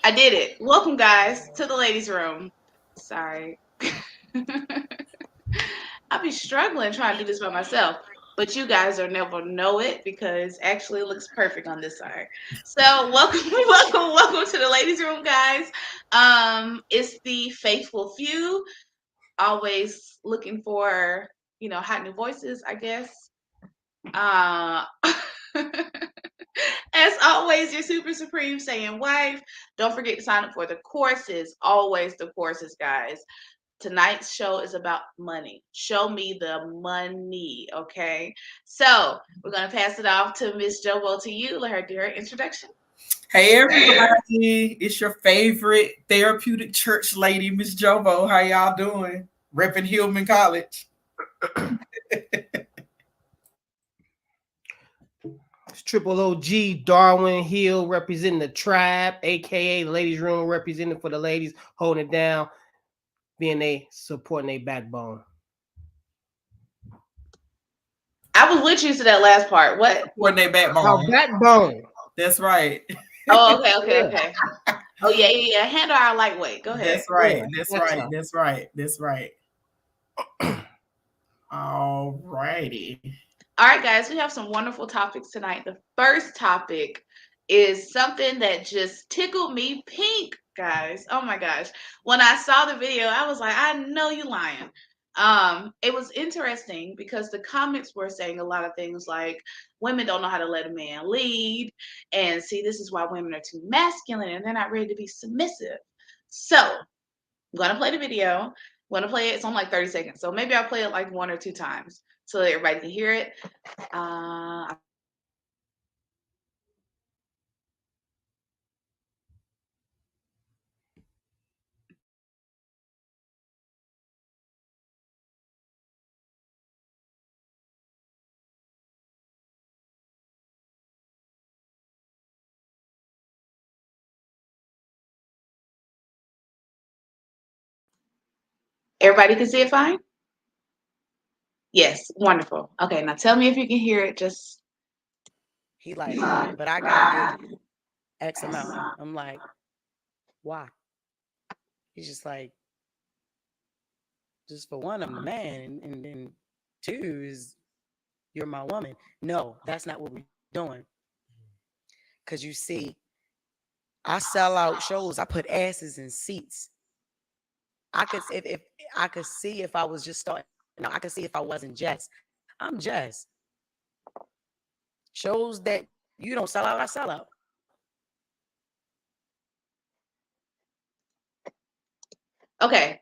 I did it. Welcome, guys, to the ladies' room. Sorry. I'll be struggling trying to do this by myself, but you guys will never know it because actually it looks perfect on this side. So welcome, welcome to the ladies' room, guys. It's the faithful few, always looking for hot new voices, I guess. As always, your super supreme saying wife. Don't forget to sign up for the courses. Always the courses, guys. Tonight's show is about money. Show me the money, okay? So we're gonna pass it off to Miss Jobo, to you. Let her do her introduction. Hey everybody, it's your favorite therapeutic church lady, Miss Jobo. How y'all doing? Repping Hillman College. It's Triple OG Darwin Hill representing the tribe, aka the ladies' room, representing for the ladies, holding it down, being a supporting a backbone. I was with you to that last part. What? Supporting their backbone. Our backbone. That's right. Oh, okay. Oh yeah. Handle our lightweight. Go ahead. That's right. That's right. All righty. All right, guys, we have some wonderful topics tonight. The first topic is something that just tickled me pink, guys. Oh my gosh. When I saw the video, I was like, I know you lying. It was interesting because the comments were saying a lot of things like women don't know how to let a man lead, and see, this is why women are too masculine and they're not ready to be submissive. So I'm gonna play the video. I'm gonna play it. It's on like 30 seconds, so maybe I'll play it like 1 or 2 times so that everybody can hear it. Everybody can see it fine? Yes, wonderful. Okay, now tell me if you can hear it. Just He like, but I gotta get X amount. I'm like, why? He's just like, just for one, I'm the man, and then two is you're my woman. No, that's not what we're doing. Cause you see, I sell out shows. I put asses in seats. I could if I could see if I was just starting. No, I could see if I wasn't Jess. I'm Jess. Shows that you don't sell out, I sell out. okay.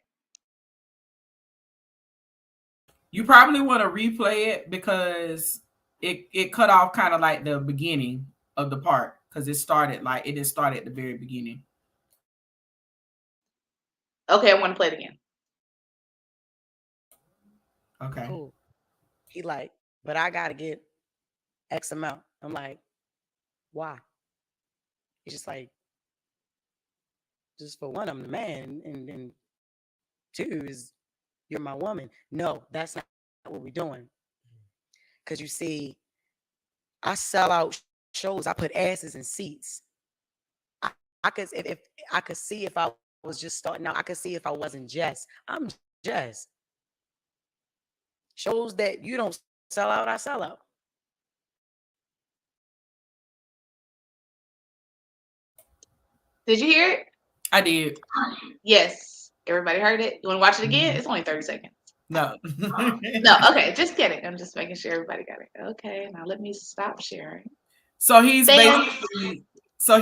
You probably want to replay it because it cut off kind of like the beginning of the part because it didn't start at the very beginning. Okay, I want to play it again. Okay. Cool. He like, but I gotta get X amount. I'm like, why? He's just like, just for one, I'm the man, and then two is you're my woman. No, that's not what we're doing. Cause you see, I sell out shows. I put asses in seats. I could if I could see if I was just starting out. I could see if I wasn't Jess. I'm Jess. Shows that you don't sell out, I sell out. Did you hear it? I did. Yes. Everybody heard it? You want to watch it again? It's only 30 seconds. No. No, okay, just kidding. I'm just making sure everybody got it. Okay, now let me stop sharing. So he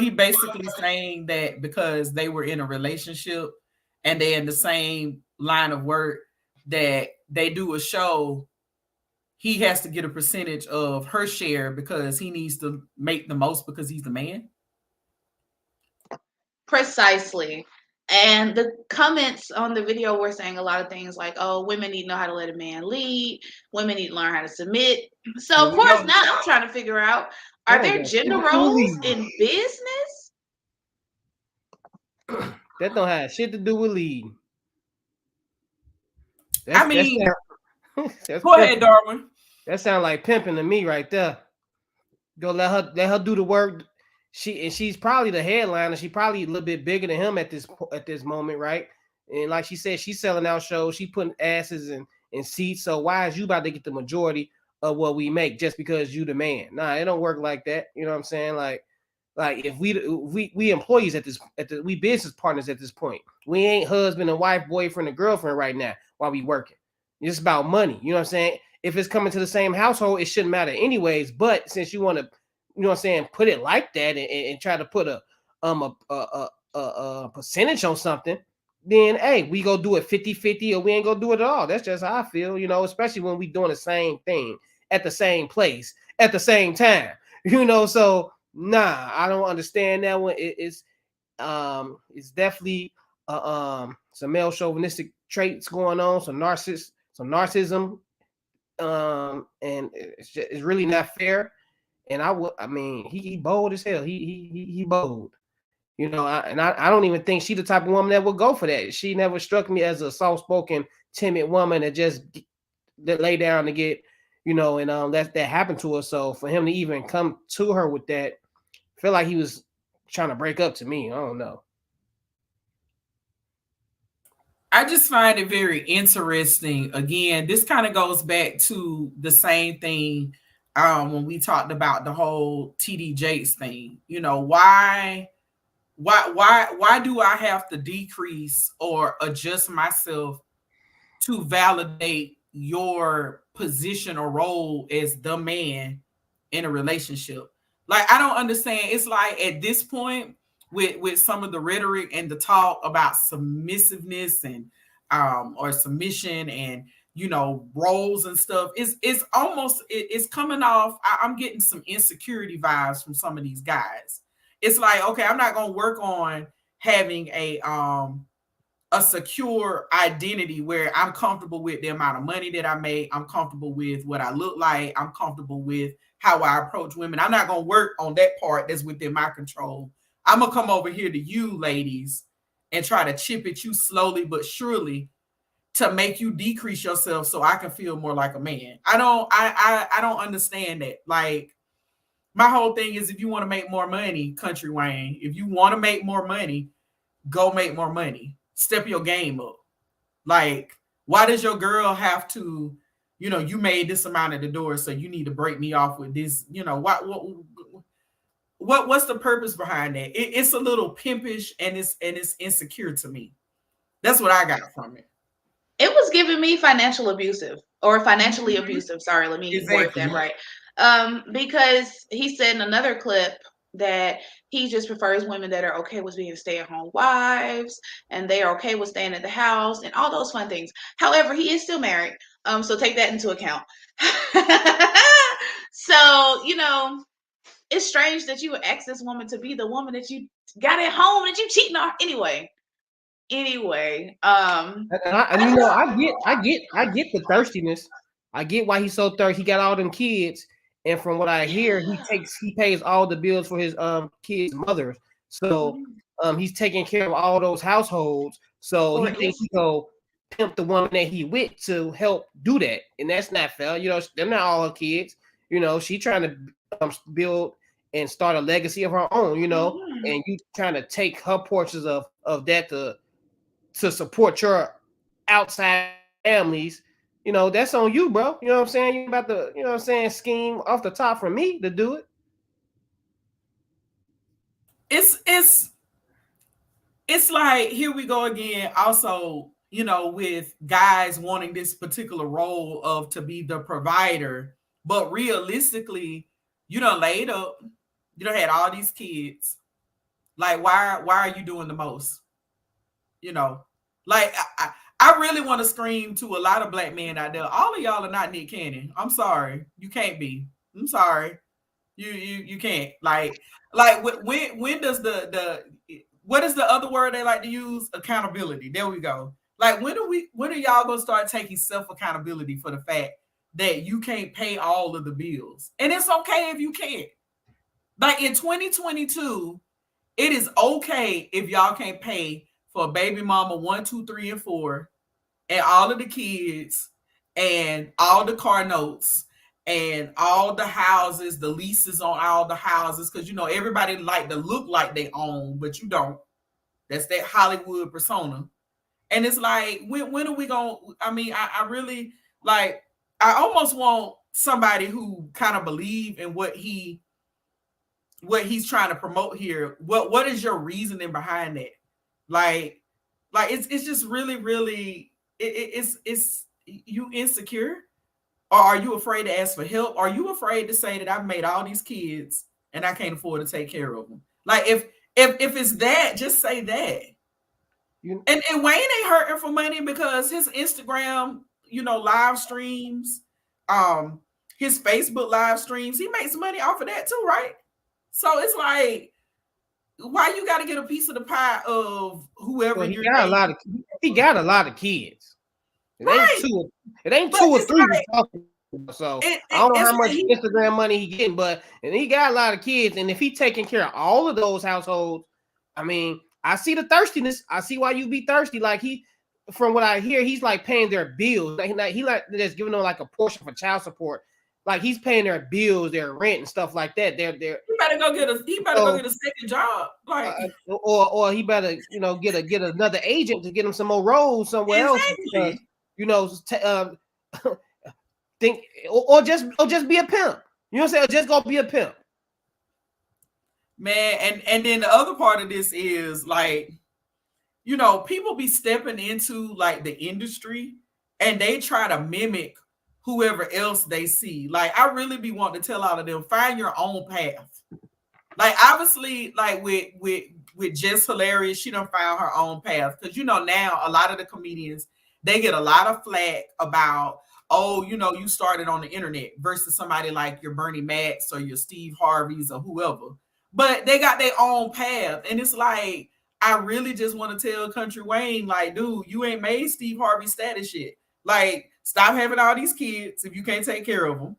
basically saying that because they were in a relationship and they're in the same line of work that they do a show, he has to get a percentage of her share because he needs to make the most because he's the man. Precisely. And the comments on the video were saying a lot of things like, oh, women need to know how to let a man lead. Women need to learn how to submit. So, of course, now I'm trying to figure out, are there gender roles in business? That don't have shit to do with leading. Go ahead, Darwin. That sounds like pimping to me right there. Go let her do the work. she's probably the headliner. She probably a little bit bigger than him at this moment, right? And like she said, she's selling out shows. She putting asses in seats. So why is you about to get the majority of what we make just because you the man? Nah, it don't work like that. You know what I'm saying? Like if we employees we business partners at this point. We ain't husband and wife, boyfriend and girlfriend right now while we working. It's about money. You know what I'm saying? If it's coming to the same household, it shouldn't matter anyways. But since you want to, you know what I'm saying, put it like that and try to put a percentage on something, then hey, we go do it 50-50 or we ain't gonna do it at all. That's just how I feel, you know, especially when we doing the same thing at the same place at the same time. You know, so nah, I don't understand that one. It's definitely some male chauvinistic traits going on, some narcissism, and it's really not fair. And I mean, he bold as hell. He bold. You know, I don't even think she the type of woman that would go for that. She never struck me as a soft-spoken, timid woman that lay down to get, you know, and that happened to her. So for him to even come to her with that, I feel like he was trying to break up to me. I don't know. I just find it very interesting. Again, this kind of goes back to the same thing when we talked about the whole TD Jakes thing. You know, why do I have to decrease or adjust myself to validate your position or role as the man in a relationship? Like, I don't understand. It's like at this point, with some of the rhetoric and the talk about submissiveness and or submission and, you know, roles and stuff, it's almost it's coming off. I'm getting some insecurity vibes from some of these guys. It's like, okay, I'm not gonna work on having a secure identity where I'm comfortable with the amount of money that I make. I'm comfortable with what I look like. I'm comfortable with how I approach women. I'm not going to work on that part that's within my control. I'm going to come over here to you, ladies, and try to chip at you slowly but surely to make you decrease yourself so I can feel more like a man. I don't understand that. Like, my whole thing is, if you want to make more money, Country Wayne, if you want to make more money, go make more money. Step your game up. Like, why does your girl have to, you know, you made this amount at the door, so you need to break me off with this? You know, what's the purpose behind that? It's a little pimpish and it's insecure to me. That's what I got from it. It was giving me financially abusive. Sorry, let me word that right. Because he said in another clip that he just prefers women that are okay with being stay-at-home wives and they are okay with staying at the house and all those fun things. However, he is still married, so take that into account. So, you know, it's strange that you would ask this woman to be the woman that you got at home that you cheating on anyway. And you know, I get the thirstiness. I get why he's so thirsty. He got all them kids, and from what I hear, he pays all the bills for his kids' mothers. So he's taking care of all those households. So he thinks he go pimp the woman that he with to help do that, and that's not fair. You know, they're not all her kids. You know, she trying to build and start a legacy of her own. You know, and you trying to take her portions of that to support your outside families, you know, that's on you, bro. You know what I'm saying? You about to, you know what I'm saying, scheme off the top for me to do it. It's like, here we go again. Also, you know, with guys wanting this particular role of to be the provider, but realistically, you done laid up, you done had all these kids. Like, why are you doing the most? You know, like I really want to scream to a lot of black men out there. All of y'all are not Nick Cannon. I'm sorry, you can't be. I'm sorry, you can't. Like when does the what is the other word they like to use? Accountability. There we go. Like, when are y'all gonna start taking self accountability for the fact that you can't pay all of the bills? And it's okay if you can't. Like, in 2022, it is okay if y'all can't pay for baby mama 1, 2, 3, and 4, and all of the kids, and all the car notes, and all the houses, the leases on all the houses, because everybody like to look like they own, but you don't. That's that Hollywood persona. And it's like, when are we going to, I really, like, I almost want somebody who kind of believe in what he's trying to promote here. What is your reasoning behind that? Like it's just really, really, it's you insecure? Or are you afraid to ask for help? Are you afraid to say that I've made all these kids and I can't afford to take care of them? Like, if it's that, just say that. And Wayne ain't hurting for money because his Instagram, live streams, his Facebook live streams, he makes money off of that too, right? So it's like, why you got to get a piece of the pie of whoever he got a lot of kids. It ain't But two or three. Like, so I don't know how much Instagram money he getting, but he got a lot of kids. And if he taking care of all of those households, I see the thirstiness. I see why you be thirsty. Like, from what I hear, he's like paying their bills. He just giving them like a portion for child support. Like, he's paying their bills, their rent and stuff like that. He better go get a second job, like, or he better get another agent to get him some more roles somewhere else. Because, think or just be a pimp. You know what I'm saying? Just go be a pimp. Man, and then the other part of this is, like, people be stepping into like the industry and they try to mimic whoever else they see. Like, I really be wanting to tell all of them, find your own path. Like, obviously, like with Jess Hilarious, she done found her own path. Because now a lot of the comedians, they get a lot of flack about, oh, you started on the internet, versus somebody like your Bernie Macs or your Steve Harveys or whoever. But they got their own path. And it's like, I really just want to tell Country Wayne, like, dude, you ain't made Steve Harvey status yet. Like, stop having all these kids if you can't take care of them.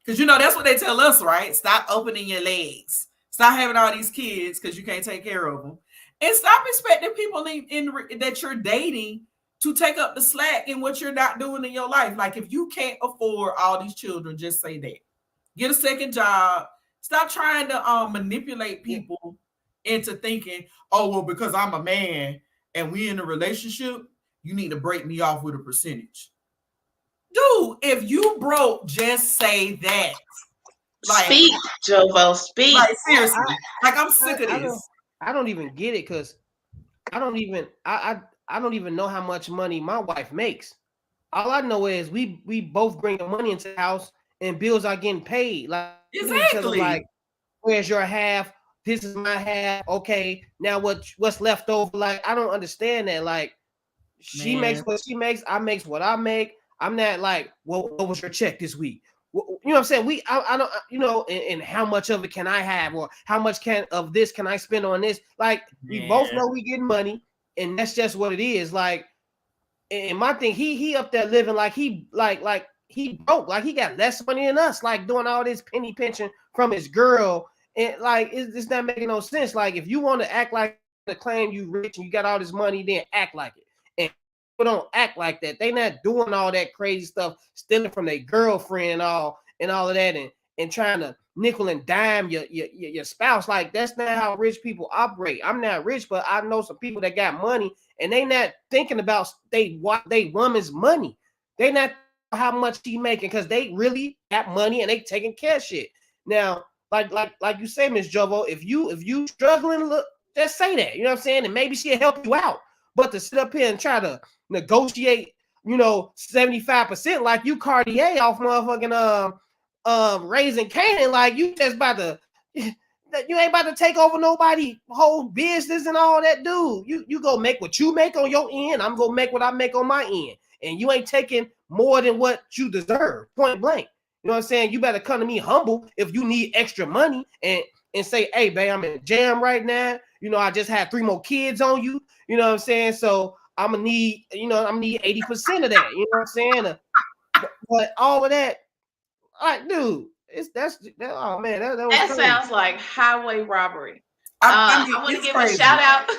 Because, that's what they tell us, right? Stop opening your legs. Stop having all these kids because you can't take care of them. And stop expecting people that you're dating to take up the slack in what you're not doing in your life. Like, if you can't afford all these children, just say that. Get a second job. Stop trying to manipulate people into thinking, oh, well, because I'm a man and we in a relationship, you need to break me off with a percentage. Dude, if you broke, just say that. Like, speak, Jovo, speak. Like, seriously. I'm sick of this. I don't even get it, because I don't even know how much money my wife makes. All I know is we both bring the money into the house and bills are getting paid. Like, exactly. Like, where's your half? This is my half. Okay, now what's left over? Like, I don't understand that. Like, she makes what she makes. I makes what I make. I'm not like, what was your check this week? You know what I'm saying? I don't, and how much of it can I have, or how much of this can I spend on this? Like, we both know we getting money, and that's just what it is. Like, and my thing, he up there living like he he broke, like he got less money than us, like doing all this penny pinching from his girl, and like it's not making no sense. Like, if you want to act like to claim you rich and you got all this money, then act like it. And people don't act like that. They not doing all that crazy stuff, stealing from their girlfriend and all of that, and trying to nickel and dime your spouse. Like, that's not how rich people operate. I'm not rich, but I know some people that got money and they not thinking about they woman's money. They not how much she making, because they really got money and they taking care of shit. Now, like you say, Miss Jovo, if you struggling, look, just say that. You know what I'm saying? And maybe she'll help you out. But to sit up here and try to negotiate, 75% like you Cartier off motherfucking Raising Canaan, like you just about to, you ain't about to take over nobody whole business and all that, dude. You go make what you make on your end. I'm gonna make what I make on my end, and you ain't taking more than what you deserve, point blank. You know what I'm saying? You better come to me humble if you need extra money and say, hey, babe, I'm in a jam right now. I just had 3 more kids on you. You know what I'm saying? So I'm gonna need, 80% of that. You know what I'm saying? But all of that, like, dude, oh man, that sounds like highway robbery. I want to give a shout out.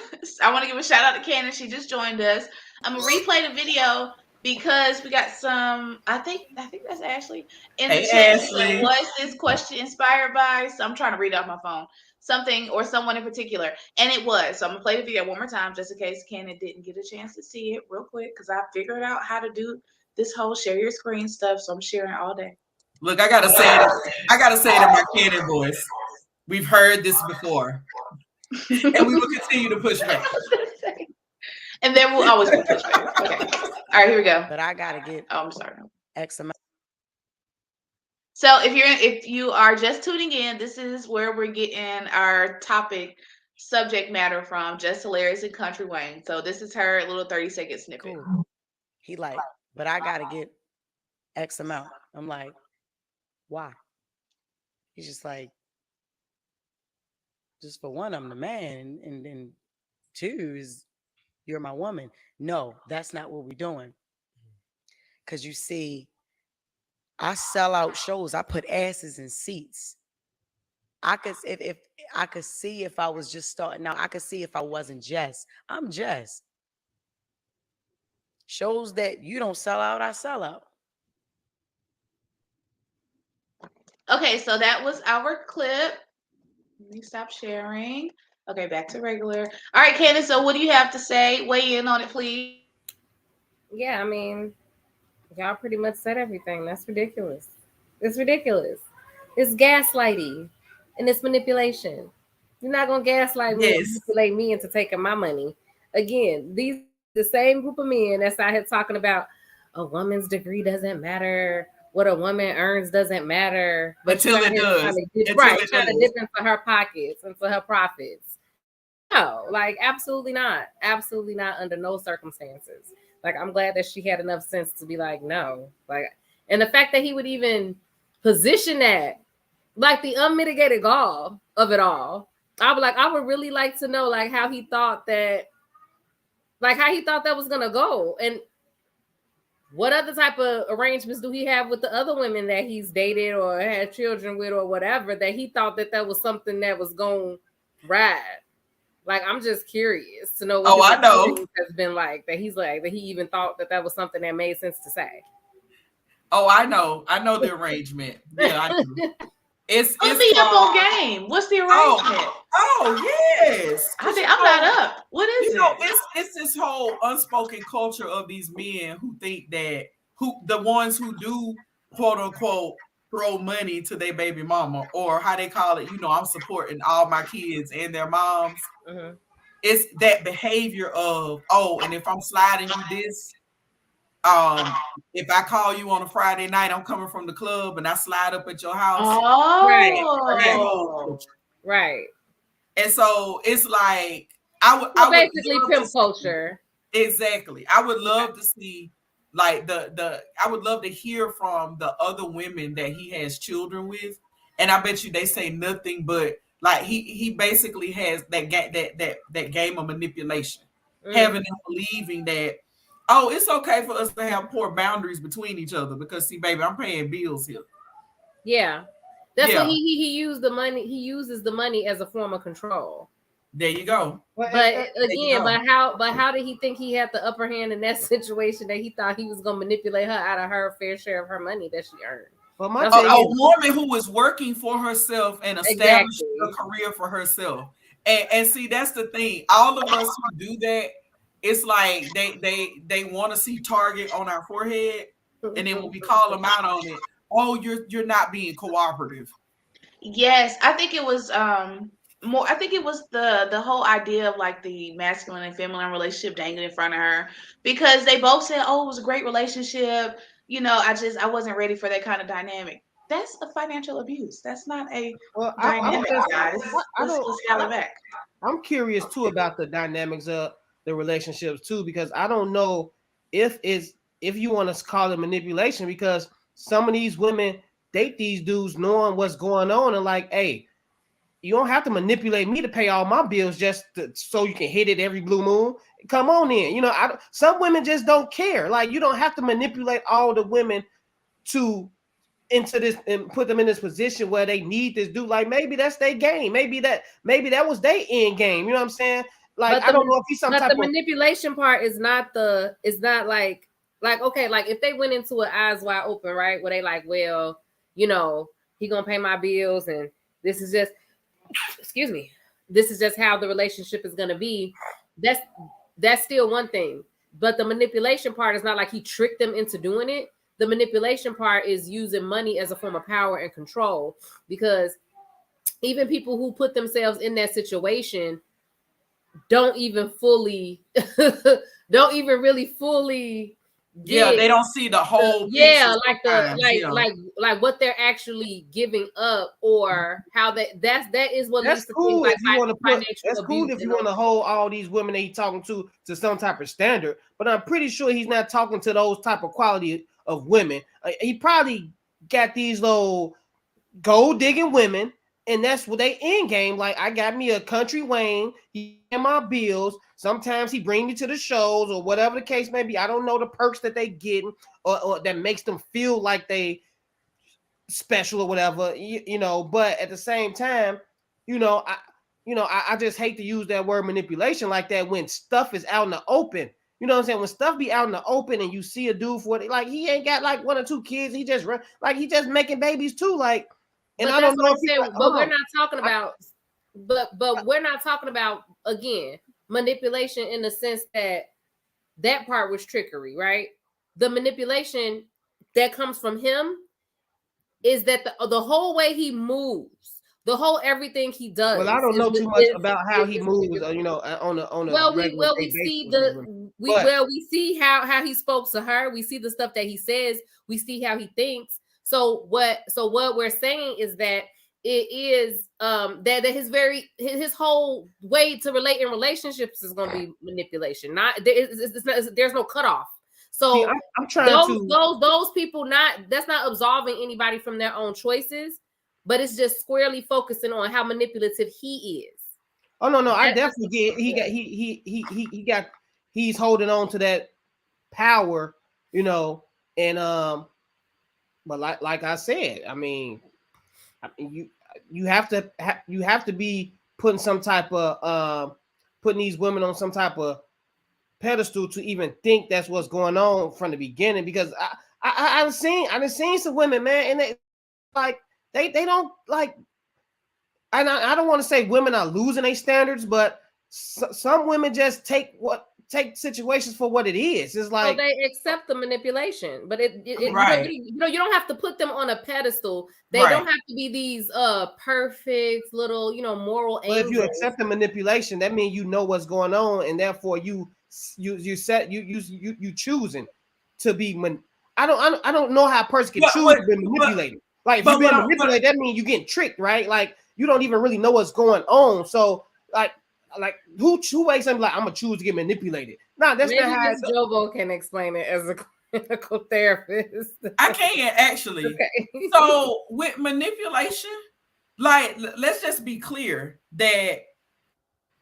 I want to give a shout out to Candace. She just joined us. I'm gonna replay the video because we got some. I think that's Ashley in the Hey, chat. She said, Ashley. "Was this question inspired by?" So I'm trying to read off my phone something or someone in particular, and it was. So I'm gonna play the video one more time just in case Cannon didn't get a chance to see it real quick because I figured out how to do this whole share your screen stuff. So I'm sharing all day. Look, I gotta say it. I gotta say it in my Cannon voice. We've heard this before, and we will continue to push back. And there will always be pushback. Okay. All right, here we go. But I gotta get. Oh, I'm sorry. X amount. So if you are just tuning in, this is where we're getting our topic subject matter from. Just Hilarious and Country Wayne. So this is her little 30-second snippet. Cool. He like, but I gotta get X amount. I'm like, why? He's just like, just for one, I'm the man, and then two is you're my woman. No, that's not what we're doing. Cause you see, I sell out shows. I put asses in seats. I could if I could see if I was just starting out. I could see if I wasn't Jess. I'm Jess. Shows that you don't sell out, I sell out. Okay, so that was our clip. Let me stop sharing. Okay, back to regular. All right, Candace, so what do you have to say? Weigh in on it, please. Yeah, I mean, y'all pretty much said everything. That's ridiculous. It's ridiculous. It's gaslighting and it's manipulation. You're not gonna gaslight me and manipulate me into taking my money. Again, these the same group of men that's out here talking about a woman's degree doesn't matter, what a woman earns doesn't matter. But Until it does. Trying to dip into her pockets and for her profits. No, like absolutely not. Absolutely not under no circumstances. Like, I'm glad that she had enough sense to be like, no. Like, and the fact that he would even position that, like the unmitigated gall of it all. I would really like to know, like, how he thought that was gonna go, and what other type of arrangements do he have with the other women that he's dated or had children with or whatever, that he thought that was something that was going to ride. Like, I'm just curious to know what I know has been like, that he's like, that he even thought that was something that made sense to say. Oh, I know the arrangement. Yeah, I do. It's me up on game. What's the arrangement? Yes. I'm not up. What is it? It's this whole unspoken culture of these men who think that the ones who do quote unquote throw money to their baby mama, or how they call it, I'm supporting all my kids and their moms. Mm-hmm. It's that behavior of, and if I'm sliding you this, if I call you on a Friday night, I'm coming from the club and I slide up at your house. Oh, right. And so it's like I basically pimp culture. Exactly. I would love to see, like, I would love to hear from the other women that he has children with, and I bet you they say nothing but, like, he basically has that game of manipulation, having them believing that, it's okay for us to have poor boundaries between each other because, see, baby, I'm paying bills here. Yeah, that's what he used the money. He uses the money as a form of control. There you go. But again, but how did he think he had the upper hand in that situation that he thought he was gonna manipulate her out of her fair share of her money that she earned? Well, a woman who was working for herself and establishing a career for herself. And see, that's the thing. All of us who do that, it's like they want to see target on our forehead, and then when we call them out on it, you're not being cooperative. Yes, I think it was more. I think it was the whole idea of, like, the masculine and feminine relationship dangling in front of her, because they both said, "Oh, it was a great relationship." I wasn't ready for that kind of dynamic. That's a financial abuse. That's not a dynamic, guys. Let's scale it back. I'm curious too about the dynamics of the relationships too, because I don't know if you want to call it manipulation, because some of these women date these dudes knowing what's going on and like, hey, you don't have to manipulate me to pay all my bills just so you can hit it every blue moon. Come on in. Some women just don't care. Like, you don't have to manipulate all the women into this and put them in this position where they need this dude. Like, maybe that's their game. Maybe that was their end game. You know what I'm saying? Like, I don't know if he's some type of manipulation part is not like Like, okay, like if they went into it eyes wide open, right? Where they like, well, you know, he gonna pay my bills and this is just, excuse me, this is just how the relationship is gonna be. That's still one thing. But the manipulation part is not like he tricked them into doing it. The manipulation part is using money as a form of power and control, because even people who put themselves in that situation don't even really fully Yeah, they don't see the whole picture. Like what they're actually giving up, or how that is what That's leads to cool things if you want to put. That's cool abuse if you want to hold all these women that he's talking to some type of standard. But I'm pretty sure he's not talking to those type of quality of women. He probably got these little gold digging women, and that's what they end game. Like, I got me a country Wayne. He pay my bills. Sometimes he bring me to the shows or whatever the case may be. I don't know the perks that they get or that makes them feel like they special or whatever, you know. But at the same time, I just hate to use that word manipulation like that when stuff is out in the open. You know what I'm saying? When stuff be out in the open and you see a dude for it, like he ain't got like 1 or 2 kids, he just making babies too. Like, and but I don't know if saying, but we're not talking about, but we're not talking about, again, manipulation in the sense that part was trickery, right? The manipulation that comes from him is that the whole way he moves, the whole everything he does. Well, I don't know too much about how he moves, you know, on a regular we basis. see we see how he spoke to her. We see the stuff that he says. We see how he thinks. So what we're saying is that it is that his whole way to relate in relationships is going to be manipulation. There's no cutoff. So see, I'm trying those people, that's not absolving anybody from their own choices, but it's just squarely focusing on how manipulative he is. Oh no, I definitely get he's holding on to that power, you know, and but like I said, I mean you have to be putting some type of putting these women on some type of pedestal to even think that's what's going on from the beginning, because I've seen some women, man, and they don't like, and I don't want to say women are losing their standards, but some women just take situations for what it is. It's like, so they accept the manipulation, but right. you don't have to put them on a pedestal. They don't have to be these perfect little, moral angels. But if you accept the manipulation, that means you know what's going on, and therefore you choosing to be I don't know how a person can choose to be manipulated. Like, if you've been manipulated, that means you're getting tricked, right? Like, you don't even really know what's going on. So like who wakes up like, I'm gonna choose to get manipulated? Nah, that's maybe not how Jovo can explain it as a clinical therapist. I can actually. Okay. So with manipulation, like, let's just be clear that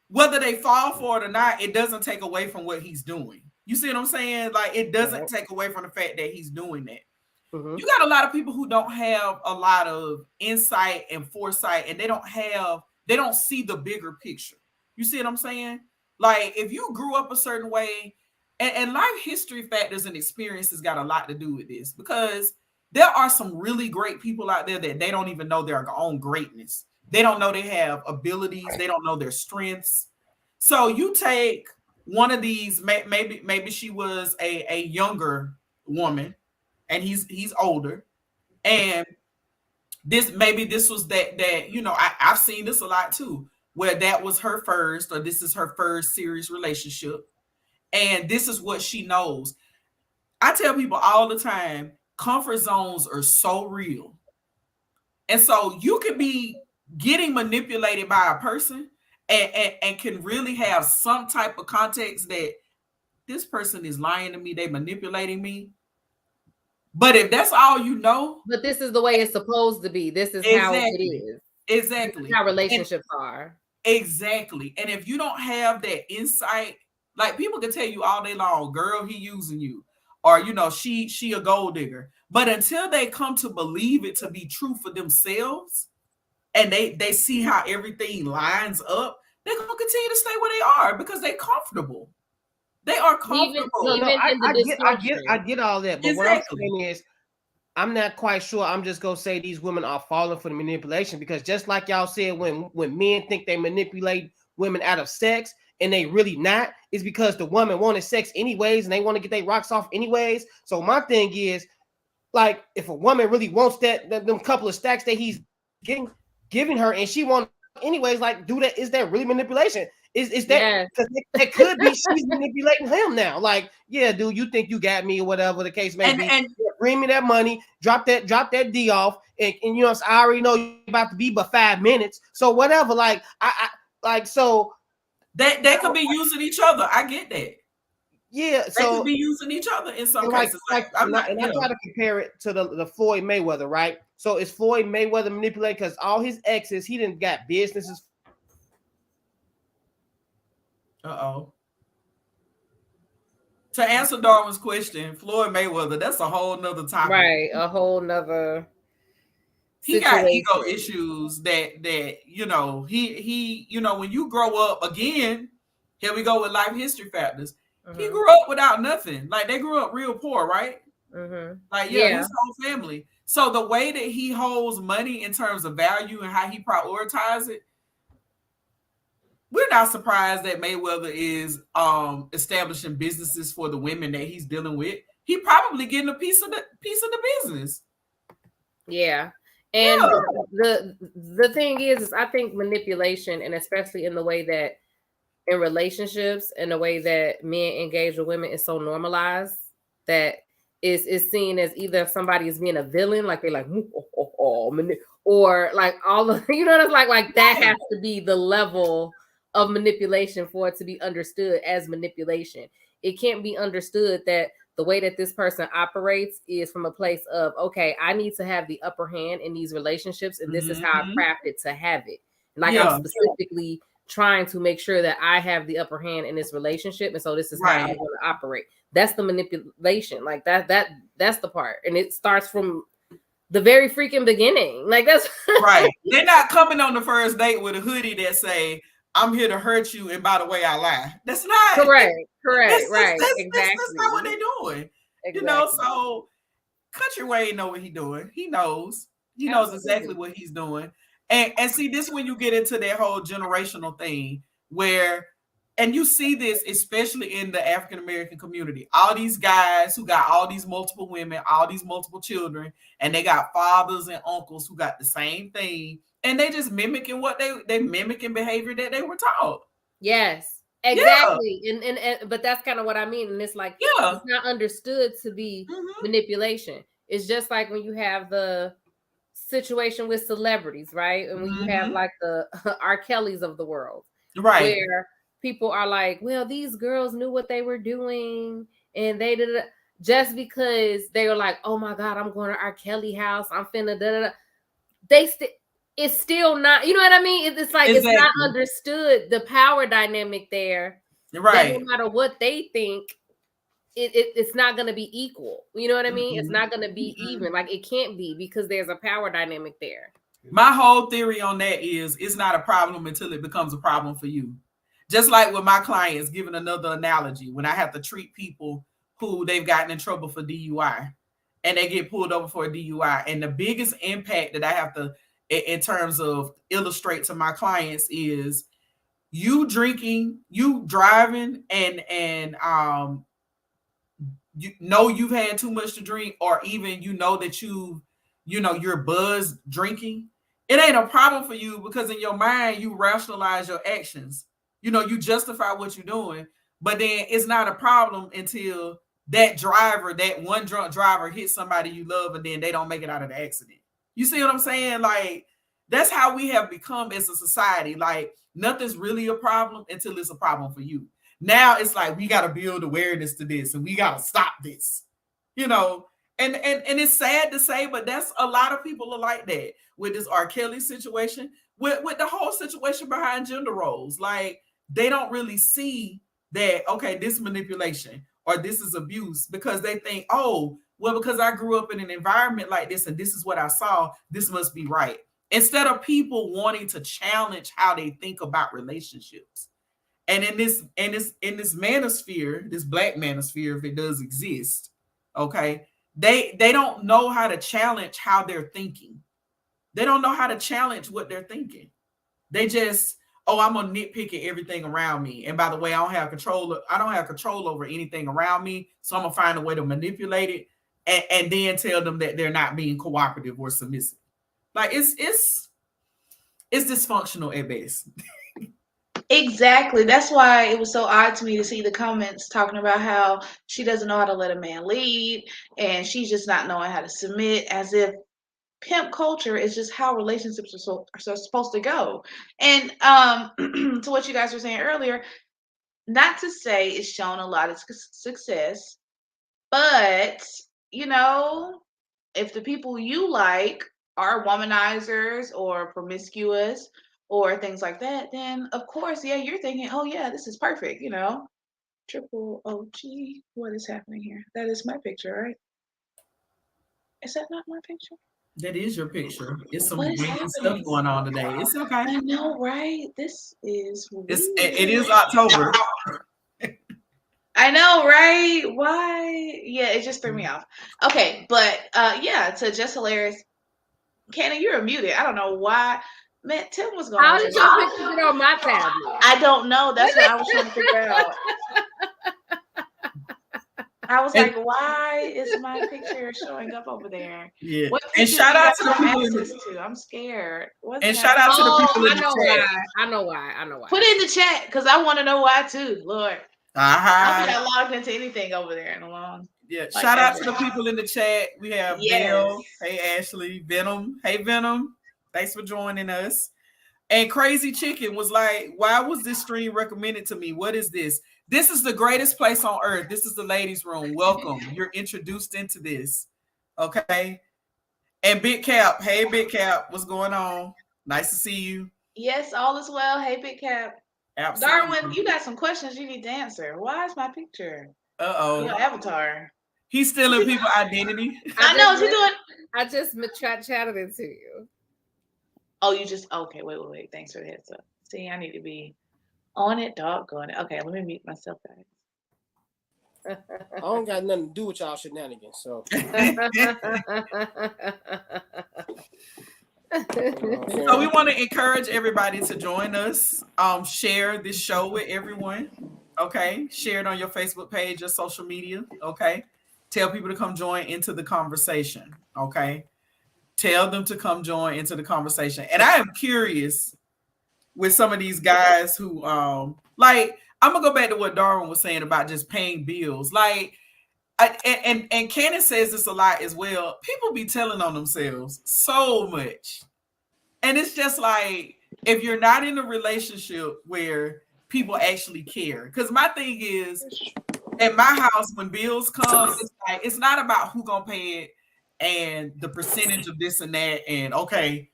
whether they fall for it or not, it doesn't take away from what he's doing. You see what I'm saying? Like, it doesn't take away from the fact that he's doing that. Mm-hmm. You got a lot of people who don't have a lot of insight and foresight, and they don't see the bigger picture. You see what I'm saying? Like, if you grew up a certain way, and life history factors and experiences got a lot to do with this, because there are some really great people out there that they don't even know their own greatness. They don't know they have abilities. They don't know their strengths. So you take one of these, maybe she was a younger woman, and he's older, and this was that I've seen this a lot too, where that was her first, or this is her first serious relationship, and this is what she knows. I tell people all the time, comfort zones are so real, and so you could be getting manipulated by a person and can really have some type of context that this person is lying to me, they manipulating me. But if that's all you know, but this is the way it's supposed to be. This is how it is. Exactly. This is how relationships are. Exactly. And if you don't have that insight, like, people can tell you all day long, girl, he using you, or she a gold digger. But until they come to believe it to be true for themselves, and they see how everything lines up, they're gonna continue to stay where they are because they're comfortable. They are comfortable. I get all that, but exactly. what I'm saying is, I'm not quite sure. I'm just gonna say these women are falling for the manipulation, because just like y'all said, when men think they manipulate women out of sex and they really not, is because the woman wanted sex anyways and they want to get their rocks off anyways. So my thing is, like, if a woman really wants them couple of stacks that he's giving her, and she wants anyways, like, do that? Is that really manipulation? Is that, because it could be she's manipulating him now? Like, yeah, dude, you think you got me or whatever the case may be. And bring me that money, drop that D off, and you know, I already know you're about to be but 5 minutes. So whatever, like, I like, so they could be using each other. I get that. Yeah, they could be using each other in some cases. I try to compare it to the Floyd Mayweather, right? So is Floyd Mayweather manipulated because all his exes, he didn't got businesses. To answer Darwin's question, Floyd Mayweather, that's a whole nother topic. Right, a whole nother. He got ego issues that you know, he you know, when you grow up, again, here we go with life history factors. He grew up without nothing. Like, they grew up real poor, right? Like, his whole family. So the way that he holds money in terms of value and how he prioritizes it, we're not surprised that Mayweather is establishing businesses for the women that he's dealing with. He probably getting a piece of the business. Yeah. And the thing is I think manipulation, and especially in the way that in relationships and the way that men engage with women, is so normalized that is seen as either somebody is being a villain, like they're like, or like all of, you know what it's like that has to be the level of manipulation for it to be understood as manipulation. It can't be understood that the way that this person operates is from a place of, okay, I need to have the upper hand in these relationships, and this is how I crafted to have it. Like, I'm specifically trying to make sure that I have the upper hand in this relationship, and so this is how I'm going to operate. That's the manipulation. Like, that's the part, and it starts from the very freaking beginning. Like, that's right. They're not coming on the first date with a hoodie that say, I'm here to hurt you, and by the way, I lie. That's not correct. Right. Exactly. That's not what they're doing. Exactly. You know, so Country Wayne know what he's doing. He knows. He knows exactly what he's doing. And see, this is when you get into that whole generational thing where, and you see this especially in the African American community, all these guys who got all these multiple women, all these multiple children, and they got fathers and uncles who got the same thing, and they just mimicking what they mimicking behavior that they were taught. Yes, exactly. And but that's kind of what I mean. And it's like, it's not understood to be manipulation. It's just like when you have the situation with celebrities, right? And when you have like the R. Kellys of the world, right, where people are like, well, these girls knew what they were doing, and they did it just because they were like, oh my God, I'm going to R. Kelly house, I'm finna da. It's still not, you know what I mean? It's like It's not understood the power dynamic there. Right. No matter what they think, it's not going to be equal. You know what I mean? It's not going to be even. Like, it can't be, because there's a power dynamic there. My whole theory on that is it's not a problem until it becomes a problem for you. Just like with my clients, giving another analogy, when I have to treat people who they've gotten in trouble for DUI and they get pulled over for a DUI. And the biggest impact that I have to, in terms of illustrate to my clients, is you drinking, you driving, and you know you've had too much to drink, or even you know that you're buzzed drinking. It ain't a problem for you, because in your mind you rationalize your actions. You know, you justify what you're doing, but then it's not a problem until that one drunk driver hits somebody you love, and then they don't make it out of the accident. You see what I'm saying? Like, that's how we have become as a society. Like, nothing's really a problem until it's a problem for you. Now it's like, we got to build awareness to this, and we got to stop this, you know? And it's sad to say, but that's a lot of people are like that with this R. Kelly situation, with the whole situation behind gender roles. Like, they don't really see that, okay, this is manipulation or this is abuse, because they think, oh, well, because I grew up in an environment like this and this is what I saw, this must be right. Instead of people wanting to challenge how they think about relationships And in this manosphere, this black manosphere, if it does exist, okay, they don't know how to challenge how they're thinking. They don't know how to challenge what they're thinking. They just, oh, I'm gonna nitpick at everything around me. And by the way, I don't have control over anything around me. So I'm gonna find a way to manipulate it and then tell them that they're not being cooperative or submissive. Like it's dysfunctional at best. Exactly. That's why it was so odd to me to see the comments talking about how she doesn't know how to let a man lead and she's just not knowing how to submit, as if pimp culture is just how relationships are supposed to go. And to what you guys were saying earlier, not to say it's shown a lot of success, but you know, if the people you like are womanizers or promiscuous or things like that, then of course, yeah, you're thinking, oh yeah, this is perfect, you know. Triple OG, what is happening here? That is my picture, right? Is that not my picture? That is your picture. It's some What is wacky stuff happening? going on today. It's okay. I know, right? This is weird. It is October. I know, right? Why? Yeah, it just threw me off. Okay, but yeah, to just hilarious. Cannon, you're muted. I don't know why. Man, Tim was going How on. did your picture get on my tablet? I don't know. That's what I was trying to figure out. I was like, why is my picture showing up over there? Yeah. What And shout out to the people people in access to? I'm scared. What's and shout out to the people in the chat. I know why. Put it in the chat because I want to know why too. Lord, I haven't logged into anything over there in a long. Yeah, like shout out to the people in the chat. We have Bill. Hey Ashley, Venom. Hey Venom. Thanks for joining us. And Crazy Chicken was like, why was this stream recommended to me? What is this? This is the greatest place on earth. This is the ladies' room. Welcome. You're introduced into this. Okay. And Big Cap. Hey, Big Cap. What's going on? Nice to see you. Yes, all is well. Hey, Big Cap. Absolutely. Darwin, you got some questions you need to answer. Why is my picture? Uh-oh. Your avatar. He's stealing people's identity. I know. What's he doing? I just chatted it to you. Oh, you just, okay. Wait. Thanks for the heads up. See, I need to be on it, doggone it. Okay, let me mute myself, guys. I don't got nothing to do with y'all shenanigans, so. So we want to encourage everybody to join us. Share this show with everyone. Okay, share it on your Facebook page, your social media. Okay, tell people to come join into the conversation. Okay, tell them to come join into the conversation. And I am curious with some of these guys who like, I'm gonna go back to what Darwin was saying about just paying bills. Like, and Cannon says this a lot as well. People be telling on themselves so much. And it's just like, if you're not in a relationship where people actually care, because my thing is, at my house, when bills come, it's like, it's not about who gonna pay it and the percentage of this and that, and okay,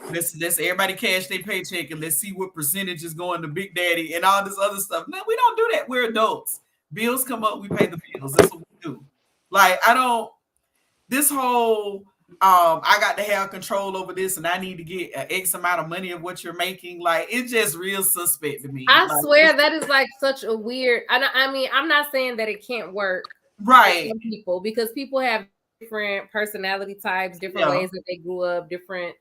let's everybody cash their paycheck and let's see what percentage is going to Big Daddy and all this other stuff. No, we don't do that. We're adults. Bills come up, we pay the bills. That's what we do. Like, I don't, this whole I got to have control over this and I need to get an X amount of money of what you're making. Like, it's just real suspect to me. I like, swear that is like such a weird, I mean, I'm not saying that it can't work right for some people, because people have different personality types, different ways that they grew up, different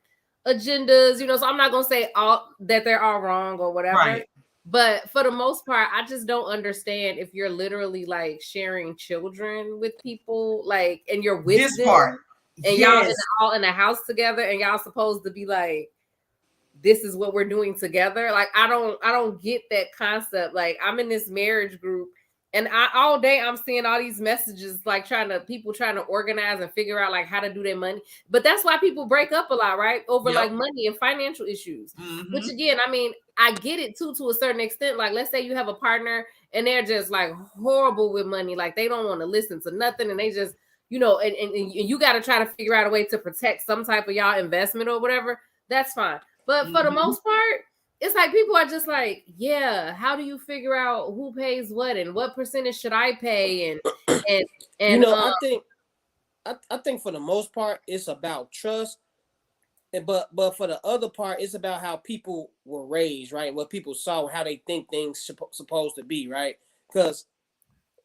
agendas, you know, so I'm not gonna say all that they're all wrong or whatever. Right. But for the most part, I just don't understand if you're literally like sharing children with people, like, and you're with this them, part. And y'all all in the house together, and y'all supposed to be like, this is what we're doing together. Like, I don't get that concept. Like, I'm in this marriage group, and all day I'm seeing all these messages, like people trying to organize and figure out like how to do their money. But that's why people break up a lot, right? Over like money and financial issues. Mm-hmm. Which again, I mean, I get it too, to a certain extent. Like, let's say you have a partner and they're just like horrible with money. Like, they don't want to listen to nothing, and they just, you know, and you got to try to figure out a way to protect some type of y'all investment or whatever. That's fine. But for the most part, it's like people are just like, yeah, how do you figure out who pays what and what percentage should I pay? And you know, I think for the most part, it's about trust. But for the other part, it's about how people were raised, right? What people saw, how they think things supposed to be, right? Because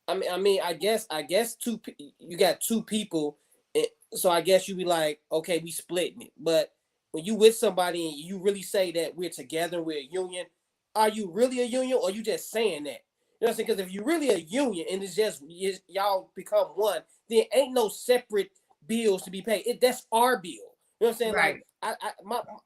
I guess you got two people, so I guess you be like, okay, we splitting it. But when you with somebody and you really say that we're together, we're a union, are you really a union or you just saying that? You know what I'm saying? Because if you're really a union and it's just y'all become one, then ain't no separate bills to be paid. That's our bill. You know what I'm saying? Right. Like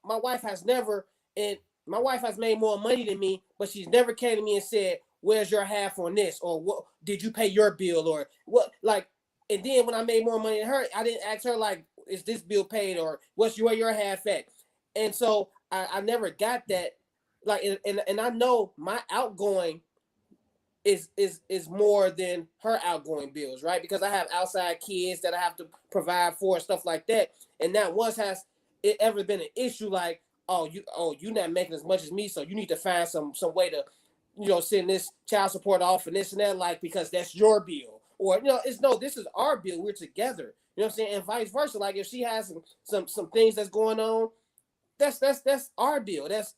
my wife has never, and my wife has made more money than me, but she's never came to me and said, where's your half on this, or what did you pay your bill, or what, like. And then when I made more money than her, I didn't ask her like, is this bill paid, or where your half at. And so I never got that, like, and I know my outgoing is more than her outgoing bills, right? Because I have outside kids that I have to provide for and stuff like that. And not once has it ever been an issue like, you're not making as much as me, so you need to find some way to, send this child support off and this and that, like, because that's your bill. Or, it's no, this is our bill. We're together. You know what I'm saying? And vice versa. Like, if she has some things that's going on, that's our bill. That's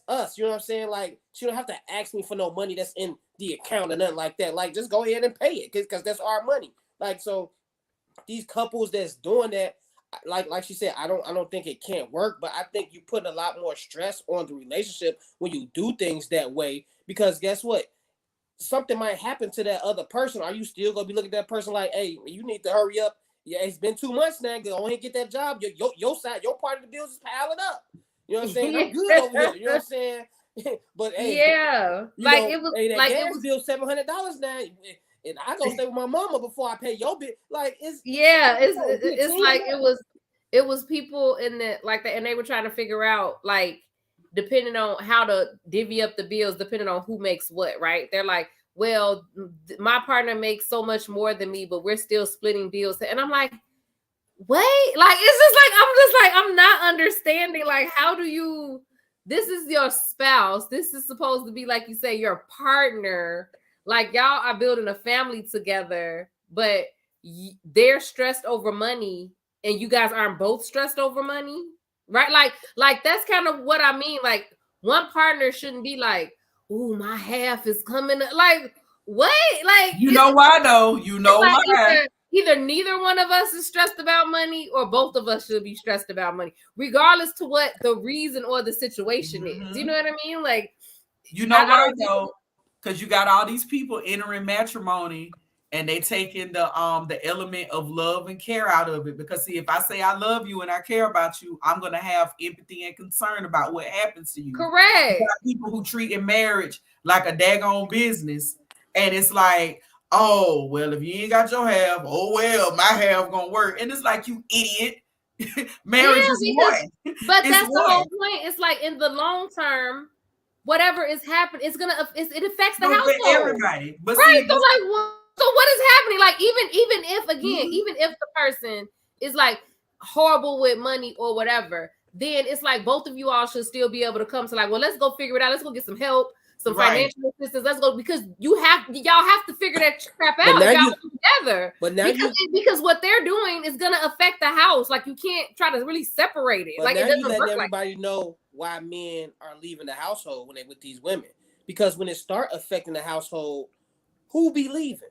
us. You know what I'm saying? Like, she don't have to ask me for no money that's in the account or nothing like that. Like, just go ahead and pay it because that's our money. Like, so these couples that's doing that, like she said, I don't think it can't work, but I think you put a lot more stress on the relationship when you do things that way, because guess what? Something might happen to that other person. Are you still gonna be looking at that person like, hey, you need to hurry up? Yeah, it's been 2 months now. Go ahead and get that job. Your side, your part of the bills is piling up. You know what I'm saying? I'm good over here. You know what I'm saying? But hey, yeah, like it was hey, that like gas it was bill $700 now, and I go stay with my mama before I pay your bill. Like it's like it was people in the like that, and they were trying to figure out like depending on how to divvy up the bills, depending on who makes what, right? They're like, well, my partner makes so much more than me, but we're still splitting bills, and I'm like, wait, like it's just like I'm not understanding, like, how do you, this is your spouse, this is supposed to be, like you say, your partner, like y'all are building a family together, but they're stressed over money and you guys aren't both stressed over money, right? Like that's kind of what I mean. Like, one partner shouldn't be like, ooh, my half is coming up. Like, what? Like, you know why though? You know like why? either neither one of us is stressed about money, or both of us should be stressed about money, regardless to what the reason or the situation is. You know what I mean? Like, you know why though? Because you got all these people entering matrimony and they taking the element of love and care out of it. Because see, if I say I love you and I care about you, I'm gonna have empathy and concern about what happens to you. Correct. You got people who treat in marriage like a daggone business, and it's like, oh well, if you ain't got your half, oh well, my half gonna work. And it's like, you idiot. Marriage is one. But that's the whole point. It's like, in the long term, whatever is happening, it's gonna it affects the household, everybody. But right? see, So like, what is happening? Like, even if again, even if the person is like horrible with money or whatever, then it's like both of you all should still be able to come to like, well, let's go figure it out. Let's go get some help, some financial assistance. Let's go, because y'all have to figure that crap out if y'all together. But now because what they're doing is gonna affect the house. Like, you can't try to really separate it. But like, now it doesn't you letting work everybody like know why men are leaving the household when they with these women. Because when it start affecting the household, who be leaving?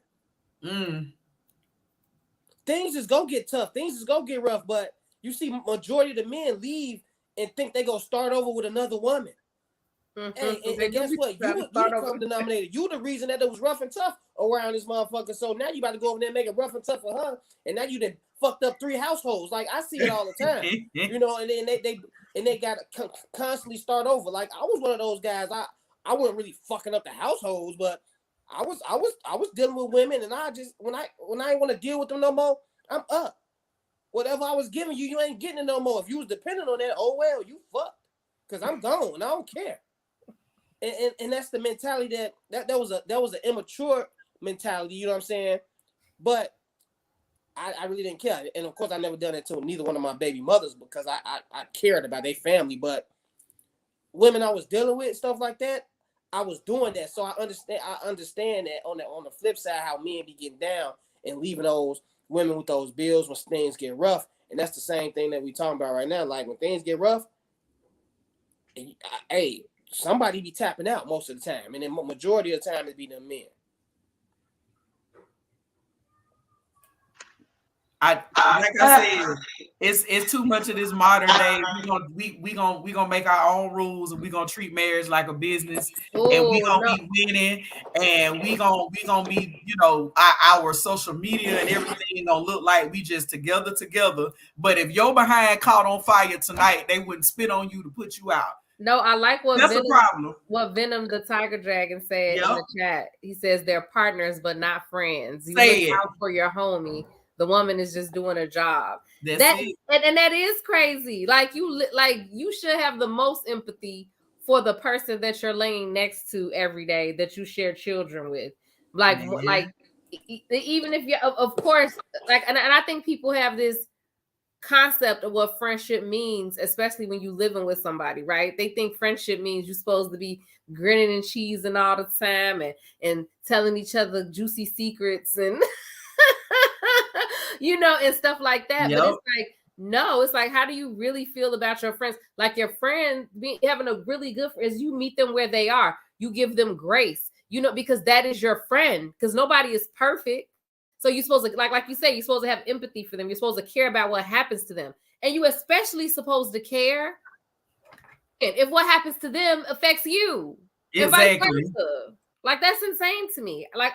Things is gonna get tough. Things is gonna get rough. But you see, majority of the men leave and think they gonna start over with another woman. Hey, and guess what? You the common denominator. You the reason that it was rough and tough around this motherfucker. So now you about to go over there and make it rough and tough for her, and now you done fucked up 3 households. Like, I see it all the time, And then they got to constantly start over. Like, I was one of those guys. I wasn't really fucking up the households, but I was dealing with women, and I just when I ain't want to deal with them no more, I'm up. Whatever I was giving you, you ain't getting it no more. If you was dependent on that, oh well, you fucked. Cause I'm gone. I don't care. And that's the mentality that was an immature mentality, you know what I'm saying? But I really didn't care. And of course I never done it to neither one of my baby mothers, because I cared about their family. But women I was dealing with, stuff like that, I was doing that. So I understand that on the flip side, how men be getting down and leaving those women with those bills when things get rough. And that's the same thing that we talking about right now. Like when things get rough, hey, somebody be tapping out most of the time, and then majority of the time it be the men. Like I said, it's too much of this modern day. We gonna make our own rules, and we gonna treat marriage like a business, and we gonna be winning, and we gonna be, you know, our social media and everything gonna look like we just together. But if your behind caught on fire tonight, they wouldn't spit on you to put you out. No, I like what That's Venom, a problem. what Venom the Tiger Dragon said in the chat. He says they're partners but not friends. You look out for your homie. The woman is just doing a job. And that is crazy. Like you should have the most empathy for the person that you're laying next to every day that you share children with. Like even if you, of course, like, and I think people have this concept of what friendship means, especially when you living with somebody, right? They think friendship means you're supposed to be grinning and cheesing all the time and telling each other juicy secrets and you know, and stuff like that. But it's like, no, it's like, how do you really feel about your friends? Like your friend having a really good is you meet them where they are. You give them grace, you know, because that is your friend, because nobody is perfect. So you're supposed to, like you say, you're supposed to have empathy for them. You're supposed to care about what happens to them. And you especially supposed to care if what happens to them affects you. Exactly. And vice versa. Like, that's insane to me. Like,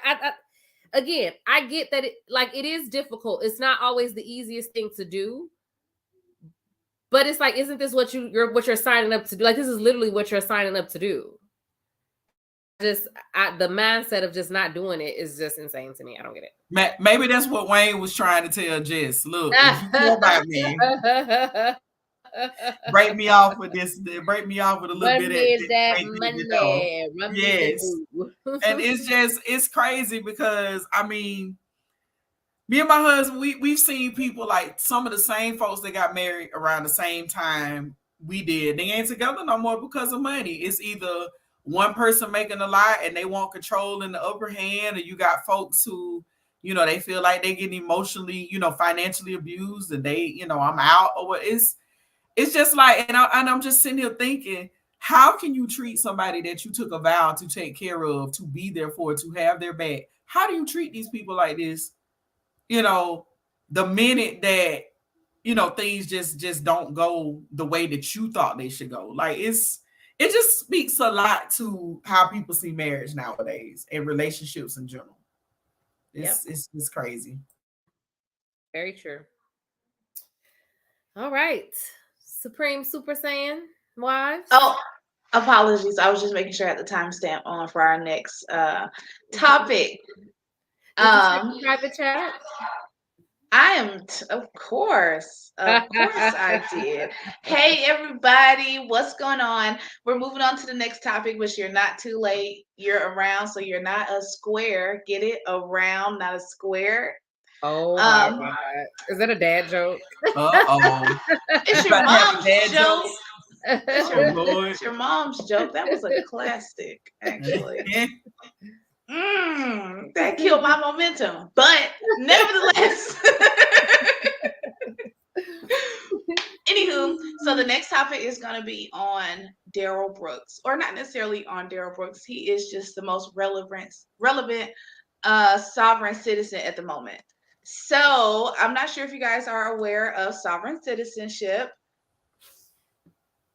again, I get that it is difficult. It's not always the easiest thing to do. But it's like, isn't this what you're signing up to do? Like, this is literally what you're signing up to do. The mindset of just not doing it is just insane to me. I don't get it. Maybe that's what Wayne was trying to tell Jess. Look, if you care about me, break me off with this. Break me off with a little bit of that money. Yes, and it's crazy because I mean, me and my husband, we've seen people like some of the same folks that got married around the same time we did. They ain't together no more because of money. It's either one person making a lot and they want control in the upper hand, or you got folks who, you know, they feel like they get emotionally, you know, financially abused and they, you know, I'm out, or it's just like, and I'm just sitting here thinking, how can you treat somebody that you took a vow to take care of, to be there for, to have their back? How do you treat these people like this? You know, the minute that, you know, things just don't go the way that you thought they should go. Like it just speaks a lot to how people see marriage nowadays and relationships in general. It's crazy. Very true. All right. Supreme Super Saiyan wives. Oh, apologies. I was just making sure I had the timestamp on for our next topic. Private chat. I am, of course I did. Hey, everybody, what's going on? We're moving on to the next topic, which you're not too late. You're around, so you're not a square. Get it? Around, not a square. Oh, my God. Is that a dad joke? Uh-oh. It's your mom's joke. It's your mom's joke. That was a classic, actually. That killed my momentum, but nevertheless. Anywho, so the next topic is going to be on Darrell Brooks, or not necessarily on Darrell Brooks. He is just the most relevant sovereign citizen at the moment. So I'm not sure if you guys are aware of sovereign citizenship.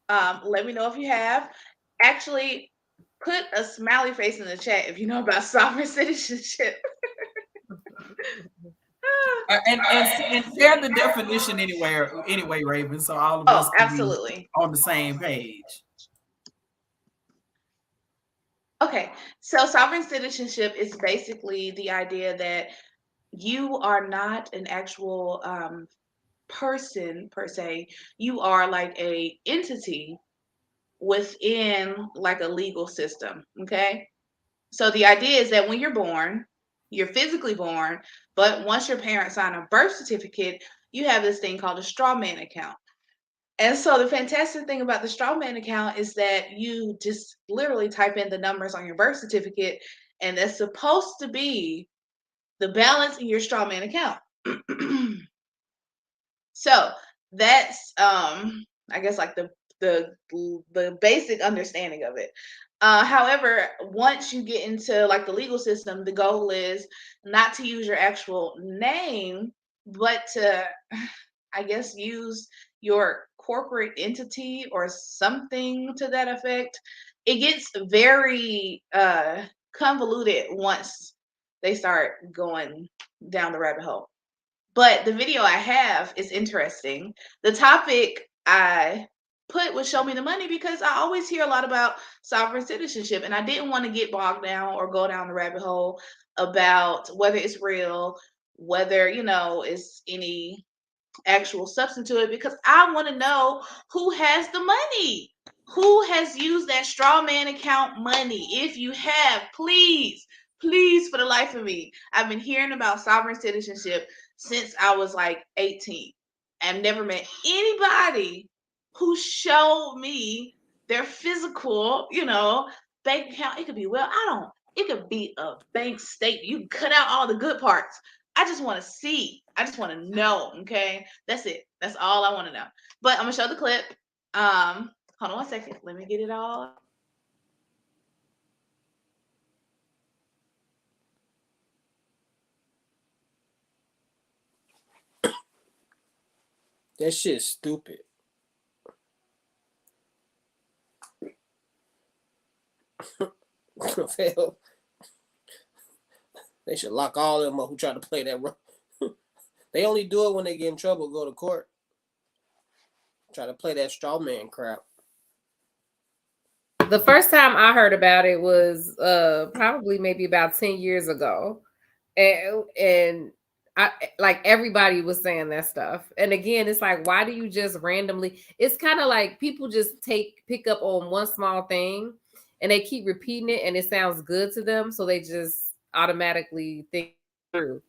Let me know if you have. Actually, put a smiley face in the chat if you know about sovereign citizenship. and share the definition anyway, Raven. So all of us can be on the same page. Okay, so sovereign citizenship is basically the idea that you are not an actual person per se. You are like a entity within like a legal system. Okay, so the idea is that when you're born, you're physically born, but once your parents sign a birth certificate, you have this thing called a Strawman account. And so the fantastic thing about the Strawman account is that you just literally type in the numbers on your birth certificate, and that's supposed to be the balance in your Strawman account. So that's I guess like the basic understanding of it. However, once you get into like the legal system, the goal is not to use your actual name, but to, I guess, use your corporate entity or something to that effect. It gets very convoluted once they start going down the rabbit hole. But the video I have is interesting. The topic I put was show me the money because I always hear a lot about sovereign citizenship, and I didn't want to get bogged down or go down the rabbit hole about whether it's real, whether, it's any actual substance to it, because I want to know who has the money. Who has used that Strawman account money? If you have, please, for the life of me, I've been hearing about sovereign citizenship since I was like 18. I've never met anybody who showed me their physical, bank account. It could be, it could be a bank statement. You can cut out all the good parts. I just want to see. I just want to know. Okay. That's it. That's all I want to know. But I'm gonna show the clip. Hold on one second. Let me get it all. That shit's stupid. They should lock all of them up who try to play that role. They only do it when they get in trouble, go to court. Try to play that straw man crap. The first time I heard about it was probably maybe about 10 years ago. And I like everybody was saying that stuff. And again, it's like, why do you just randomly? It's kind of like people just pick up on one small thing and they keep repeating it and it sounds good to them. So they just automatically think through.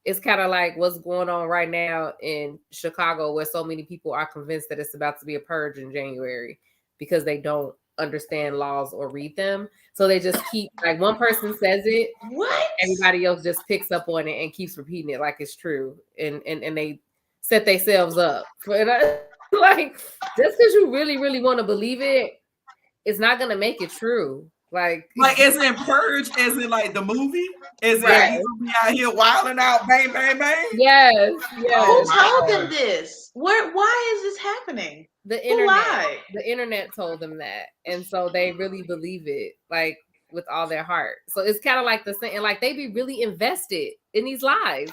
It's kind of like what's going on right now in Chicago, where so many people are convinced that it's about to be a purge in January because they don't understand laws or read them. So they just keep, like, one person says it, what? Everybody else just picks up on it and keeps repeating it like it's true. And they set themselves up for it. Like, just because you really, really want to believe it, it's not going to make it true. Like as in purge, as in like the movie, as right. in we out here wilding out, bang, bang, bang. Yes. Who told them this? Why is this happening? The internet told them that, and so they really believe it, like with all their heart. So it's kind of like the same, and like they be really invested in these lies.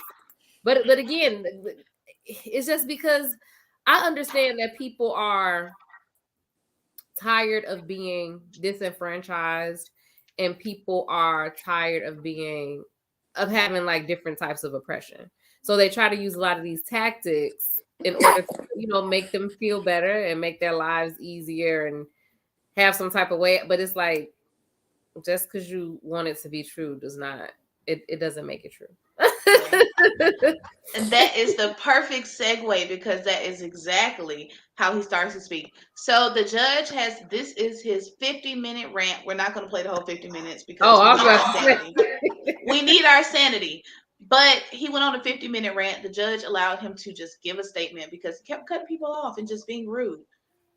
But again, it's just because I understand that people are tired of being disenfranchised, and people are tired of having like different types of oppression. So they try to use a lot of these tactics in order to, make them feel better and make their lives easier and have some type of way. But it's like, just because you want it to be true does not, it doesn't make it true. And that is the perfect segue, because that is exactly how he starts to speak. So the judge this is his 50-minute rant. We're not going to play the whole 50 minutes because we need our sanity. But he went on a 50-minute rant. The judge allowed him to just give a statement because he kept cutting people off and just being rude.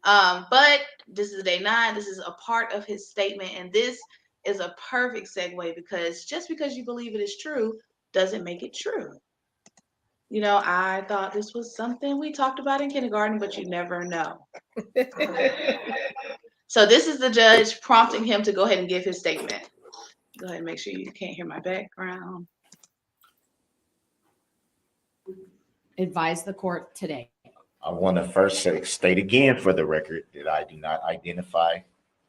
But this is day 9. This is a part of his statement. And this is a perfect segue, because just because you believe it is true doesn't make it true. I thought this was something we talked about in kindergarten, but you never know. So this is the judge prompting him to go ahead and give his statement. Go ahead and make sure you can't hear my background. Advise the court today. I want to first state again for the record that I do not identify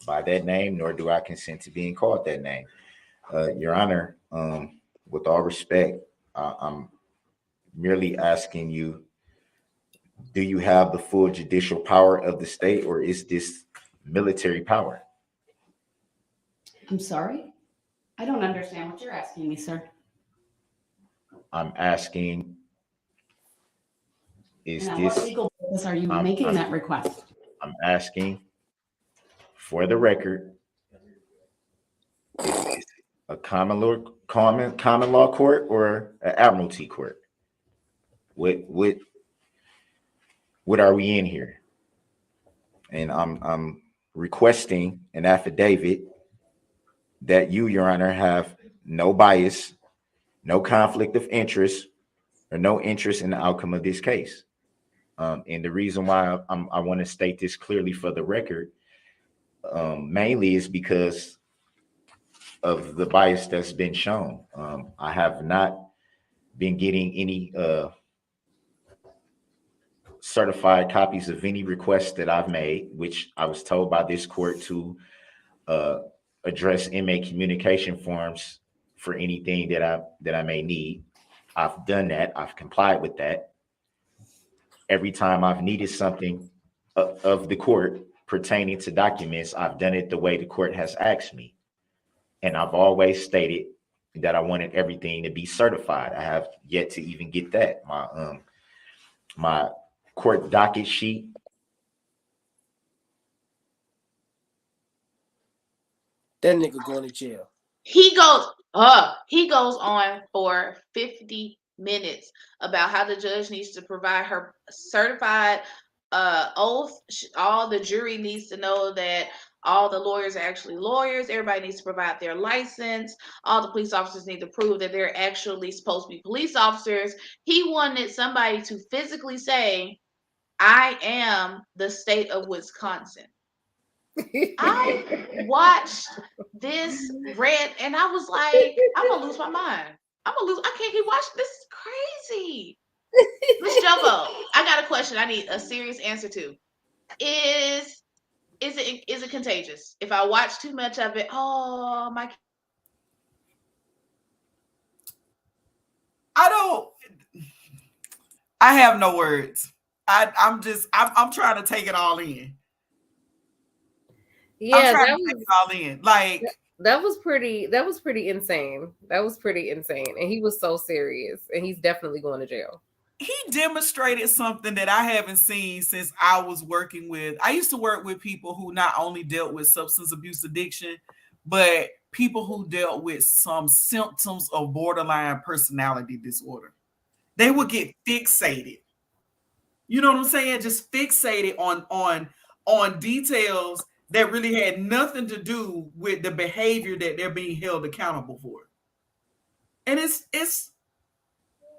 by that name, nor do I consent to being called that name. Your Honor, with all respect, I'm merely asking you, do you have the full judicial power of the state, or is this military power? I'm sorry. I don't understand what you're asking me, sir. I'm asking, what legal purpose are you making that request? I'm asking for the record, is this a common law court or an admiralty court? What what are we in here? And I'm requesting an affidavit that you, Your Honor, have no bias, no conflict of interest, or no interest in the outcome of this case. And the reason why I want to state this clearly for the record, mainly is because of the bias that's been shown. I have not been getting any certified copies of any requests that I've made, which I was told by this court to address inmate communication forms for anything that I may need. I've done that. I've complied with that. Every time I've needed something of the court pertaining to documents, I've done it the way the court has asked me. And I've always stated that I wanted everything to be certified. I have yet to even get that. My court docket sheet. That nigga going to jail. He goes on for 50 minutes about how the judge needs to provide her certified oath. All the jury needs to know that all the lawyers are actually lawyers. Everybody needs to provide their license. All the police officers need to prove that they're actually supposed to be police officers. He wanted somebody to physically say, I am the state of Wisconsin. I watched this red and I was like, I'm gonna lose my mind. I can't keep watching. This is crazy. Miss Jovo, I got a question I need a serious answer to. Is it contagious? If I watch too much of it, oh my. I have no words. I'm trying to take it all in. Yeah, I'm trying to take it all in. Like that was pretty insane. That was pretty insane. And he was so serious. And he's definitely going to jail. He demonstrated something that I haven't seen since I was working with. I used to work with people who not only dealt with substance abuse addiction, but people who dealt with some symptoms of borderline personality disorder. They would get fixated. You know what I'm saying? Just fixated on details that really had nothing to do with the behavior that they're being held accountable for. And it's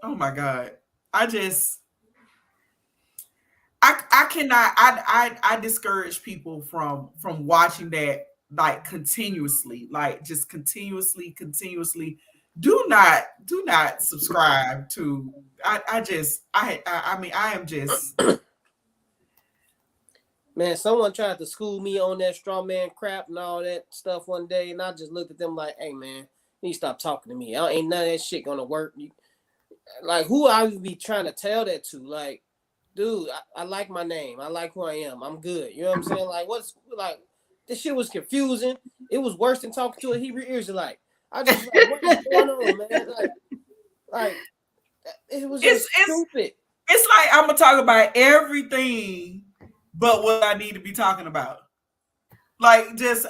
oh my God. I cannot I discourage people from watching that like continuously, like just continuously. Do not subscribe to I am just Man, someone tried to school me on that Strawman crap and all that stuff one day, and I just looked at them like, hey man, you need to stop talking to me. Ain't none of that shit gonna work. Like, who I would be trying to tell that to? Like, dude, I like my name. I like who I am. I'm good. You know what I'm saying? Like, this shit was confusing. It was worse than talking to a Hebrew Israelite. I just like, what is going on, man? Like it was just stupid. It's like I'm gonna talk about everything but what I need to be talking about. Like, it's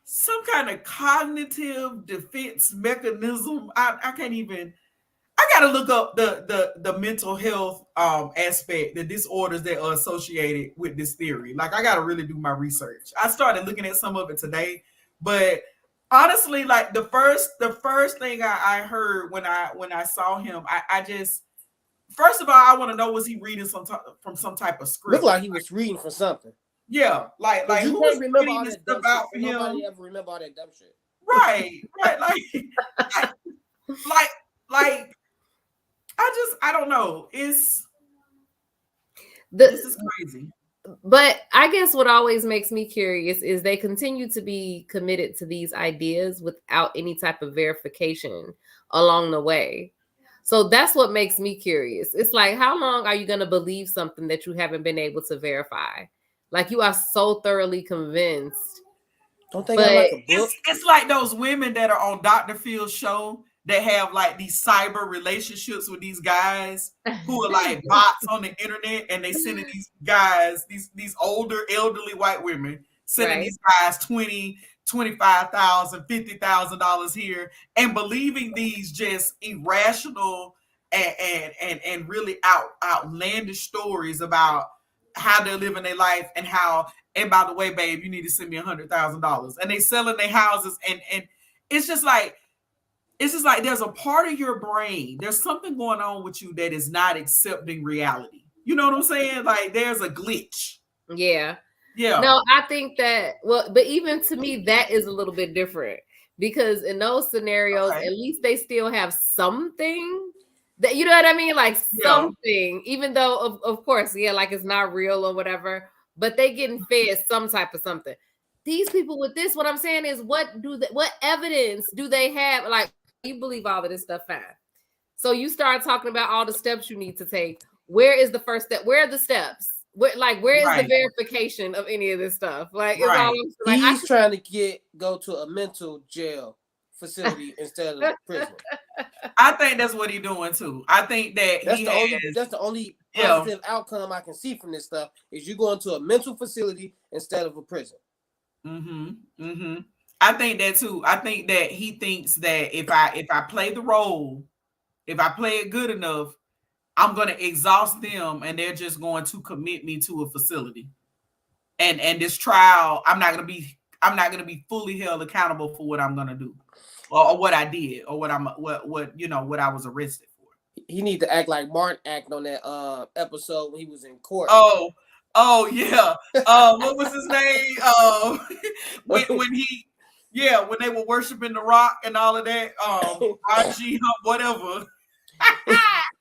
some kind of cognitive defense mechanism. I can't even. I gotta look up the mental health aspect, the disorders that are associated with this theory. Like, I gotta really do my research. I started looking at some of it today, but honestly, like the first thing I heard when I saw him, I just, first of all, I want to know, was he reading from some type of script? Looked like he was reading from something. Yeah, like you who can't was remember all reading that stuff dumb out shit. for him? Nobody ever remember all that dumb shit. Right. Like I don't know. This is crazy. But I guess what always makes me curious is they continue to be committed to these ideas without any type of verification along the way. So that's what makes me curious. It's like, how long are you going to believe something that you haven't been able to verify? Like, you are so thoroughly convinced. Don't they got like a book? It's like those women that are on Dr. Phil's show that have like these cyber relationships with these guys who are like bots on the internet, and they sending these guys, these older elderly white women sending these guys $20,000, $25,000, $50,000 here, and believing these just irrational and really outlandish stories about how they're living their life and how, and by the way, babe, you need to send me $100,000, and they selling their houses, and it's just like there's a part of your brain, there's something going on with you that is not accepting reality. You know what I'm saying? Like there's a glitch. Yeah. Yeah. No, I think that, well, but even to me, that is a little bit different because in those scenarios, Okay. at least they still have something that, you know what I mean? Like something, even though of course, yeah, like it's not real or whatever, but they getting fed some type of something. These people with this, what I'm saying is, what evidence do they have? Like, you believe all of this stuff, fine. So you start talking about all the steps you need to take. Where is the first step? Where are the steps? Where is the verification of any of this stuff? Like, it's all like, he's trying to go to a mental jail facility instead of prison. I think that's what he's doing too. I think that that's the only positive outcome I can see from this stuff is you going to a mental facility instead of a prison. I think that too. I think that he thinks that if I play the role, if I play it good enough, I'm going to exhaust them and they're just going to commit me to a facility. And this trial, I'm not going to be fully held accountable for what I'm going to do or what I did or what I was arrested for. He need to act like Martin acted on that episode when he was in court. Oh yeah. What was his name? When they were worshiping the rock and all of that. RG whatever.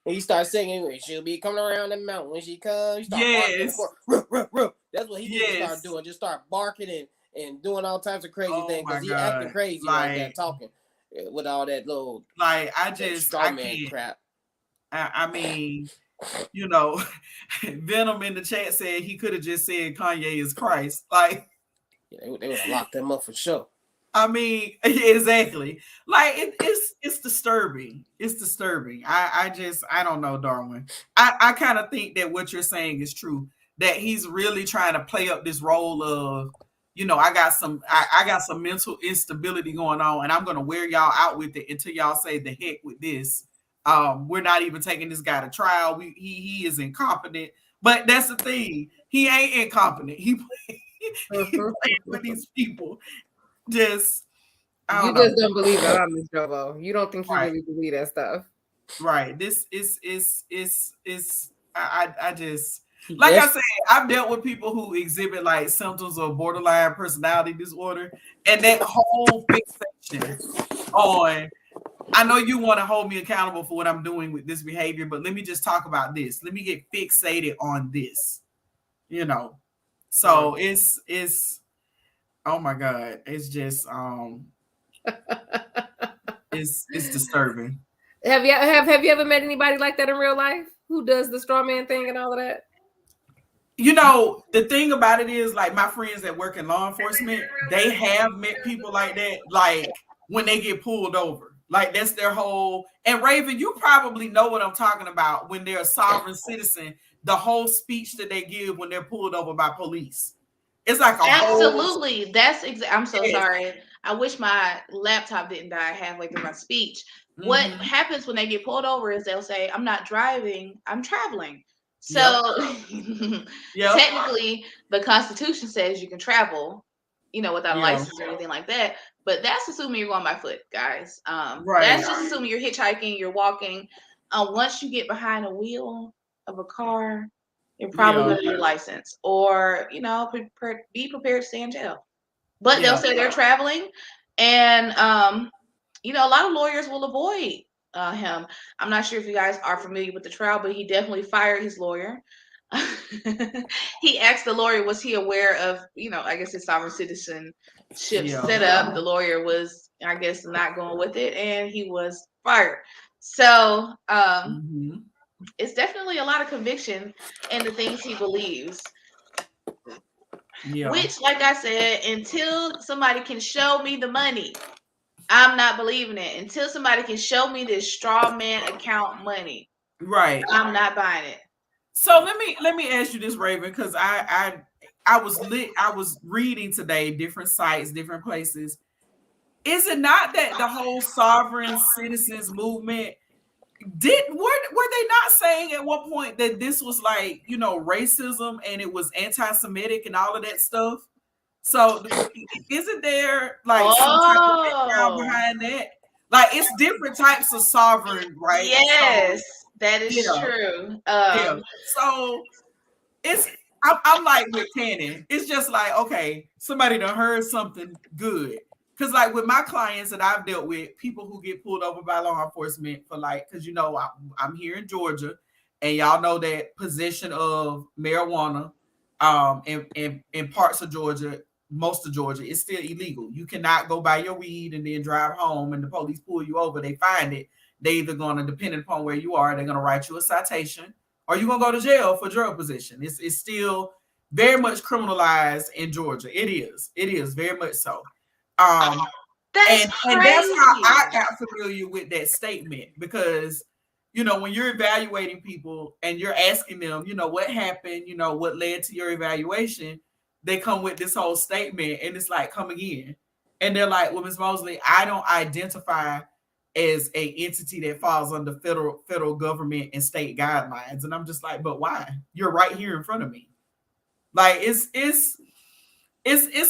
And he starts singing, she'll be coming around the mountain when she comes. Yes. That's what he needs to start doing. Just start barking and doing all types of crazy things because he acting crazy like that, talking with all that little Strawman crap. I mean, Venom in the chat said he could have just said Kanye is Christ. Like, they would have locked him up for sure. I mean, exactly. Like it's disturbing. It's disturbing. I don't know, Darwin. I kind of think that what you're saying is true. That he's really trying to play up this role of, I got some mental instability going on, and I'm gonna wear y'all out with it until y'all say the heck with this. We're not even taking this guy to trial. He is incompetent. But that's the thing. He ain't incompetent. He playing with these people. Just don't believe it, huh, Ms. Jovo? You don't think he really believe that stuff, right? This is I just I said, I've dealt with people who exhibit like symptoms of borderline personality disorder, and that whole fixation on, I know you want to hold me accountable for what I'm doing with this behavior, but let me just talk about this. Let me get fixated on this. So it's oh my God, it's just it's disturbing. Have you ever met anybody like that in real life who does the straw man thing and all of that? The thing about it is, like, my friends that work in law enforcement, they have met people like that, like when they get pulled over. Like, that's their whole, and Raven, you probably know what I'm talking about. When they're a sovereign citizen, the whole speech that they give when they're pulled over by police. It's like absolutely. That's I'm so sorry. I wish my laptop didn't die halfway through my speech. Mm-hmm. What happens when they get pulled over is they'll say, "I'm not driving, I'm traveling." So technically, the Constitution says you can travel, without a license or anything like that. But that's assuming you're going by foot, guys. That's just assuming you're hitchhiking, you're walking. Once you get behind the wheel of a car, you're probably going to be licensed, or be prepared to stay in jail. But they'll say they're traveling, and a lot of lawyers will avoid him. I'm not sure if you guys are familiar with the trial, but he definitely fired his lawyer. He asked the lawyer, was he aware of, I guess his sovereign citizenship set up. The lawyer was, I guess, not going with it, and he was fired. So it's definitely a lot of conviction in the things he believes. Which, like I said, until somebody can show me the money, I'm not believing it. Until somebody can show me this straw man account money, right? I'm not buying it. So let me ask you this, Raven, because I was reading today different sites, different places. Is it not that the whole sovereign citizens movement were they not saying at one point that this was like, you know, racism and it was anti-Semitic and all of that stuff? So isn't there like some type of background behind that? Like it's different types of sovereign, right? Yes, so, that is true. So I'm like with Cannon. It's just like, okay, somebody done heard something good. Cause like with my clients that I've dealt with, people who get pulled over by law enforcement for like, cause you know I'm here in Georgia, and y'all know that possession of marijuana, in parts of Georgia, most of Georgia, is still illegal. You cannot go buy your weed and then drive home, and the police pull you over. They find it. They either gonna, depending upon where you are, they're gonna write you a citation, or you're gonna go to jail for drug possession. It's still very much criminalized in Georgia. It is very much so. That's and that's how I got familiar with that statement, because you know, when you're evaluating people and you're asking them, you know, what happened, you know, what led to your evaluation, they come with this whole statement, and it's like, come again. And they're like, well, Ms. Mosley, I don't identify as a entity that falls under federal government and state guidelines. And I'm just like, but why? You're right here in front of me. Like it's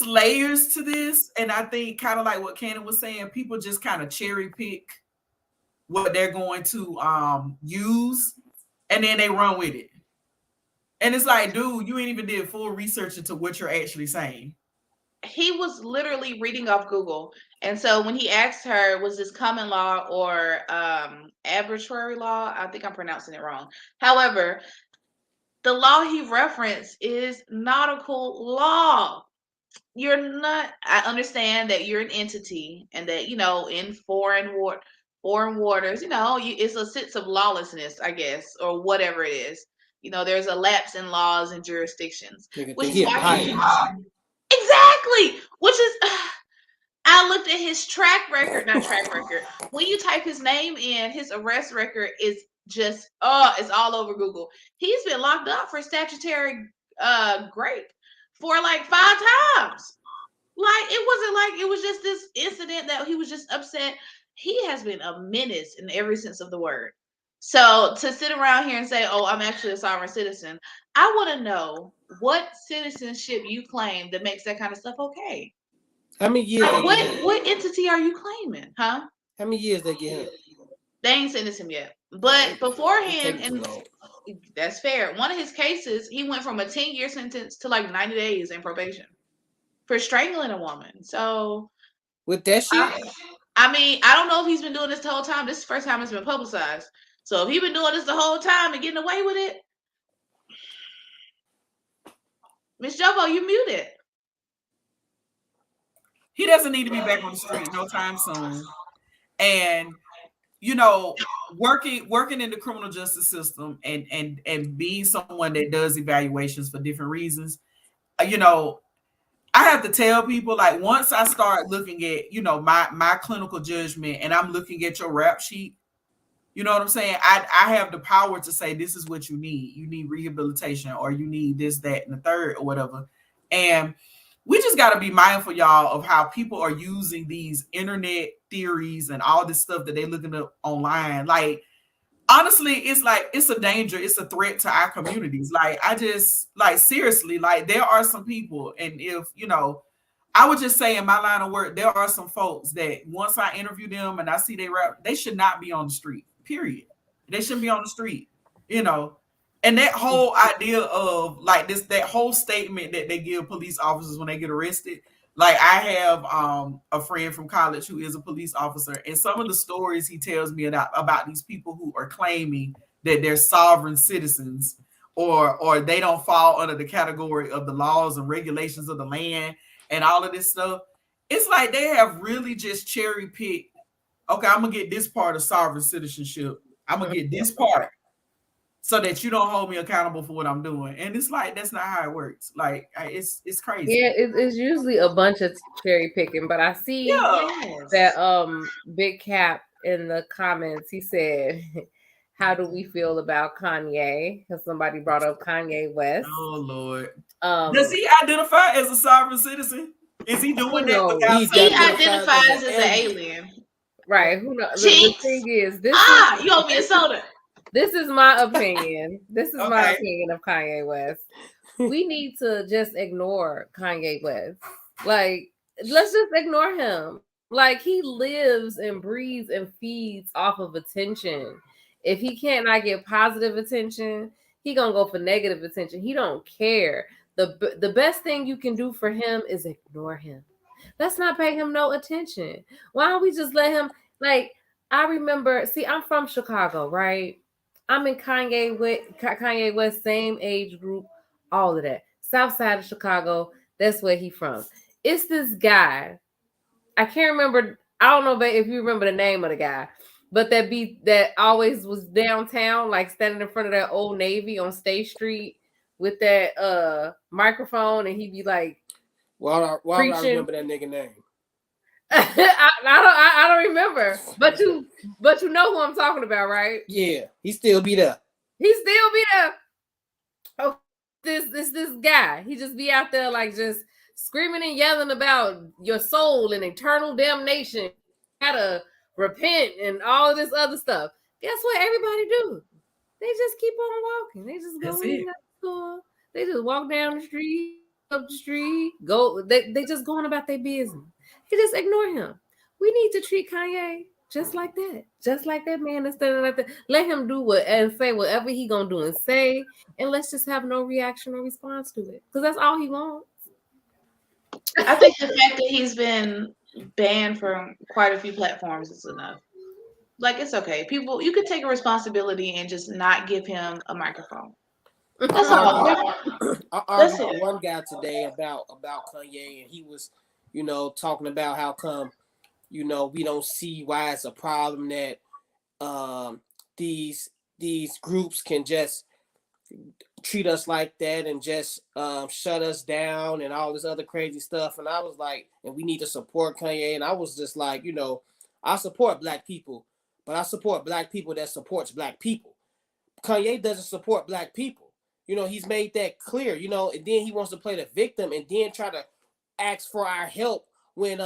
layers to this. And I think kind of like what Cannon was saying, people just kind of cherry pick what they're going to use, and then they run with it. And it's like, dude, you ain't even did full research into what you're actually saying. He was literally reading off Google. And so when he asked her, was this common law or arbitrary law? I think I'm pronouncing it wrong. However, the law he referenced is nautical law. You're not, I understand that you're an entity and that, you know, in foreign waters, you know, it's a sense of lawlessness, I guess, or whatever it is. You know, there's a lapse in laws and jurisdictions. Which is why exactly. Which is, I looked at his not track record. When you type his name in, his arrest record is just, it's all over Google. He's been locked up for statutory rape for like 5 times. Like, it wasn't like it was just this incident that he was just upset. He has been a menace in every sense of the word. So to sit around here and say, oh, I'm actually a sovereign citizen, I want to know what citizenship you claim that makes that kind of stuff okay. How many years? What entity are you claiming, huh? How many years they get him? They ain't sentenced him yet. But beforehand, and that's fair. One of his cases, he went from a 10-year sentence to like 90 days in probation for strangling a woman. So with that shit, I mean, I don't know if he's been doing this the whole time. This is the first time it's been publicized. So if he's been doing this the whole time and getting away with it, Miss Jobo, you muted. He doesn't need to be back on the street no time soon. And you know, working in the criminal justice system and being someone that does evaluations for different reasons, you know, I have to tell people, like, once I start looking at, you know, my clinical judgment, and I'm looking at your rap sheet, you know what I'm saying? I have the power to say, this is what you need. You need rehabilitation, or you need this, that, and the third, or whatever. And we just got to be mindful, y'all, of how people are using these internet theories and all this stuff that they're looking up online. Like, honestly, it's like, it's a danger. It's a threat to our communities. Like, I just, like, seriously, like, there are some people, and if, you know, I would just say in my line of work, there are some folks that once I interview them and I see they rap, they should not be on the street, period. They shouldn't be on the street, you know. And that whole idea of like this, that whole statement that they give police officers when they get arrested. Like, I have a friend from college who is a police officer, and some of the stories he tells me about these people who are claiming that they're sovereign citizens, or they don't fall under the category of the laws and regulations of the land and all of this stuff. It's like they have really just cherry picked. Okay, I'm gonna get this part of sovereign citizenship. I'm gonna get this part, so that you don't hold me accountable for what I'm doing. And it's like, that's not how it works. Like, it's crazy. Yeah, it's usually a bunch of cherry picking, but I see that Big Cap in the comments, he said, how do we feel about Kanye? Because somebody brought up Kanye West. Oh Lord. Does he identify as a sovereign citizen? Is he doing that without he identifies as an alien? Right. Who knows? The Cheeks. thing is, this You owe me a soda. This is my opinion. This is my Okay. opinion of Kanye West. We need to just ignore Kanye West. Like, let's just ignore him. Like, he lives and breathes and feeds off of attention. If he can't not get positive attention, he gonna go for negative attention. He don't care. The best thing you can do for him is ignore him. Let's not pay him no attention. Why don't we just let him? Like, I remember. See, I'm from Chicago, right? I'm in Kanye West same age group, all of that. South side of Chicago, that's where he from. It's this guy. I can't remember. I don't know if you remember the name of the guy, but that always was downtown, like standing in front of that Old Navy on State Street with that microphone, and he'd be like, Why would I preaching. remember that nigga name? I don't remember, but you know who I'm talking about, right? Yeah, he still be there. He still be there. Oh, this guy. He just be out there like just screaming and yelling about your soul and eternal damnation. Gotta repent and all of this other stuff. Guess what everybody do? They just keep on walking. They just go in the store. They just walk down the street, up the street, go. They just going about their business. You just ignore him. We need to treat Kanye just like that. Just like that man that's standing like that. Let him do what and say whatever he gonna do and say, and let's just have no reaction or response to it. Because that's all he wants. I think the fact that he's been banned from quite a few platforms is enough. Like, it's okay. People, you could take a responsibility and just not give him a microphone. That's all. I argued with one guy today about Kanye, and he was, talking about how come, we don't see why it's a problem that these groups can just treat us like that and just shut us down and all this other crazy stuff. And I was like, and we need to support Kanye. And I was just like, I support black people, but I support black people that supports black people. Kanye doesn't support black people. He's made that clear, and then he wants to play the victim and then try to ask for our help when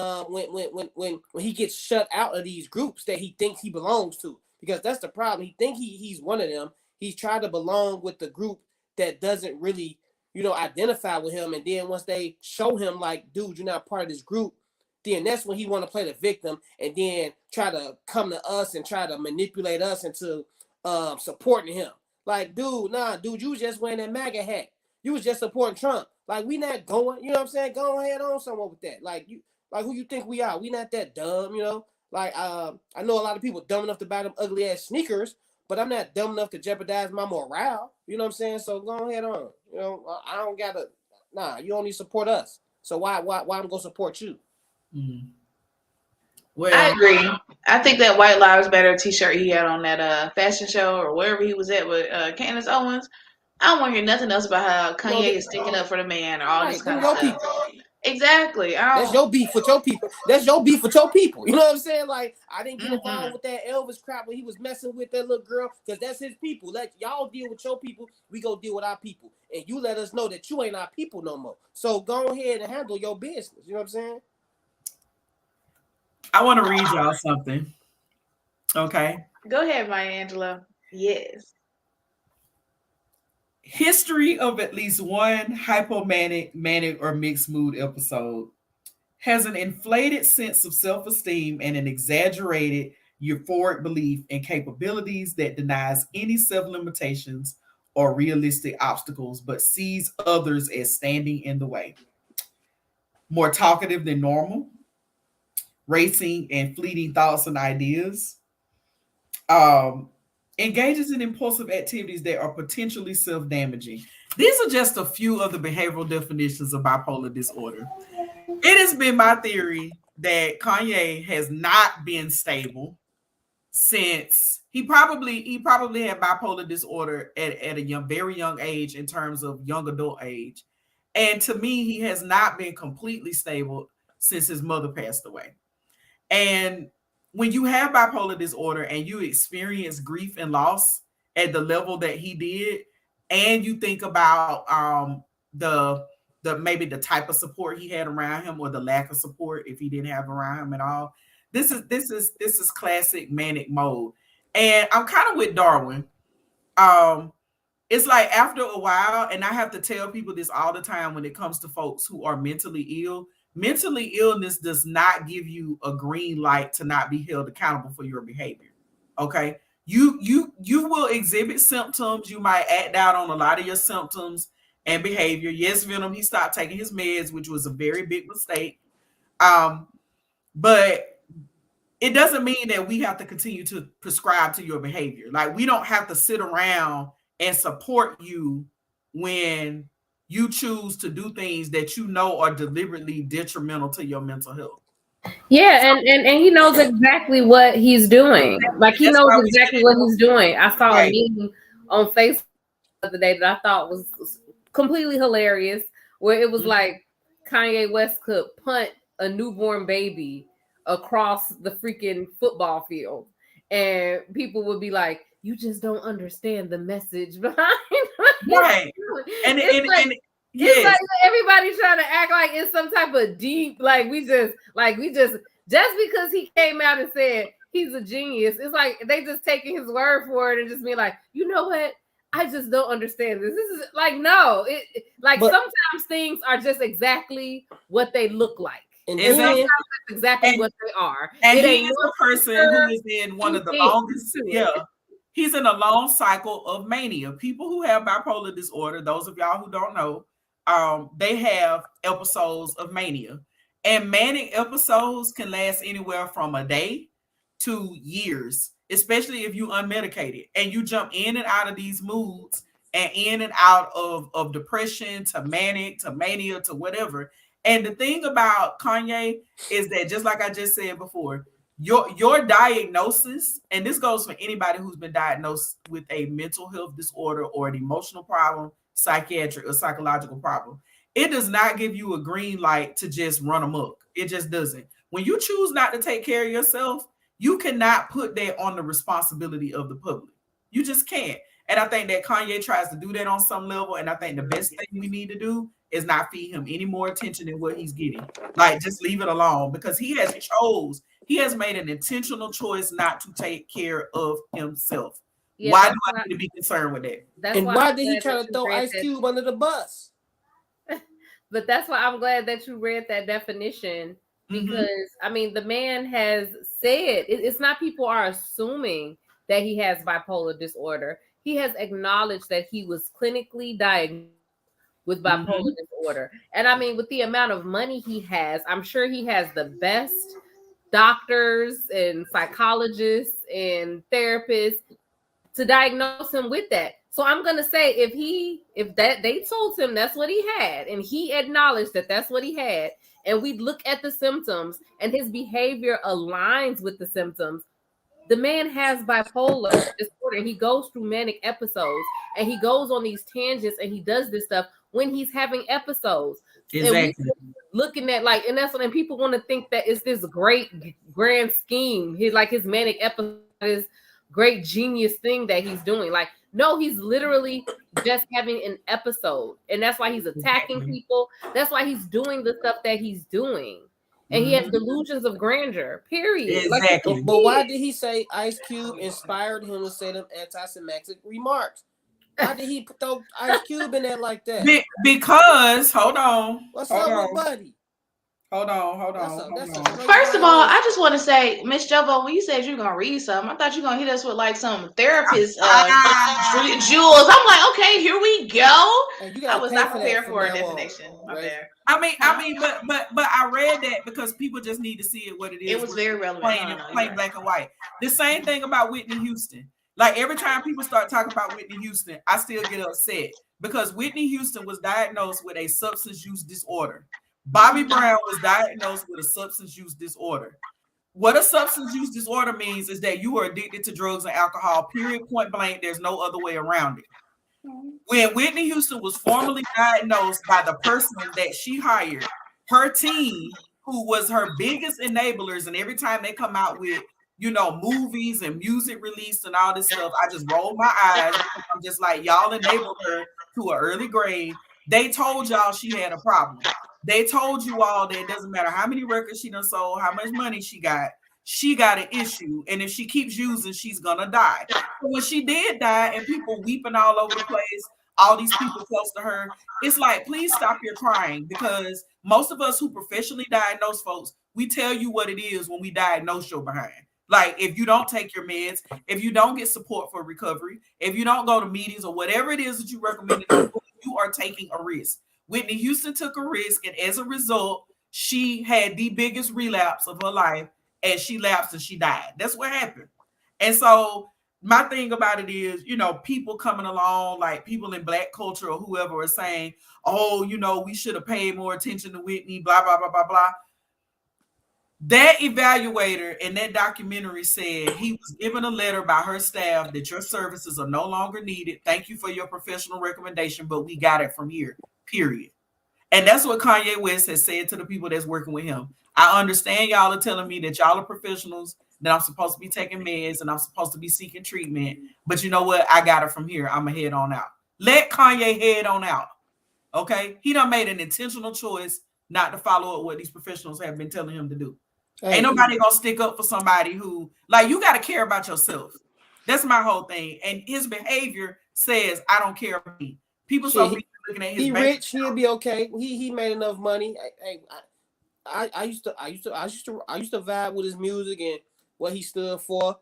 he gets shut out of these groups that he thinks he belongs to, because that's the problem. He thinks he's one of them. He's tried to belong with the group that doesn't really, identify with him. And then once they show him like, dude, you're not part of this group, then that's when he want to play the victim and then try to come to us and try to manipulate us into supporting him. Like, dude, you was just wearing that MAGA hat. You was just supporting Trump. Like, we not going, you know what I'm saying? Go ahead on somewhere with that. Like, who you think we are? We not that dumb, Like, I know a lot of people dumb enough to buy them ugly ass sneakers, but I'm not dumb enough to jeopardize my morale. You know what I'm saying? So go ahead on. I don't gotta. Nah, you only support us. So why I'm gonna support you? Mm. Well, I agree. I think that White Lives Matter t-shirt he had on that fashion show or wherever he was at with Candace Owens, I don't want to hear nothing else about how Kanye is sticking up for the man or all this kind of stuff. Exactly. That's your beef with your people. That's your beef with your people. You know what I'm saying? Like, I didn't get involved with that Elvis crap when he was messing with that little girl, because that's his people. Let y'all deal with your people. We go deal with our people. And you let us know that you ain't our people no more. So go ahead and handle your business. You know what I'm saying? I want to read y'all something. Okay. Go ahead, Maya Angelou. Yes. History of at least one hypomanic, manic, or mixed mood episode has an inflated sense of self-esteem and an exaggerated euphoric belief in capabilities that denies any self-limitations or realistic obstacles, but sees others as standing in the way. More talkative than normal, racing and fleeting thoughts and ideas, engages in impulsive activities that are potentially self-damaging. These are just a few of the behavioral definitions of bipolar disorder. It has been my theory that Kanye has not been stable since he probably had bipolar disorder at a very young age in terms of young adult age. And to me, he has not been completely stable since his mother passed away. And when you have bipolar disorder and you experience grief and loss at the level that he did, and you think about the maybe the type of support he had around him or the lack of support if he didn't have around him at all, This is classic manic mode. And I'm kind of with Darwin. It's like after a while, and I have to tell people this all the time when it comes to folks who are mentally ill. Mentally illness does not give you a green light to not be held accountable for your behavior. Okay. You will exhibit symptoms. You might act out on a lot of your symptoms and behavior. Yes, Venom, he stopped taking his meds, which was a very big mistake. But it doesn't mean that we have to continue to prescribe to your behavior. Like, we don't have to sit around and support you when you choose to do things that you know are deliberately detrimental to your mental health. Yeah, and he knows exactly what he's doing. Like, he knows exactly what he's doing. I saw a meme on Facebook the other day that I thought was completely hilarious, where it was like Kanye West could punt a newborn baby across the freaking football field, and people would be like, "You just don't understand the message behind what right." And it's like everybody trying to act like it's some type of deep, we just because he came out and said he's a genius, it's like they just taking his word for it and just being like, you know what? I just don't understand this. This is like, no, sometimes things are just exactly what they look like. And sometimes that's exactly what they are. And he is a person who is in one of the longest, he's in a long cycle of mania. People who have bipolar disorder, those of y'all who don't know, they have episodes of mania. And manic episodes can last anywhere from a day to years, especially if you unmedicated and you jump in and out of these moods and in and out of depression to manic to mania to whatever. And the thing about Kanye is that, just like I just said before, your diagnosis, and this goes for anybody who's been diagnosed with a mental health disorder or an emotional problem, psychiatric or psychological problem, it does not give you a green light to just run amok. It just doesn't. When you choose not to take care of yourself, you cannot put that on the responsibility of the public. You just can't. And I think that Kanye tries to do that on some level. And I think the best thing we need to do is not feed him any more attention than what he's getting. Like, just leave it alone, because he has made an intentional choice not to take care of himself. Yeah, why do I need to be concerned with that? And why did he try to throw Ice Cube under the bus? But that's why I'm glad that you read that definition, because I mean, the man has said it's not people are assuming that he has bipolar disorder. He has acknowledged that he was clinically diagnosed with bipolar disorder. And I mean, with the amount of money he has, I'm sure he has the best doctors and psychologists and therapists to diagnose him with that. So I'm gonna say, if they told him that's what he had, and he acknowledged that that's what he had, and we look at the symptoms and his behavior aligns with the symptoms, the man has bipolar disorder. He goes through manic episodes and he goes on these tangents and he does this stuff when he's having episodes. Exactly. And looking at and that's what, and people want to think that it's this great grand scheme. His manic episode is great genius thing that he's doing. Like, no, he's literally just having an episode, and that's why he's attacking people. That's why he's doing the stuff that he's doing, and he has delusions of grandeur. Period. Exactly. But why did he say Ice Cube inspired him to say them anti-Semitic remarks? Why did he throw Ice Cube in there like that? Because hold on. What's up with Buddy? Hold on. First of all, I just want to say, Miss Jovo, when you said you were gonna read something, I thought you were gonna hit us with some therapist jewels. I'm like, okay, here we go. I was not prepared for a definition. Right? I mean, but I read that because people just need to see it what it is. It was very relevant. Plain black and white. The same thing about Whitney Houston. Like, every time people start talking about Whitney Houston, I still get upset because Whitney Houston was diagnosed with a substance use disorder. Bobby Brown was diagnosed with a substance use disorder. What a substance use disorder means is that you are addicted to drugs and alcohol, period, point blank. There's no other way around it. When Whitney Houston was formally diagnosed by the person that she hired, her team, who was her biggest enablers, and every time they come out with, movies and music release and all this stuff, I just roll my eyes. I'm just like, y'all enabled her to an early grade. They told y'all she had a problem. They told you all that it doesn't matter how many records she done sold, how much money she got. she got an issue, and if she keeps using, she's gonna die. So when she did die, and people weeping all over the place, all these people close to her, it's like, please stop your crying, because most of us who professionally diagnose folks, we tell you what it is when we diagnose your behind. Like, if you don't take your meds, if you don't get support for recovery, if you don't go to meetings or whatever it is that you recommend, you are taking a risk. Whitney Houston took a risk, and as a result, she had the biggest relapse of her life, and she lapsed and she died. That's what happened. And so my thing about it is, you know, people coming along, like people in Black culture or whoever, are saying, oh, you know, we should have paid more attention to Whitney, blah, blah, blah, blah, blah. That evaluator in that documentary said he was given a letter by her staff that your services are no longer needed. Thank you for your professional recommendation, but we got it from here, period. And that's what Kanye West has said to the people that's working with him. I understand y'all are telling me that y'all are professionals, that I'm supposed to be taking meds and I'm supposed to be seeking treatment. But you know what? I got it from here. I'm going to head on out. Let Kanye head on out. Okay? He done made an intentional choice not to follow up what these professionals have been telling him to do. Hey, ain't nobody going to stick up for somebody who, like, you got to care about yourself. That's my whole thing. And his behavior says, I don't care about me. People so busy looking at his he rich, he'll be okay. He made enough money. I used to vibe with his music and what he stood for,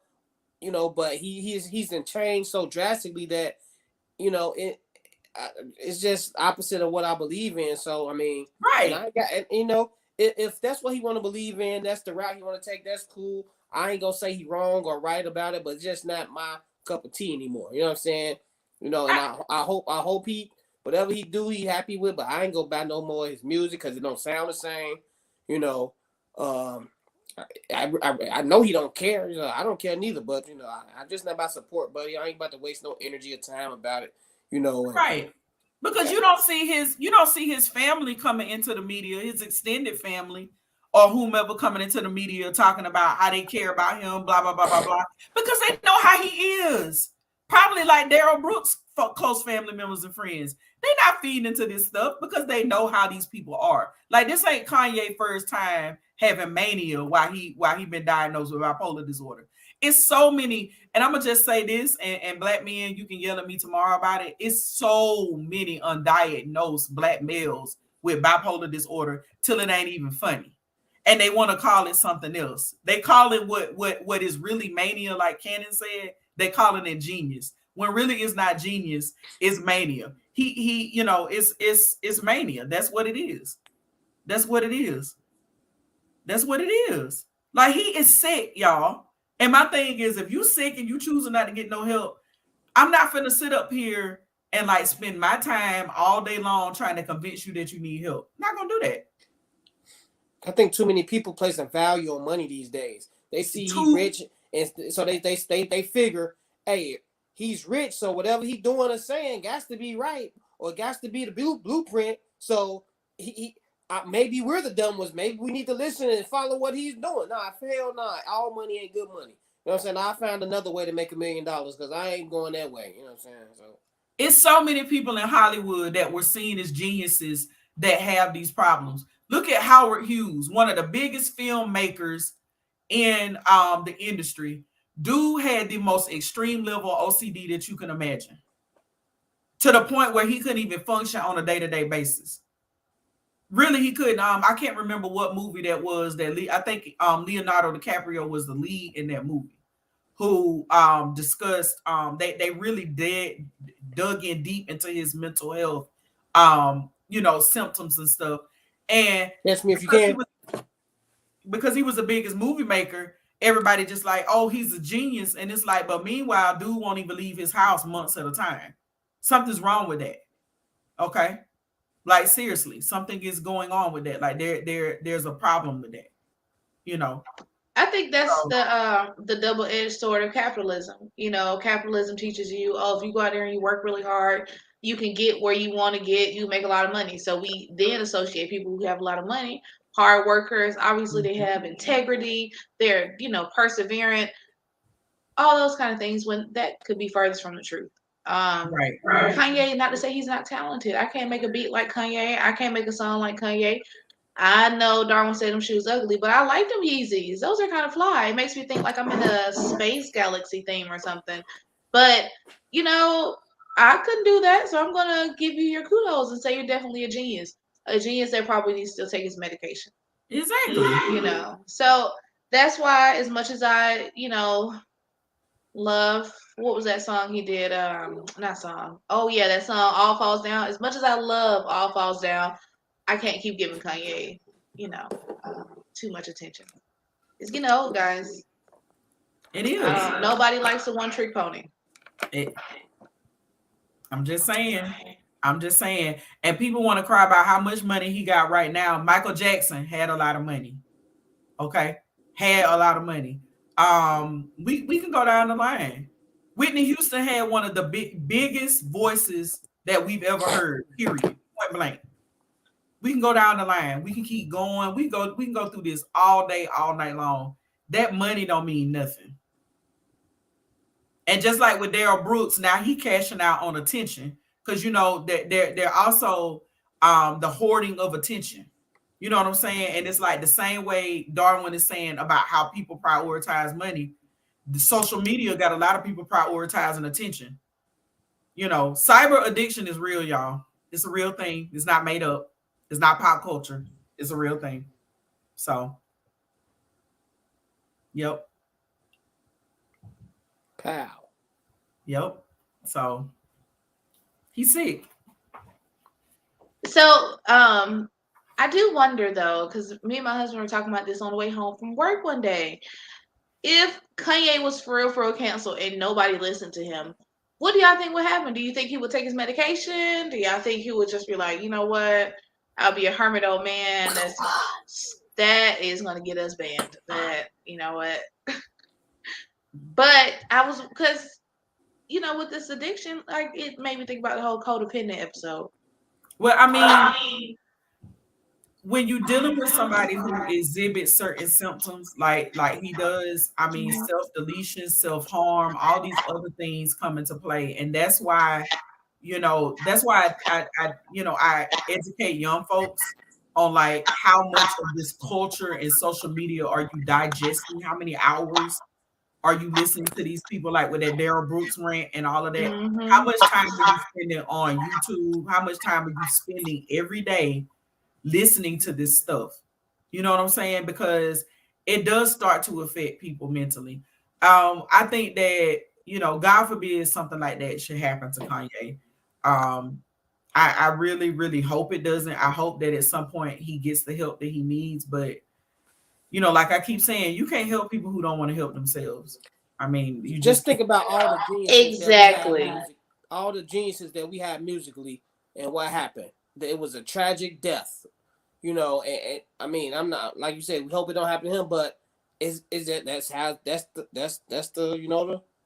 you know, but he's been changed so drastically that, you know, it's just opposite of what I believe in. So I mean, right? You know, if that's what he want to believe in, that's the route he want to take. That's cool. I ain't gonna say he wrong or right about it, but it's just not my cup of tea anymore. You know what I'm saying? You know, and I hope he, whatever he do, he happy with. But I ain't gonna buy no more of his music because it don't sound the same. You know, I know he don't care. You know, I don't care neither. But you know, I'm just not about support, buddy. I ain't about to waste no energy or time about it. You know, right? Because you don't see his family coming into the media, his extended family or whomever coming into the media talking about how they care about him, blah blah blah blah blah, because they know how he is. Probably like Daryl Brooks' close family members and friends. They're not feeding into this stuff because they know how these people are. Like, this ain't Kanye's first time having mania while he been diagnosed with bipolar disorder. It's so many, and I'm gonna just say this, and Black men, you can yell at me tomorrow about it. It's so many undiagnosed Black males with bipolar disorder till it ain't even funny. And they want to call it something else. They call it what is really mania, like Cannon said. They call it genius, when really it's not genius, it's mania. He you know, it's mania. That's what it is. That's what it is. That's what it is. Like, he is sick, y'all. And my thing is, if you sick and you choosing not to get no help, I'm not finna sit up here and like spend my time all day long trying to convince you that you need help. I'm not gonna do that. I think too many people placing value on money these days. They see he rich, and so they figure, hey, he's rich, so whatever he doing or saying got to be right or got to be the blueprint. So maybe we're the dumb ones. Maybe we need to listen and follow what he's doing. Nah, hell nah. All money ain't good money. You know what I'm saying? I found another way to make $1 million because I ain't going that way. You know what I'm saying? So it's so many people in Hollywood that were seen as geniuses that have these problems. Look at Howard Hughes, one of the biggest filmmakers in the industry. Dude had the most extreme level of OCD that you can imagine, to the point where he couldn't even function on a day-to-day basis. Really, he couldn't. I can't remember what movie that was. I think Leonardo DiCaprio was the lead in that movie, who discussed they really dug in deep into his mental health you know, symptoms and stuff. And ask me if you can. Because he was the biggest movie maker, everybody just like, oh, he's a genius. And it's like, but meanwhile, dude won't even leave his house months at a time. Something's wrong with that. Okay. Like, seriously, something is going on with that. Like, there's a problem with that, you know. I think that's the double-edged sword of capitalism. You know, capitalism teaches you, oh, if you go out there and you work really hard, you can get where you want to get, you make a lot of money. So we then associate people who have a lot of money, hard workers, obviously they have integrity, they're, you know, perseverant, all those kind of things, when that could be furthest from the truth. Right. Kanye, not to say he's not talented. I can't make a beat like Kanye. I can't make a song like Kanye. I know Darwin said them shoes ugly, but I like them Yeezys. Those are kind of fly. It makes me think like I'm in a space galaxy theme or something. But you know, I couldn't do that, so I'm gonna give you your kudos and say you're definitely a genius. A genius that probably needs to still take his medication. Exactly. You know. So that's why as much as I, love what was that song he did? Not song. Oh yeah, that song All Falls Down. As much as I love All Falls Down, I can't keep giving Kanye, too much attention. It's getting old, guys. It is. Nobody likes a one trick pony. I'm just saying. And people want to cry about how much money he got right now. Michael Jackson had a lot of money. Okay. Had a lot of money. We can go down the line. Whitney Houston had one of the biggest voices that we've ever heard, period. Point blank. We can go down the line. We can keep going. We can go through this all day, all night long. That money don't mean nothing. And just like with Daryl Brooks, now he cashing out on attention because they're also the hoarding of attention. You know what I'm saying? And it's like the same way Darwin is saying about how people prioritize money. The social media got a lot of people prioritizing attention. Cyber addiction is real, y'all. It's a real thing. It's not made up. It's not pop culture. It's a real thing. So, yep. Pow. Yep. So, he's sick. So, I do wonder though, because me and my husband were talking about this on the way home from work one day. If Kanye was for real canceled and nobody listened to him, what do y'all think would happen? Do you think he would take his medication? Do y'all think he would just be like, you know what? I'll be a hermit old man. That is going to get us banned. That, you know what? But because, with this addiction, like it made me think about the whole codependent episode. Well, I mean, when you're dealing with somebody who exhibits certain symptoms like he does, I mean, self-deletion, self-harm, all these other things come into play. And that's why, I educate young folks on like how much of this culture and social media are you digesting? How many hours are you listening to these people like with that Daryl Brooks rant and all of that? Mm-hmm. How much time are you spending on YouTube? How much time are you spending every day listening to this stuff? You know what I'm saying? Because it does start to affect people mentally. I think that, God forbid something like that should happen to Kanye. I really, really hope it doesn't. I hope that at some point he gets the help that he needs. But, like I keep saying, you can't help people who don't want to help themselves. I mean, you just think about all the geniuses exactly. All the geniuses that we had musically and what happened. It was a tragic death. And I mean, I'm not, like you said, we hope it don't happen to him, but that's the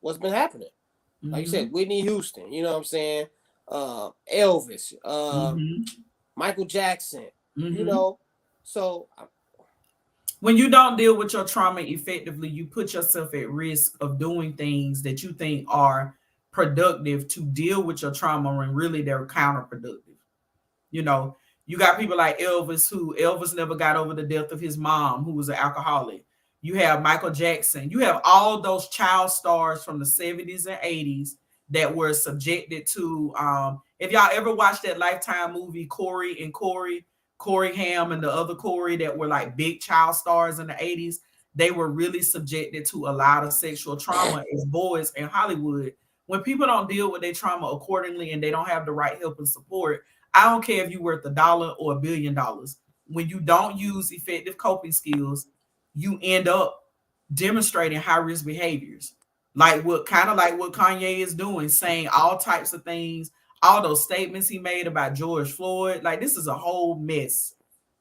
what's been happening. Like you said, Whitney Houston, you know what I'm saying? Elvis, Michael Jackson, so when you don't deal with your trauma effectively, you put yourself at risk of doing things that you think are productive to deal with your trauma when really they're counterproductive. You got people like Elvis never got over the death of his mom, who was an alcoholic. You have Michael Jackson. You have all those child stars from the 70s and 80s that were subjected to, if y'all ever watched that Lifetime movie, Corey Haim and the other Corey that were like big child stars in the 80s, they were really subjected to a lot of sexual trauma as boys in Hollywood. When people don't deal with their trauma accordingly and they don't have the right help and support, I don't care if you're worth $1 or $1 billion. When you don't use effective coping skills, you end up demonstrating high-risk behaviors. Like what Kanye is doing, saying all types of things, all those statements he made about George Floyd. Like, this is a whole mess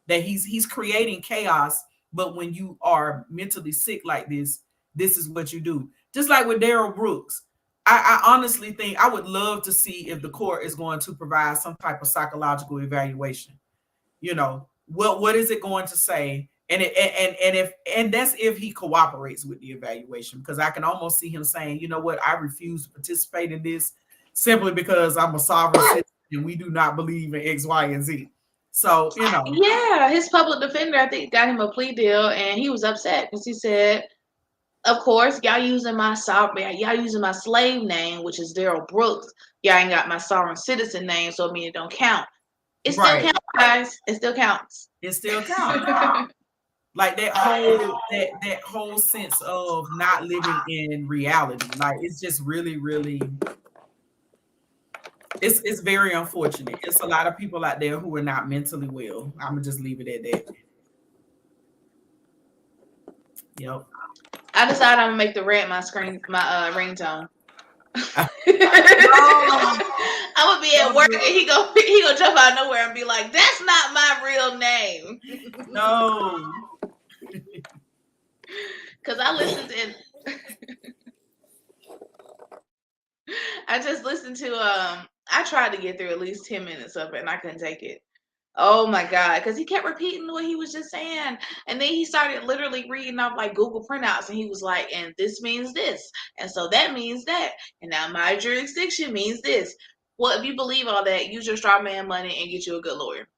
that he's creating chaos. But when you are mentally sick like this is what you do. Just like with Daryl Brooks. I honestly think I would love to see if the court is going to provide some type of psychological evaluation. What is it going to say? And that's if he cooperates with the evaluation, because I can almost see him saying, you know what, I refuse to participate in this simply because I'm a sovereign citizen and we do not believe in X, Y, and Z. So, you know. Yeah, his public defender, I think, got him a plea deal, and he was upset because he said, of course, y'all using my slave name, which is Daryl Brooks. Y'all ain't got my sovereign citizen name, so I mean it don't count. It still Right. counts, guys. It still counts. It still counts. Like that whole sense of not living in reality. Like it's just really, really it's very unfortunate. It's a lot of people out there who are not mentally well. I'm gonna just leave it at that. Yep. I decided I'm gonna make the red my ringtone. I'm gonna be at work and he gonna jump out of nowhere and be like, "That's not my real name." No. Cause I just listened to I tried to get through at least 10 minutes of it and I couldn't take it. Oh my God, because he kept repeating what he was just saying. And then he started literally reading off like Google printouts and he was like, and this means this. And so that means that. And now my jurisdiction means this. Well, if you believe all that, use your straw man money and get you a good lawyer.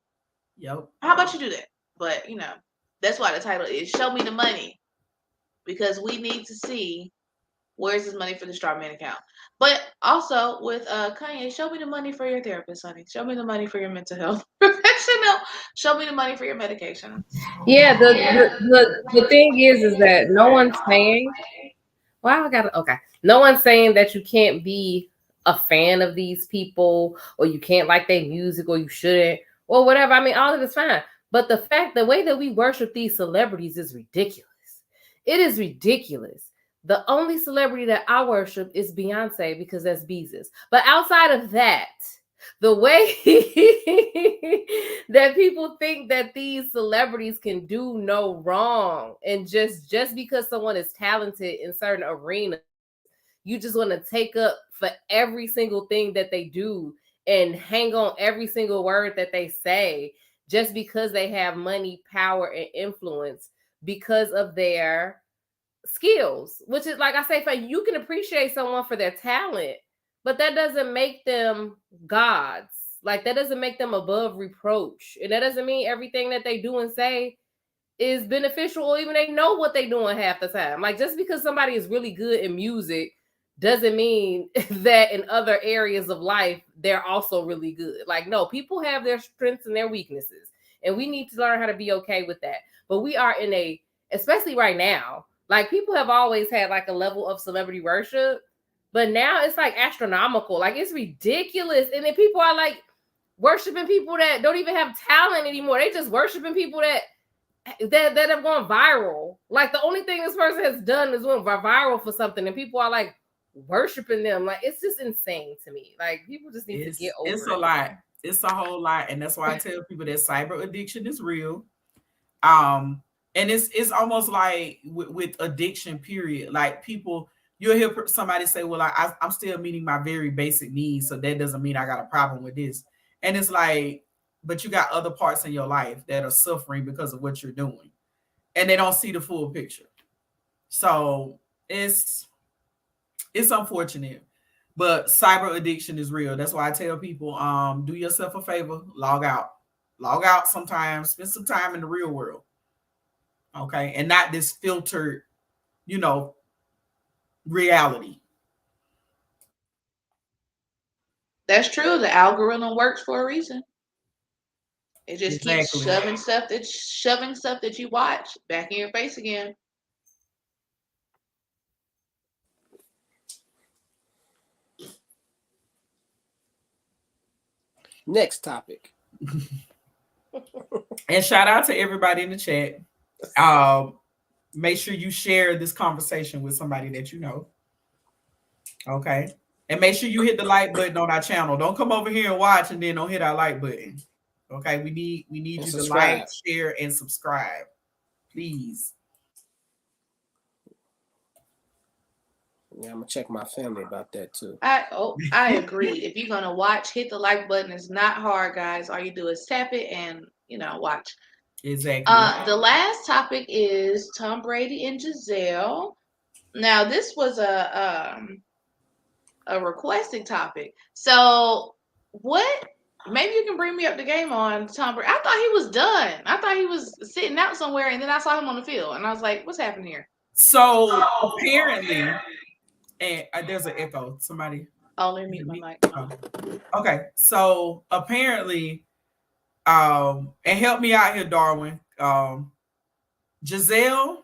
Yep. How about you do that? But, you know, that's why the title is Show Me the Money. Because we need to see where's his money for the straw man account. But also with Kanye, show me the money for your therapist, honey. Show me the money for your mental health professional. Show me the money for your medication. Yeah, the thing is that no one's saying. Well, no one's saying that you can't be a fan of these people or you can't like their music or you shouldn't or whatever. I mean, all of it's fine. But the way that we worship these celebrities is ridiculous. It is ridiculous. The only celebrity that I worship is Beyonce because that's Beezus. But outside of that, the way that people think that these celebrities can do no wrong, and just because someone is talented in certain arenas, you just want to take up for every single thing that they do and hang on every single word that they say just because they have money, power, and influence because of their skills, which is like I say, you can appreciate someone for their talent, but that doesn't make them gods. Like that doesn't make them above reproach. And that doesn't mean everything that they do and say is beneficial or even they know what they're doing half the time. Like just because somebody is really good in music doesn't mean that in other areas of life, they're also really good. Like, no, people have their strengths and their weaknesses, and we need to learn how to be okay with that. But we are especially right now, like people have always had like a level of celebrity worship, but now it's like astronomical. Like it's ridiculous. And then people are like worshiping people that don't even have talent anymore. They just worshiping people that have gone viral. Like the only thing this person has done is went viral for something, and people are like worshiping them. Like it's just insane to me. Like people just need to get over it. It's a lot. It's a whole lot. And that's why I tell people that cyber addiction is real. And it's almost like with addiction, period. Like people, you'll hear somebody say, well, I'm still meeting my very basic needs. So that doesn't mean I got a problem with this. And it's like, but you got other parts in your life that are suffering because of what you're doing. And they don't see the full picture. So it's unfortunate. But cyber addiction is real. That's why I tell people, do yourself a favor, log out sometimes, spend some time in the real world. Okay. And not this filtered, reality. That's true. The algorithm works for a reason. It just keeps shoving stuff that you watch back in your face again. Next topic. And shout out to everybody in the chat. Make sure you share this conversation with somebody that you know. Okay. And make sure you hit the like button on our channel. Don't come over here and watch and then don't hit our like button. Okay. We need you to like, share, and subscribe. Please. Yeah, I'm gonna check my family about that too. I agree. If you're gonna watch, hit the like button. It's not hard, guys. All you do is tap it and watch. Exactly. The last topic is Tom Brady and Giselle. Now, this was a requested topic. So, what Maybe you can bring me up the game on Tom Brady. I thought he was done. I thought he was sitting out somewhere, and then I saw him on the field, and I was like, "What's happening here?" So apparently, and there's an echo. Somebody. Oh, let me mute my mic. Oh. Okay, so apparently, and help me out here, Darwin. Giselle,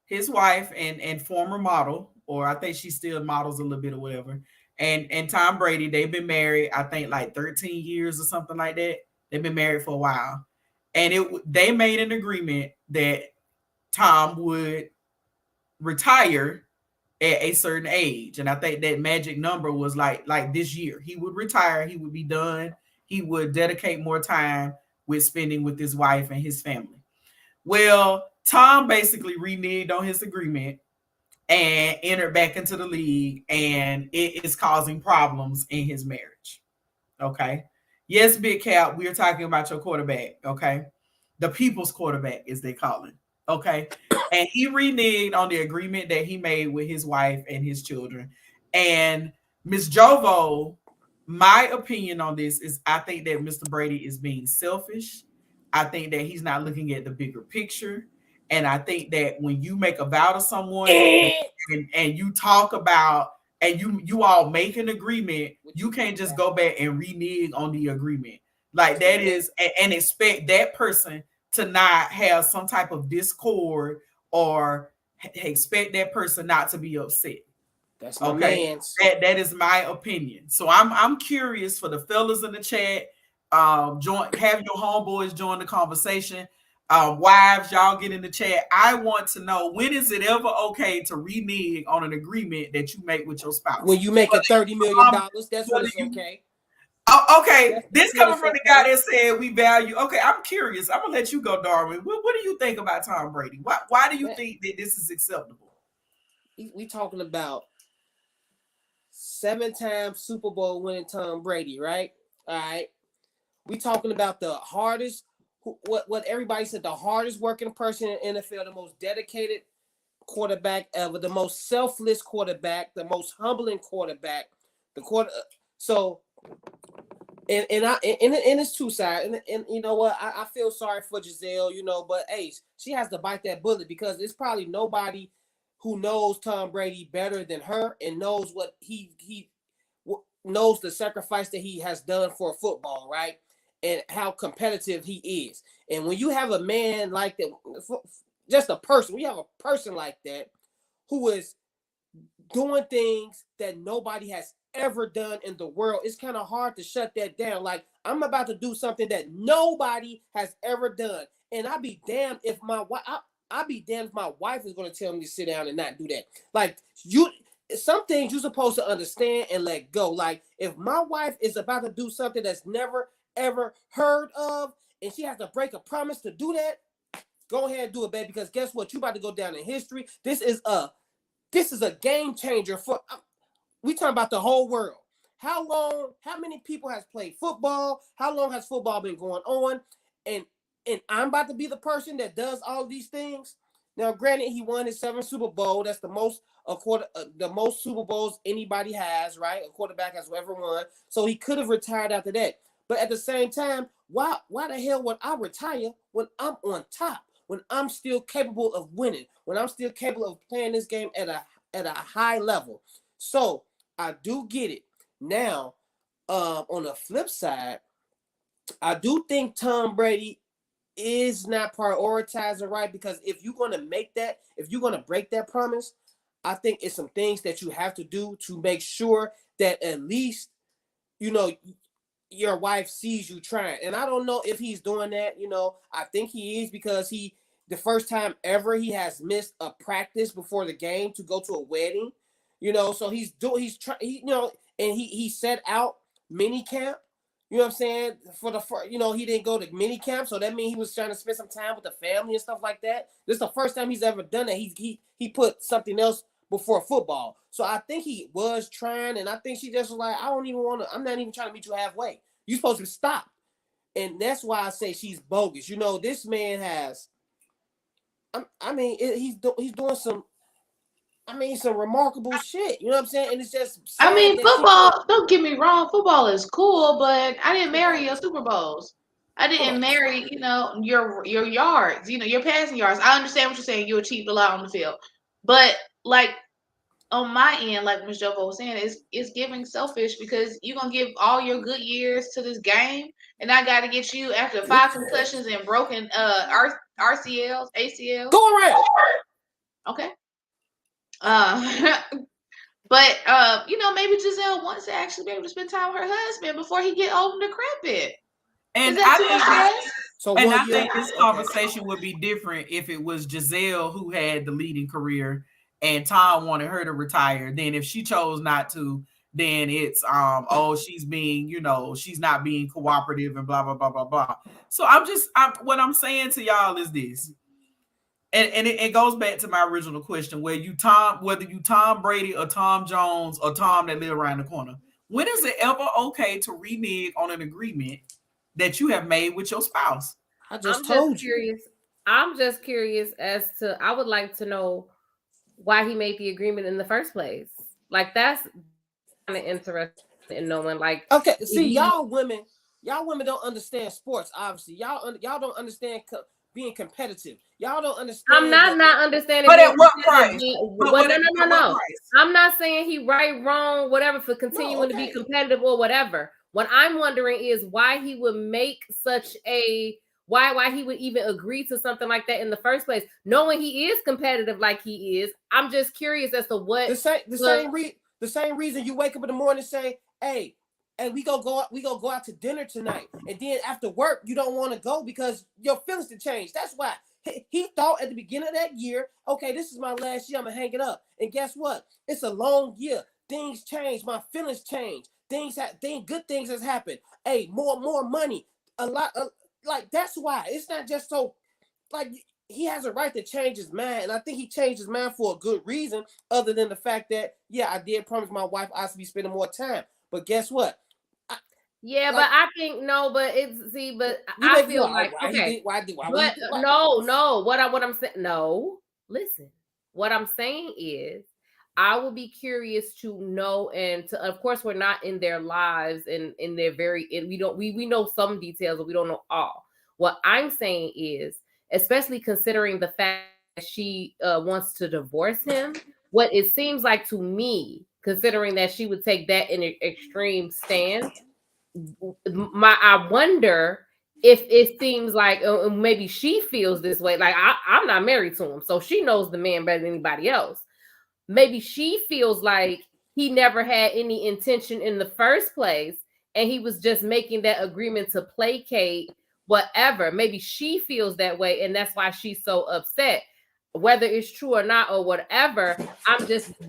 his wife and former model, or I think she still models a little bit or whatever. And Tom Brady, they've been married, I think like 13 years or something like that. They've been married for a while. And they made an agreement that Tom would retire at a certain age. And I think that magic number was like this year. He would retire, he would be done, he would dedicate more time with spending with his wife and his family. Well, Tom basically reneged on his agreement and entered back into the league, and it is causing problems in his marriage. Okay. Yes, Big Cap, we are talking about your quarterback. Okay. The people's quarterback, as they call him. Okay. And he reneged on the agreement that he made with his wife and his children. And Miss Jovo, my opinion on this is I think that Mr. Brady is being selfish. I think that he's not looking at the bigger picture. And I think that when you make a vow to someone and you talk about and you all make an agreement, you can't just go back and renege on the agreement. Like that is and expect that person to not have some type of discord or expect that person not to be upset. That's my man's. That is my opinion. So I'm curious for the fellas in the chat. Have your homeboys join the conversation. Wives, y'all get in the chat. I want to know, when is it ever okay to renege on an agreement that you make with your spouse? When you make $30 million, that's when it's okay. Oh, okay. This coming from the guy that said we value. Okay, I'm curious. I'm gonna let you go, Darwin. What do you think about Tom Brady? Why do you think that this is acceptable? We talking about 7-time Super Bowl winning Tom Brady, right? All right. We talking about the hardest, what everybody said, the hardest working person in the NFL, the most dedicated quarterback ever, the most selfless quarterback, the most humbling quarterback, So, and it's two sides, and you know what? I feel sorry for Giselle, but hey, she has to bite that bullet because it's probably nobody who knows Tom Brady better than her and knows what he knows the sacrifice that he has done for football, right? And how competitive he is. And when you have a man like that, just a person, we have a person like that who is doing things that nobody has ever done in the world, it's kind of hard to shut that down. Like, I'm about to do something that nobody has ever done. And I'd be damned if my wife is going to tell me to sit down and not do that. Like, some things you're supposed to understand and let go. Like, if my wife is about to do something that's never ever heard of, and she has to break a promise to do that, go ahead and do it, baby. Because guess what? You about to go down in history. This is a game changer for. We talking about the whole world. How many people has played football? How long has football been going on? And I'm about to be the person that does all these things. Now, granted, he won his 7th Super Bowl. That's the most the most Super Bowls anybody has, right? A quarterback has ever won. So he could have retired after that. But at the same time, why the hell would I retire when I'm on top? When I'm still capable of winning? When I'm still capable of playing this game at a high level? So I do get it. Now, on the flip side, I do think Tom Brady is not prioritizing right, because if you're going to break that promise, I think it's some things that you have to do to make sure that at least, your wife sees you trying. And I don't know if he's doing that. I think he is, because the first time ever he has missed a practice before the game to go to a wedding. So and he set out mini camp. You know what I'm saying? He didn't go to mini camp, so that means he was trying to spend some time with the family and stuff like that. This is the first time he's ever done that. He put something else before football. So I think he was trying, and I think she just was like, I'm not even trying to meet you halfway. You're supposed to stop. And that's why I say she's bogus. This man has, he's doing some I mean, some remarkable shit. You know what I'm saying? And it's just sad I mean, that football, don't get me wrong, football is cool, but I didn't marry your Super Bowls. I didn't marry, your yards, your passing yards. I understand what you're saying. You achieved a lot on the field. But like on my end, like Ms. Joko was saying, it's giving selfish because you're gonna give all your good years to this game, and I gotta get you after 5 concussions and broken RCLs, ACLs. Go around. Okay. But maybe Giselle wants to actually be able to spend time with her husband before he get old and decrepit. And Is that too much to ask? So and I think this conversation would be different if it was Giselle who had the leading career and Tom wanted her to retire. Then if she chose not to, then it's she's being, she's not being cooperative and blah blah blah blah blah. So what I'm saying to y'all is this. And it goes back to my original question, whether you Tom Brady or Tom Jones or Tom that live around the corner. When is it ever okay to renege on an agreement that you have made with your spouse? I just told you. Curious. I'm just curious as to, I would like to know why he made the agreement in the first place. Like, that's kind of interesting in knowing, like, okay, see, y'all women don't understand sports, obviously. Y'all don't understand being competitive. Y'all don't understand. I'm not understanding. But at what price? No. I'm not saying he right, wrong, whatever, for continuing to be competitive or whatever. What I'm wondering is why he would make such a why he would even agree to something like that in the first place, knowing he is competitive like he is. I'm just curious as to what the same reason you wake up in the morning and say, hey, we go out to dinner tonight, and then after work you don't want to go because your feelings to change. That's why he thought at the beginning of that year, okay, this is my last year, I'm gonna hang it up. And guess what? It's a long year. Things change. My feelings change. Good things has happened. Hey, more money. A lot of, like, that's why. It's not just so, like, he has a right to change his mind, and I think he changed his mind for a good reason, other than the fact that, yeah, I did promise my wife I should be spending more time. But guess what? But I think I feel like okay. No. What I'm saying, no. Listen, what I'm saying is, I will be curious to know, and to, of course, we're not in their lives and in their we know some details, but we don't know all. What I'm saying is, especially considering the fact that she wants to divorce him, what it seems like to me, considering that she would take that in an extreme stance. I wonder if it seems like maybe she feels this way. Like, I'm not married to him, so she knows the man better than anybody else. Maybe she feels like he never had any intention in the first place, and he was just making that agreement to placate whatever. Maybe she feels that way, and that's why she's so upset. Whether it's true or not or whatever,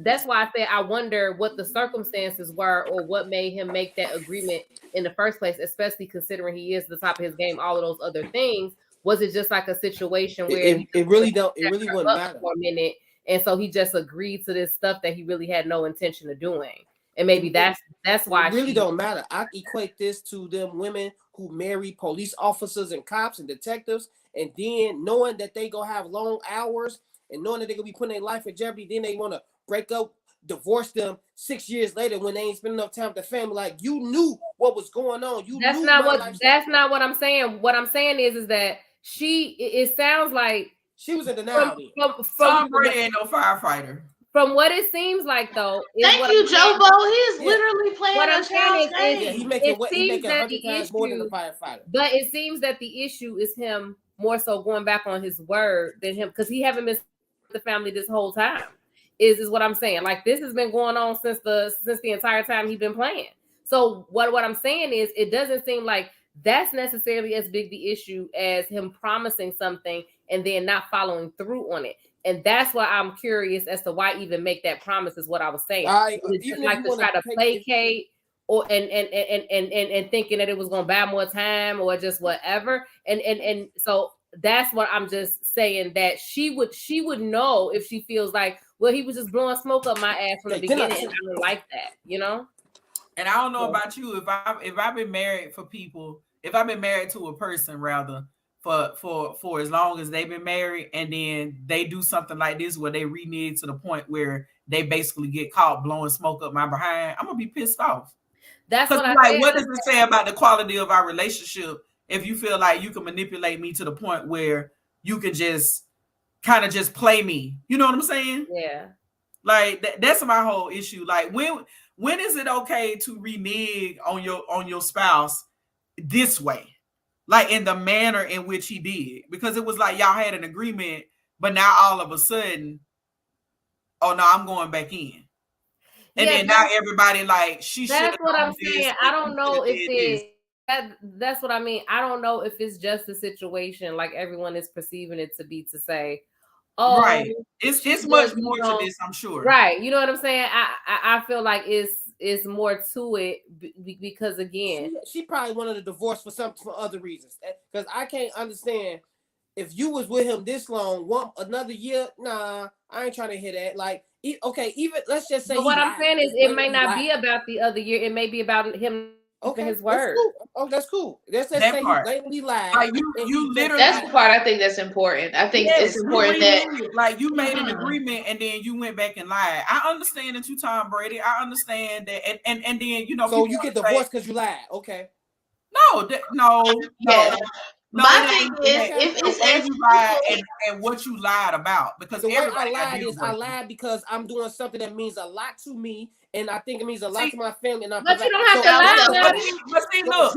that's why I said I wonder what the circumstances were or what made him make that agreement in the first place, especially considering he is the top of his game, all of those other things. Was it just like a situation where it really wouldn't matter for a minute, and so he just agreed to this stuff that he really had no intention of doing? And maybe that's why it really don't matter. I equate this to them women who marry police officers and cops and detectives, and then knowing that they gonna have long hours and knowing that they're gonna be putting their life in jeopardy, then they want to break up, divorce them 6 years later when they ain't spending enough time with their family. Like, you knew what was going on. That's not what I'm saying. What I'm saying is that it sounds like she was in denial. Tom Brady ain't no firefighter. From what it seems like, though, thank you, Joe Bo. He's literally playing what I'm saying is he's making 100 times more than a firefighter. But it seems that the issue is him more so going back on his word than him, because he haven't been with the family this whole time. Is what I'm saying. Like, this has been going on since the entire time he's been playing. So what I'm saying is, it doesn't seem like that's necessarily as big the issue as him promising something and then not following through on it. And that's why I'm curious as to why even make that promise, is what I was saying. It's just like to try to placate or and thinking that it was gonna buy more time or just whatever. And so that's what I'm just saying, that she would know if she feels like, well, he was just blowing smoke up my ass from the beginning, and I don't like that, you know? And I don't know about you, if I've been married to a person rather for as long as they've been married, and then they do something like this where they renege to the point where they basically get caught blowing smoke up my behind, I'm gonna be pissed off. That's what I like, said. what does it say about the quality of our relationship if you feel like you can manipulate me to the point where you can just kind of just play me? You know what I'm saying? Yeah. Like that's my whole issue. Like when is it okay to renege on your spouse this way? Like in the manner in which he did, because it was like y'all had an agreement, but now all of a sudden, oh no, I'm going back in, and then now everybody like she should. That's what I'm saying. I don't know if that's what I mean. I don't know if it's just a situation like everyone is perceiving it to be, to say, oh, right. It's much more to this, I'm sure. Right. You know what I'm saying? I feel like it's more to it because again, she probably wanted a divorce for other reasons. Because I can't understand if you was with him this long, another year. Nah, I ain't trying to hear that. Like, okay, even let's just say. But what I'm saying is, it may not be about the other year. It may be about him. Okay, his word. Cool. Oh, that's cool. That's that say part. He blatantly lied. Like you literally. That's the part I think that's important. I think it's important that like you made an agreement and then you went back and lied. I understand that you Tom Brady. I understand that, and then you know. So you get divorced because you lied. Okay. No. Yeah. No, my thing is, if it's as you lied and what you lied about, because the way I lied is I lied because I'm doing something that means a lot to me, and I think it means a lot to my family. And but you don't have to lie about it. But see, look.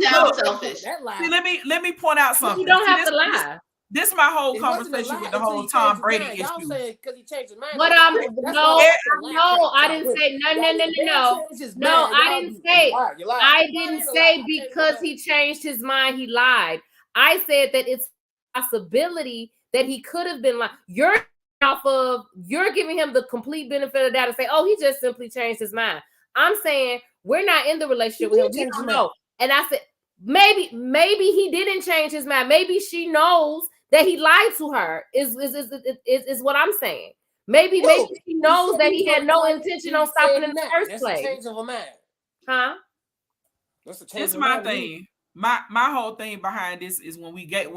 See, let me point out something. You don't have to lie. This is my whole conversation with the whole Tom Brady issue. Y'all saying because he changed his mind. But no, I didn't say no. I didn't say. I didn't say because he changed his mind, he lied. I said that it's a possibility that he could have been like you're giving him the complete benefit of the doubt and say, oh, he just simply changed his mind. I'm saying we're not in the relationship with him. We don't know. And I said maybe he didn't change his mind. Maybe she knows that he lied to her. Is what I'm saying. Maybe she knows that he had no intention on stopping in the first place. Change of a mind. Huh? It's my thing. My whole thing behind this is when we get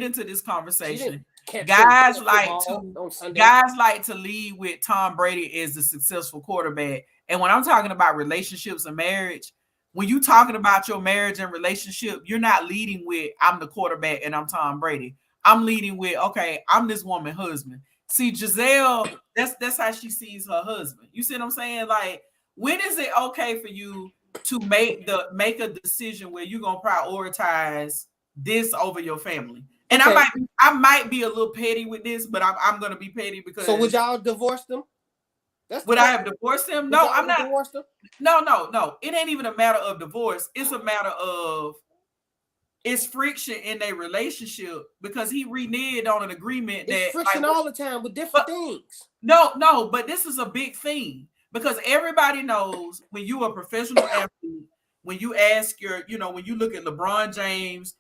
into this conversation, guys like to lead with Tom Brady as the successful quarterback. And when I'm talking about relationships and marriage, when you talking about your marriage and relationship, you're not leading with I'm the quarterback and I'm Tom Brady. I'm leading with, okay, I'm this woman's husband. See, Giselle, that's how she sees her husband. You see what I'm saying? Like, when is it okay for you to make a decision where you're gonna prioritize this over your family? And okay. I might be a little petty with this, but I'm gonna be petty because. So would y'all divorce them? Would I have divorced him? No, I'm not. No. It ain't even a matter of divorce. It's a matter of it's friction in their relationship because he reneged on an agreement that friction all the time with different things. No, but this is a big thing. Because everybody knows when you're a professional athlete, when you ask when you look at LeBron James,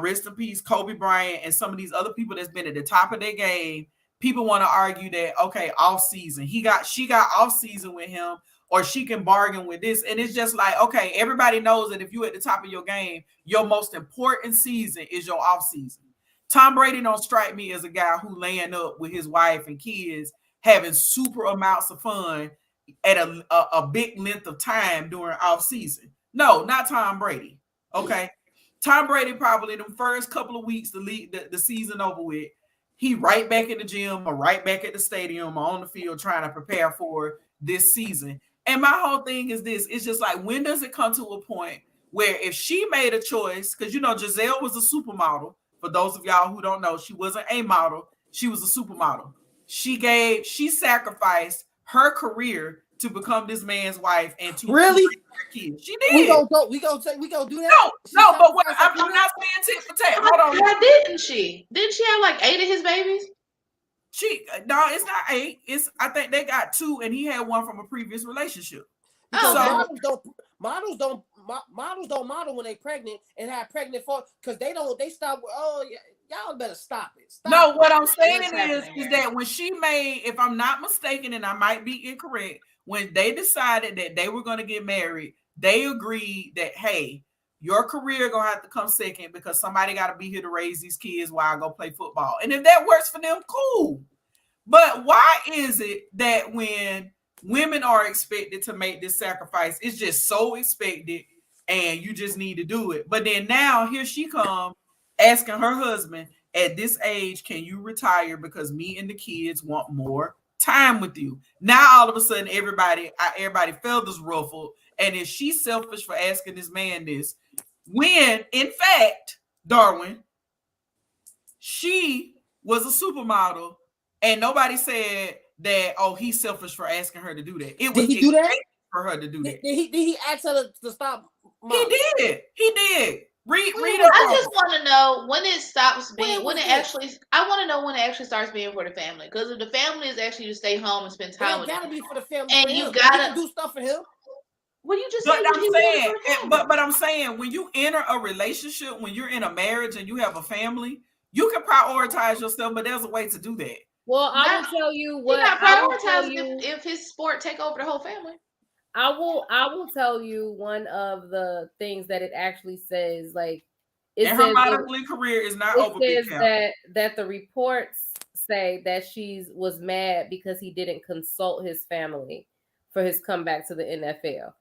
rest in peace, Kobe Bryant, and some of these other people that's been at the top of their game, people want to argue that, okay, off season, she got off season with him, or she can bargain with this. And it's just like, okay, everybody knows that if you're at the top of your game, your most important season is your off season. Tom Brady don't strike me as a guy who laying up with his wife and kids, having super amounts of fun at a big length of time during off season. No, not Tom Brady. Okay. Tom Brady probably the first couple of weeks the season over with, he right back in the gym or right back at the stadium or on the field trying to prepare for this season. And my whole thing is this, it's just like, when does it come to a point where if she made a choice, because Giselle was a supermodel. For those of y'all who don't know, she wasn't a model, she was a supermodel. She sacrificed her career to become this man's wife and to really kids. She did. We gonna do that. No, but what I'm not saying tit for tat. Hold on. Why didn't she? Didn't she have like 8 of his babies? No, it's not 8. I think they got 2, and he had one from a previous relationship. Models don't model when they pregnant and have pregnant for because they stop. Oh, y'all better stop it. No, what I'm saying is that when she made, if I'm not mistaken, and I might be incorrect, when they decided that they were going to get married, they agreed that, hey, your career gonna have to come second because somebody got to be here to raise these kids while I go play football. And if that works for them, cool. But why is it that when women are expected to make this sacrifice, it's just so expected and you just need to do it? But then now here she comes asking her husband, at this age, can you retire because me and the kids want more time with you? Now all of a sudden everybody feathers ruffled, and is she selfish for asking this man this? When in fact, Darwin, she was a supermodel. And nobody said that, oh, he's selfish for asking her to do that. It was Did he do that? For her to do that. Did he ask her to stop? He did. He did. Read I just want to know when it stops being, I want to know when it actually starts being for the family. Because if the family is actually to stay home and spend time with him. It gotta be for the family. And you gotta do stuff for him. Well, you just but I'm saying when you enter a relationship, when you're in a marriage and you have a family, you can prioritize yourself, but there's a way to do that. Well, I will tell you what. If his sport take over the whole family. I will tell you one of the things that it actually says. Like, her modeling career is not over. It says that the reports say that she was mad because he didn't consult his family for his comeback to the NFL.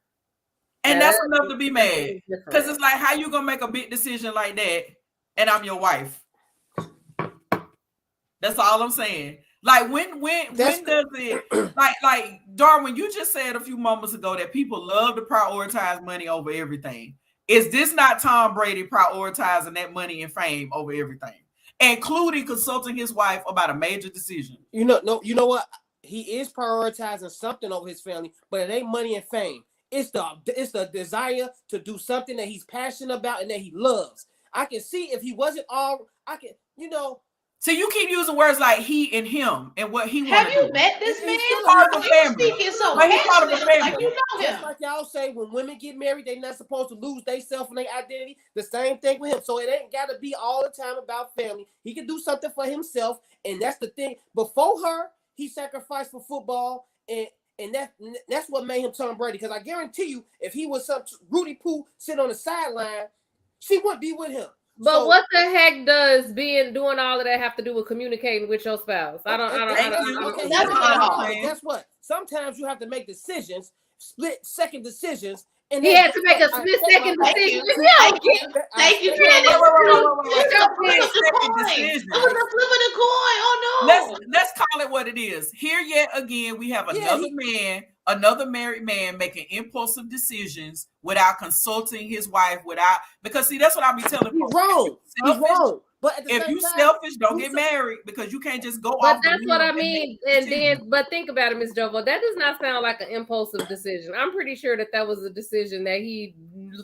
And that's enough to be mad. Because it's like, how you gonna make a big decision like that and I'm your wife? That's all I'm saying. Like when does it like Darwin, you just said a few moments ago that people love to prioritize money over everything. Is this not Tom Brady prioritizing that money and fame over everything, including consulting his wife about a major decision? You know what? He is prioritizing something over his family, but it ain't money and fame. It's the desire to do something that he's passionate about and that he loves. I can see if he wasn't So you keep using words like he and him and what he wants. Have you met this man? He's part of the family. He's part of the family. Like you know him. Just like y'all say, when women get married, they're not supposed to lose themselves and their identity. The same thing with him. So it ain't got to be all the time about family. He can do something for himself, and that's the thing. Before her, he sacrificed for football, and that's what made him Tom Brady. Because I guarantee you, if he was some Rudy Poo sitting on the sideline, she wouldn't be with him. But what the heck does doing all of that have to do with communicating with your spouse? I don't. Guess what? Sometimes you have to make decisions, split-second decisions. And he had to make a split-second decision. Thank you, Candace. It was a flip of the coin. Oh no! Let's call it what it is. Here yet again, we have another married man making impulsive decisions without consulting his wife. Because see, that's what I be telling people. He's wrong. But if you selfish, don't get married because you can't just go. But that's what I mean. But think about it, Ms. Jovo. That does not sound like an impulsive decision. I'm pretty sure that was a decision that he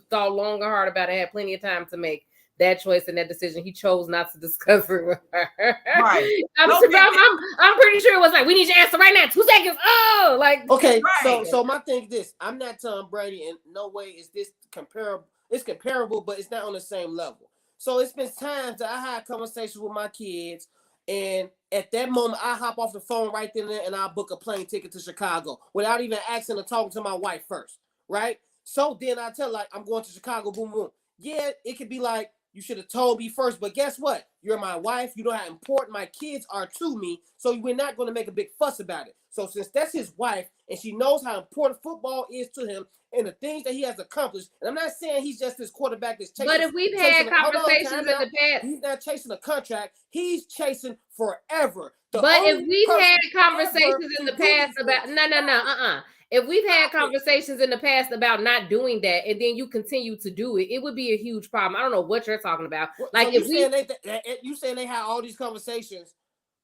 thought long and hard about and had plenty of time to make that choice and that decision. He chose not to discuss it with her. Right. I'm pretty sure it was like, we need your answer right now. 2 seconds. Oh, like okay. Right. So my thing is this: I'm not Tom Brady, and no way is this comparable. It's comparable, but it's not on the same level. So it's been times that I had conversations with my kids, and at that moment, I hop off the phone right then and there, and I book a plane ticket to Chicago without even asking or talking to my wife first, right? So then I tell her, like, I'm going to Chicago, boom, boom. Yeah, it could be like, you should have told me first, but guess what? You're my wife. You know how important my kids are to me, so we're not going to make a big fuss about it. So since that's his wife, and she knows how important football is to him, and the things that he has accomplished, and I'm not saying he's just this quarterback that's chasing. But if we've had conversations in the past, he's not chasing a contract. He's chasing forever. If we've had conversations in the past about if we've had conversations in the past about not doing that, and then you continue to do it, it would be a huge problem. I don't know what you're talking about. Like so you saying they had all these conversations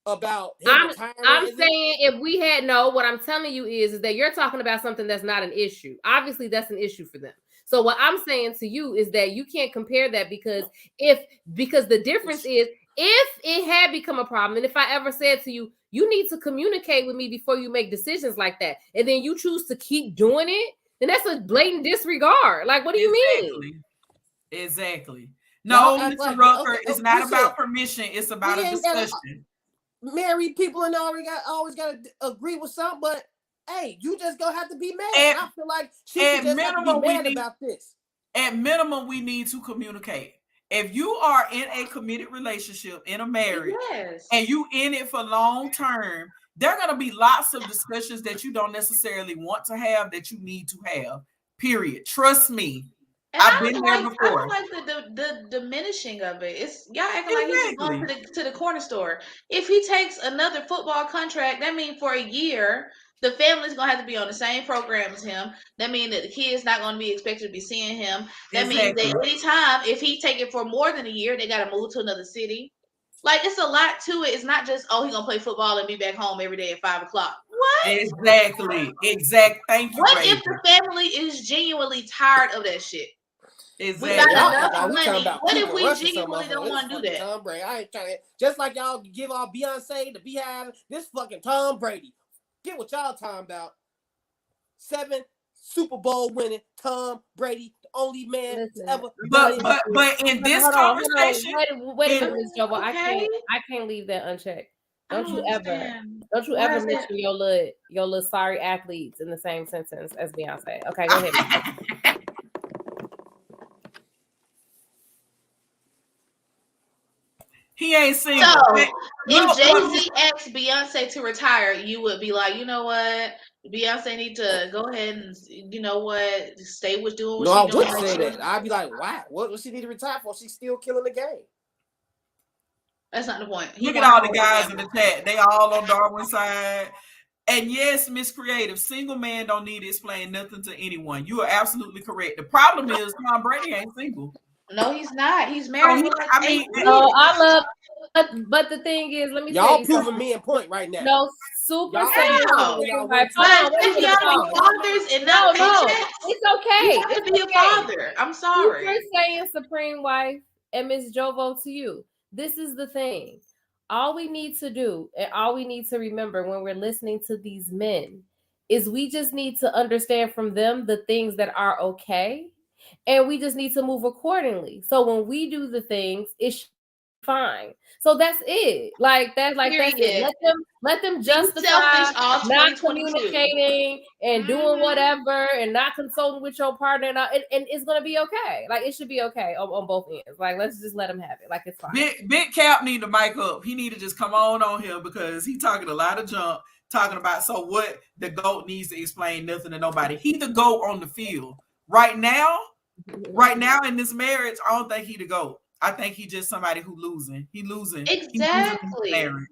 about I'm saying if we had what I'm telling you is that you're talking about something that's not an issue. Obviously, that's an issue for them. So what I'm saying to you is that you can't compare that because the difference is if it had become a problem, and if I ever said to you, you need to communicate with me before you make decisions like that, and then you choose to keep doing it, then that's a blatant disregard. Like, what do you mean? Exactly. No, Mr. Rucker, it's not about permission. It's about a discussion. Married people and always got to agree with something, but hey, you just gonna have to be mad. I feel like she just have to be mad about this. at minimum, we need to communicate. If you are in a committed relationship, in a marriage, Yes. and you in it for long term, there are going to be lots of discussions that you don't necessarily want to have that you need to have. Period. Trust me. And I've been there I before. don't like the diminishing of it. It's y'all acting like he's just going to the corner store. If he takes another football contract, that means for a year, the family's gonna have to be on the same program as him. That means that the kid's not gonna be expected to be seeing him. That means that anytime, if he take it for more than a year, they gotta move to another city. Like, it's a lot to it. It's not just, oh, he's gonna play football and be back home every day at 5 o'clock. What? Exactly. Thank you. What if the family is genuinely tired of that shit? Exactly. We got enough money. What if we genuinely don't want to do that? Tom Brady. I ain't trying to, just like y'all give all Beyonce, the Beehive, this fucking Tom Brady. Get what y'all talking about. 7 Super Bowl winning Tom Brady, the only man ever. But in this conversation, wait a minute, Miss Jovo. I can't leave that unchecked. Don't you ever mention your little sorry athletes in the same sentence as Beyonce. Okay, go ahead. He ain't single. So, if Jay-Z asked Beyonce to retire, you would be like, you know what? Beyonce need to go ahead and, you know what, stay with doing what she's doing. No, I wouldn't say that. I'd be like, why? What does she need to retire for? She's still killing the game. That's not the point. Look at all the guys in the chat. They all on Darwin's side. And yes, Miss Creative, single man don't need to explain nothing to anyone. You are absolutely correct. The problem is Tom Brady ain't single. No, he's not. He's married. I love, but the thing is, let me y'all proving me in point right now. No, super saying fathers and no, it's okay. You have to be a father. I'm sorry. Super saying Supreme Wife and Miss Jovo to you. This is the thing. All we need to do and all we need to remember when we're listening to these men is we just need to understand from them the things that are okay. And we just need to move accordingly. So when we do the things, it's fine. So that's it. That's it. Let them justify not communicating and doing whatever and not consulting with your partner, and it's gonna be okay. Like, it should be okay on both ends. Like, let's just let him have it. Like, it's fine. Big Cap need to mic up. He need to just come on here because he talking a lot of junk. Talking about so what the GOAT needs to explain nothing to nobody. He the GOAT on the field right now. Right now in this marriage, I don't think he the GOAT. I think he just somebody who losing. He losing. Exactly. Marriage.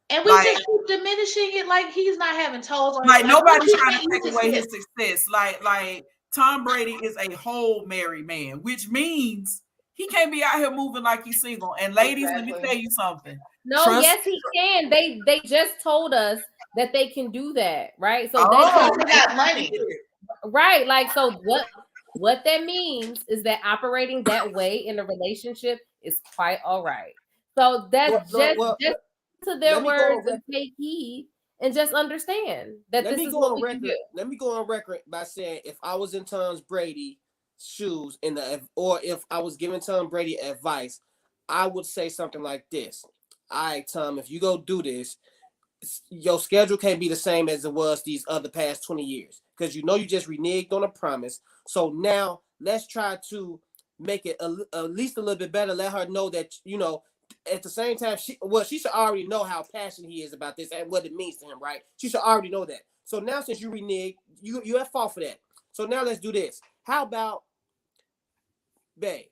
And we just keep diminishing it like he's not having toes on. Like nobody's trying to take away his success. Like Tom Brady is a whole married man, which means he can't be out here moving like he's single. And ladies, let me tell you something. No, yes, he can. They just told us that they can do that, right? So they got money. Right. Like, so what that means is that operating that way in a relationship is quite all right. So that's just to their words and take heed and just understand that this is what we do. Let me go on record by saying if I was in Tom Brady's shoes or if I was giving Tom Brady advice, I would say something like this. All right, Tom, if you go do this, your schedule can't be the same as it was these other past 20 years because you just reneged on a promise. So now let's try to make it at least a little bit better. Let her know that, at the same time, she should already know how passionate he is about this and what it means to him, right? She should already know that. So now since you reneged, you have fought for that. So now let's do this. How about, babe,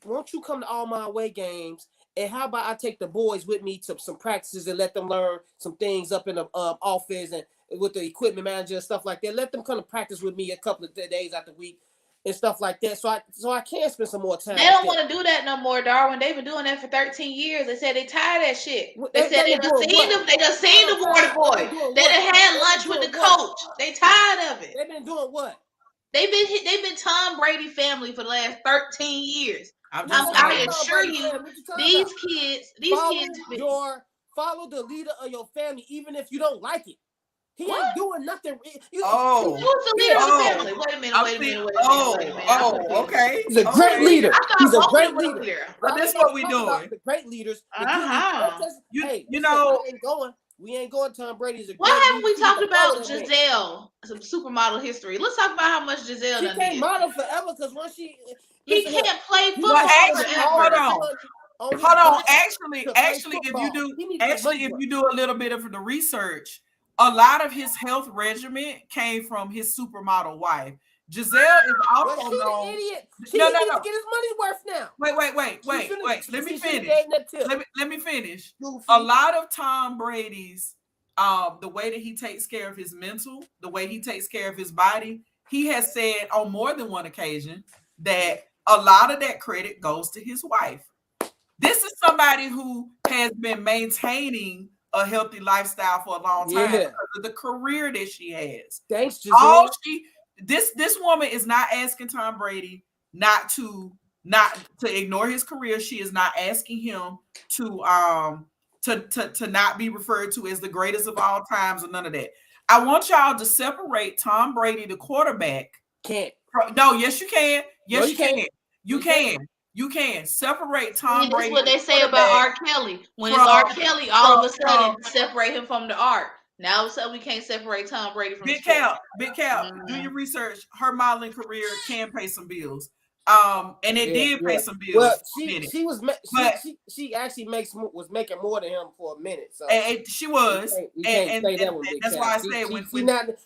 won't you come to all my away games? And how about I take the boys with me to some practices and let them learn some things up in the office and with the equipment manager and stuff like that. Let them come to practice with me a couple of days out the week and stuff like that. So I can spend some more time. They don't want to do that no more, Darwin. They've been doing that for 13 years. They said they tired of that shit. They said they done seen the water boy. They done had lunch with the coach. They tired of it. They've been doing what? They've been Tom Brady family for the last 13 years. I assure you, these kids. Follow the leader of your family, even if you don't like it. He ain't doing nothing. Who's the leader of the family? Wait a minute. Okay. He's a great leader. He's a great leader. But that's what we doing. The great leaders. You know, We ain't going Tom Brady's. Why haven't we talked about Giselle, some supermodel history? Let's talk about how much Giselle done She can't did. model forever because once He can't play football Hold forever. on. Actually, if you do a little bit of the research, a lot of his health regimen came from his supermodel wife. Giselle is also known. An idiot. She needs to get his money worth now. Wait. Let me finish. A lot of Tom Brady's, the way that he takes care of his mental, the way he takes care of his body, he has said on more than one occasion that a lot of that credit goes to his wife. This is somebody who has been maintaining a healthy lifestyle for a long time because of the career that she has. Thanks, Giselle. This woman is not asking Tom Brady not to ignore his career. She is not asking him to not be referred to as the greatest of all times or none of that. I want y'all to separate Tom Brady, the quarterback. Yes, you can. Yes, you can. You can separate Tom Brady. That's what they say about R. Kelly. When it's R. Kelly, all of a sudden separate him from the art. Now all of a sudden we can't separate Tom Brady from Big Cal. Do your research. Her modeling career can pay some bills. And it did pay some bills. Well, she actually was making more than him for a minute. So and she was. And that's why I said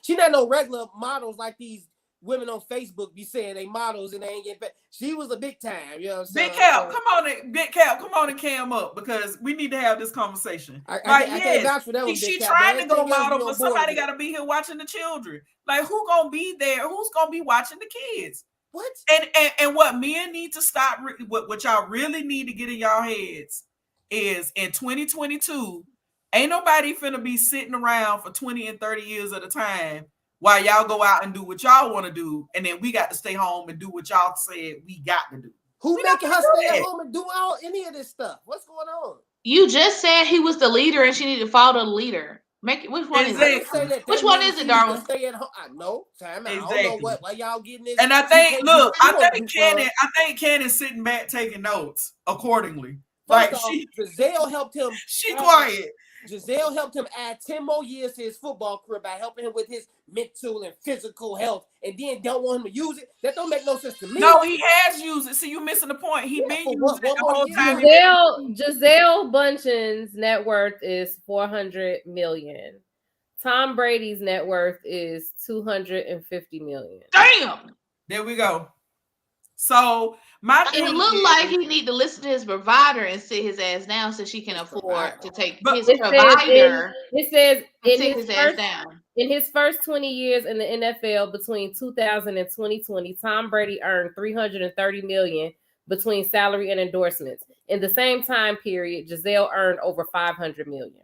she not no regular models like these women on Facebook be saying they models and they ain't getting paid. She was a big time, you know what I'm saying? Big Cap, come on and cam up because we need to have this conversation. I can't vouch for that one. She trying to go model, but somebody got to be here watching the children. Like, who gonna be there? Who's gonna be watching the kids? What? And what men need to stop, what y'all really need to get in y'all heads is in 2022, ain't nobody finna be sitting around for 20 and 30 years at a time while y'all go out and do what y'all want to do, and then we got to stay home and do what y'all said we got to do. Who making her stay at home and do any of this stuff? What's going on? You just said he was the leader and she needed to follow the leader. Which one is it? Which one is it, Darwin? Stay at home. I know. Time out. I don't know why y'all getting this. And I think Cannon's sitting back taking notes accordingly. Like Giselle helped him. She quiet. Giselle helped him add 10 more years to his football career by helping him with his mental and physical health, and then don't want him to use it. That don't make no sense to me. No, he has used it. See, you missing the point. He been using it the whole time. Giselle Bündchen's net worth is $400 million. Tom Brady's net worth is $250 million. Damn. There we go. So it looked like he need to listen to his provider and sit his ass down so she can afford to take his provider. It says in his first 20 years in the NFL between 2000 and 2020, Tom Brady earned $330 million between salary and endorsements. In the same time period, Giselle earned over $500 million.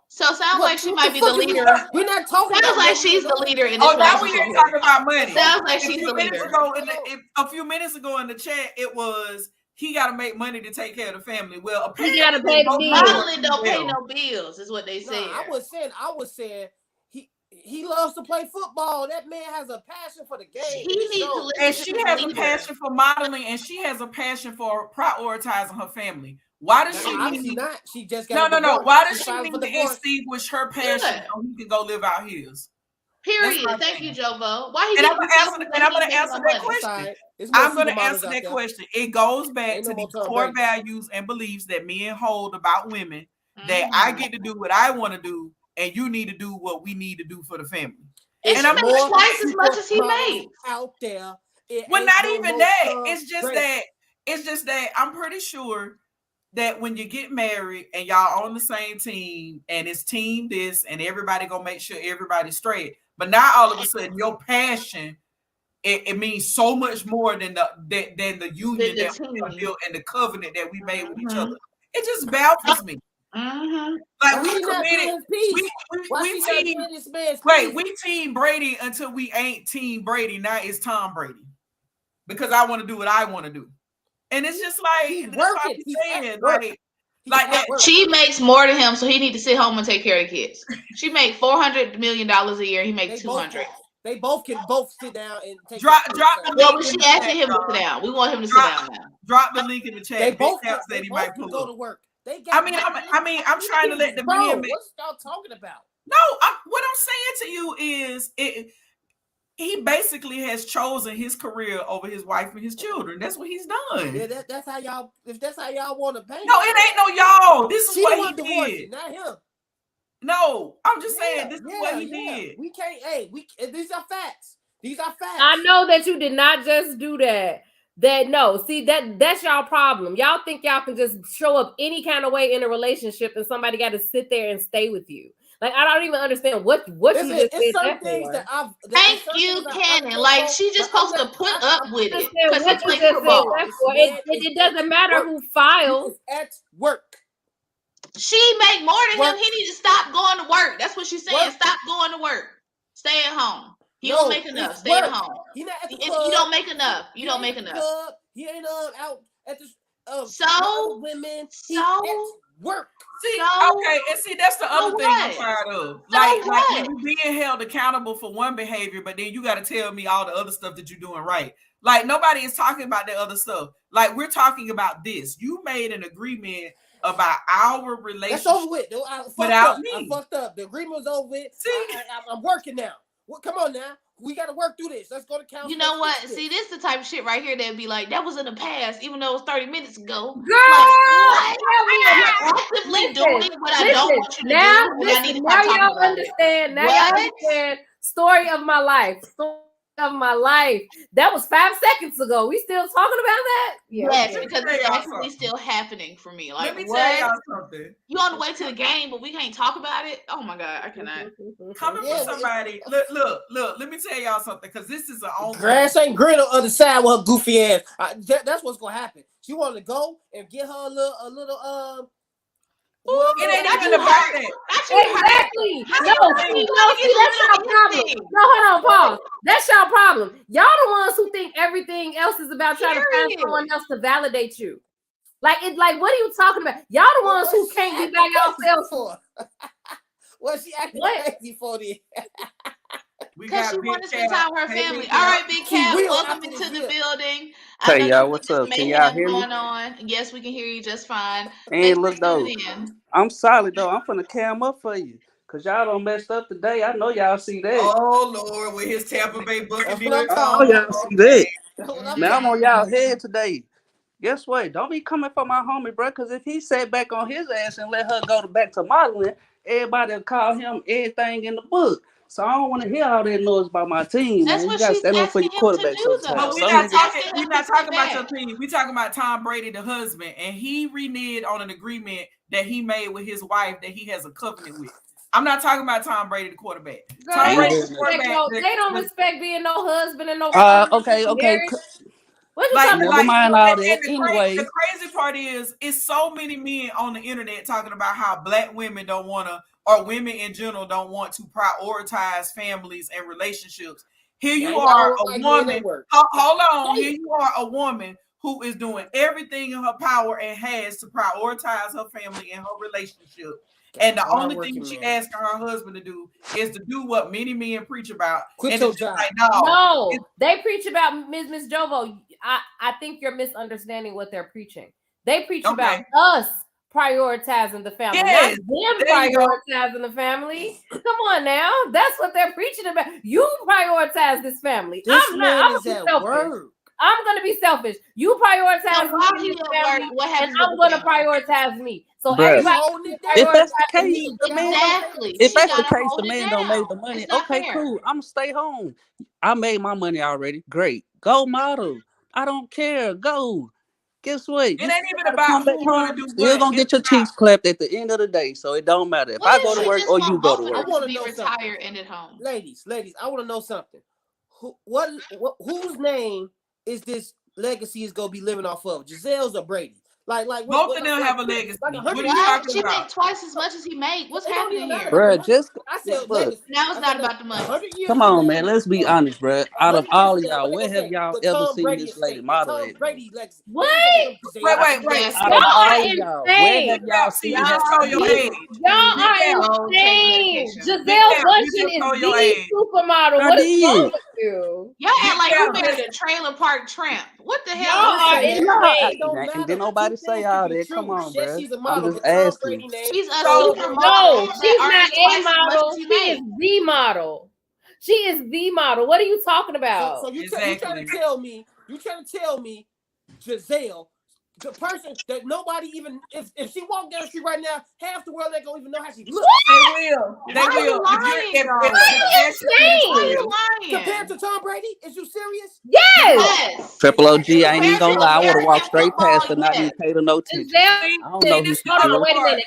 So sounds like she might be the leader. We're not talking. Sounds like she's the leader in this. Oh, now we ain't talking about money. Sounds like she's the leader. A few minutes ago in the chat, it was he got to make money to take care of the family. Well, he got to pay the bills. Modeling don't pay no bills, is what they say. I was saying he loves to play football. That man has a passion for the game. He needs to listen and she has a passion for modeling, and she has a passion for prioritizing her family. Why does she need not? She just got no. Why does she need to extinguish her passion so he can go live out his? Period. Thank you, Jovo. Why he? And I'm gonna answer that question. I'm gonna answer that question. It goes back to the core values and beliefs that men hold about women. That I get to do what I want to do, and you need to do what we need to do for the family. And I'm making twice as much as he makes out there. Well, not even that. It's just that I'm pretty sure that when you get married and y'all on the same team and it's team this and everybody gonna make sure everybody's straight, but now all of a sudden your passion it means so much more than the union that we built and the covenant that we made with each other. It just baffles me. Like we committed, we team Brady until we ain't team Brady. Now it's Tom Brady because I want to do what I want to do. And it's just like that. She makes more than him, so he need to sit home and take care of the kids. She make $400 million a year. He makes $200. They both can both sit down and take. Drop the Well, link. she asking him to sit down. We want him to sit down now. Drop the link in the chat. They both Big Cap can, said he might pull go up. to work. They I'm trying to let the bro, men. What's y'all talking about? No, what I'm saying to you is he basically has chosen his career over his wife and his children. That's what he's done. Yeah, that's how y'all. If that's how y'all want to pay. No, it ain't no y'all. This is what he did. Not him. No, I'm just saying this is what he did. We can't. Hey, these are facts. These are facts. I know that you did not just do that. That's y'all problem. Y'all think y'all can just show up any kind of way in a relationship and somebody got to sit there and stay with you. Like, I don't even understand what you just said that for. Thank you, Cannon. Like, she just supposed to put up with it. It doesn't matter who files. At work. She make more than him. He needs to stop going to work. That's what she's saying. Stop going to work. Stay at home. He don't make enough. Stay at home. You don't make enough. You don't make enough. He ain't out at the women. So work. See, okay, and see that's the other thing I'm tired of. Like when you being held accountable for one behavior, but then you got to tell me all the other stuff that you're doing right. Like nobody is talking about the other stuff. Like we're talking about this. You made an agreement about our relationship. That's over with. Without me, I fucked up. The agreement was over with. See, I'm working now. Well, come on now. We got to work through this. Let's go to council. You know what? See, this is the type of shit right here that'd be like, that was in the past, even though it was 30 minutes ago. Girl, like, I'm actively doing what I don't want you to do. Now y'all understand. Now y'all understand. Story of my life. That was 5 seconds ago. We still talking about that? Yes, because it's actually still happening for me. Like, let me tell y'all something. You on the way to the game, but we can't talk about it? Oh my God, I cannot. Coming from somebody, look, let me tell y'all something, because this is grass ain't green on the other side with her goofy ass. That's what's gonna happen. She wanted to go and get her a little it ain't even about that. Exactly. See, that's y'all problem. No, hold on, pause. That's y'all problem. Y'all the ones who think everything else is about trying to find someone else to validate you. Like what are you talking about? Y'all the ones who can't be by yourselves. What's she acting crazy for this? Because she wants to spend time with her family. All right, Big Cat, welcome into the building. Hey, y'all, what's up? Can y'all hear me? Yes, we can hear you just fine. And look, though, I'm solid, though. I'm finna cam up for you. Because y'all done messed up today. I know y'all see that. Oh, Lord, with his Tampa Bay Buccaneers. I know y'all see that. Man, I'm on y'all head today. Guess what? Don't be coming for my homie, bro. Because if he sat back on his ass and let her go back to modeling, everybody will call him everything in the book. So I don't want to hear all that noise about my team. That's man. what You got to stand up for your quarterback sometimes. But we're not talking about your team. We're talking about Tom Brady, the husband. And he reneged on an agreement that he made with his wife that he has a covenant with. I'm not talking about Tom Brady, the quarterback. Girl, Tom Brady, the quarterback. They don't respect being no husband and no. Okay. What you talking about? Never mind all that. Anyway, the crazy part is so many men on the internet talking about how black women don't want to, or women in general don't want to prioritize families and relationships. Here you are, a woman. Hold on. Here you are, a woman who is doing everything in her power and has to prioritize her family and her relationship. And the only thing she asks her husband to do is to do what many men preach about. Quit your job. Like, no, they preach about Miss Jovo. I think you're misunderstanding what they're preaching. They preach about us prioritizing the family, not them prioritizing the family. Come on now, that's what they're preaching about. You prioritize this family. I'm gonna be selfish. You prioritize me, family, and I'm gonna prioritize me. So everybody, if that's the case, the man don't make the money. Okay, cool. I'm gonna stay home. I made my money already. Great. Go model. I don't care. Go. Guess what? It ain't even about who want to do You're gonna get your cheeks clapped at the end of the day, so it don't matter if I go to work or you go to work. I want to be retired and at home. Ladies, I want to know something. Whose name is this legacy is gonna be living off of? Giselle's or Brady? Both of them have a legacy. What are you Why talking she about? make twice as much as he make? What's happening here? Bro, just I said look. legacy. Now it's not about the money. 100 years Come from on, now, man. Let's be honest, bro. Out of 100 all years from now, y'all, what where they have gonna y'all say? The ever Tom seen Brady this lady estate, model the Tom at? Brady legacy. What? Wait. Yes. Out Y'all of are all y'all, where insane. have y'all See, you seen just her? told your age. Y'all Big are Cap, Oh, take insane. medication. Giselle Big Cap, you Bundchen just is told your the age. supermodel. I What is wrong did. with you? Y'all act like Cap, you married a trailer park tramp. What the hell? Y'all are Listen, Y'all, insane. it don't and matter. then nobody Two say things all can be that. Come true. on, Yes, bro. she's a I'm model, just but Tom asking. Brady name. She's a So- supermodel No, that she's earns not twice a as much model. as he She makes. is the model. She is the model. What are you talking about? So you Exactly. trying to tell me, Giselle, the person that nobody even if she walked down the street right now, half the world ain't gonna even know how she looks. They will. They Why are you will. lying, If darling? Why are you Compared lying? to Tom Brady, is you serious? Yes. Yes. Triple OG, I ain't even Compared to gonna lie. I would have American walked straight past football, her, not even yes. paid her no attention. Giselle, I don't know who this she is hold on, is. wait a part. minute.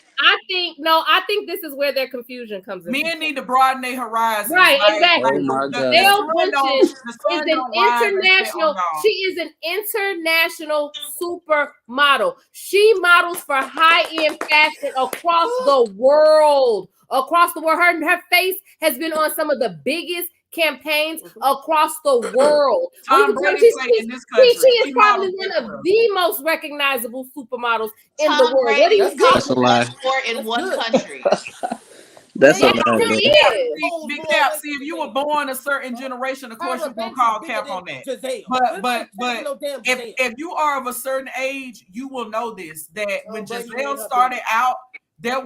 I think this is where their confusion comes in. Men need to broaden their horizons. Right, Like, exactly. Oh my the God. Giselle sun Bundchen don't is rise an and set international. on y'all. She is an international supermodel. She models for high-end fashion across the world. Across the world, her face has been on some of the biggest campaigns across the world. Tom Brady played in this country. She is He probably modeled one of everywhere. the most recognizable supermodels in the Tom world. What are Brady you is That's a talking lie. about? sport in That's one good. country. That's a Yes, lie, it bro. is. Big Cap. See, if you were born a certain generation, of course you're gonna call Cap on that. But if you are of a certain age, you will know this. That when Giselle started out, there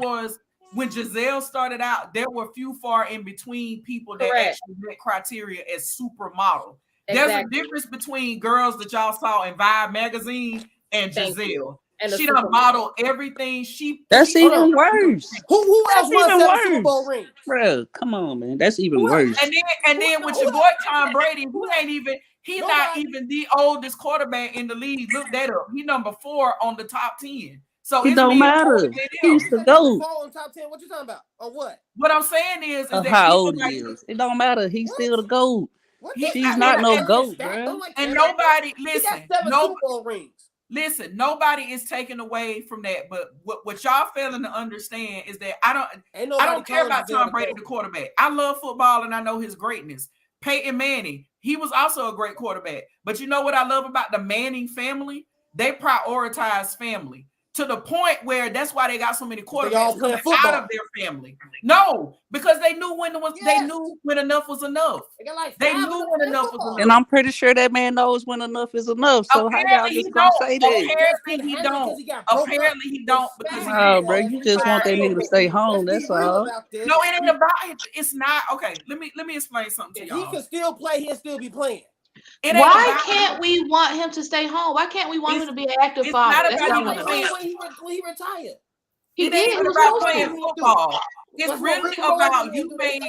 were few far in between people that Correct. actually met criteria as supermodel. Exactly. There's a difference between girls that y'all saw in Vibe magazine and Thank you. Giselle. And a She done supermodel. modeled everything. That's even worse. Who else That's won even 7 Super Bowl worse. rings? Bro, come on, man. That's even worse. And then with your boy Tom Brady, he's not even the oldest quarterback in the league. Look that up. He number 4 on the top 10. So It it's don't men matter. older than He's him. the GOAT. On top 10. What you talking about? On what? What I'm saying is that How people old like he is. It don't matter. He's still the GOAT. He's She's not no GOAT, bro. And nobody He got 7 Super Bowl rings. Listen, nobody is taken away from that. But what y'all failing to understand is that I don't care about Tom Brady, the quarterback. I love football and I know his greatness. Peyton Manning, he was also a great quarterback. But you know what I love about the Manning family? They prioritize family to the point where that's why they got so many quarterbacks coming out of their family. No, because they knew when enough was enough. They knew when enough was enough. And I'm pretty sure that man knows when enough is enough. So how y'all just gonna say that? Apparently he don't. Apparently he don't because Wow, bro, you just want that nigga to stay home. That's all. No, it ain't about it. It's not. Okay, let me explain something to y'all. He can still play, he'll still be playing. Why can't we want him to stay home? Why can't we want him to be an active father? That's not about when he retired. He did. It ain't about playing football. It's really about you made.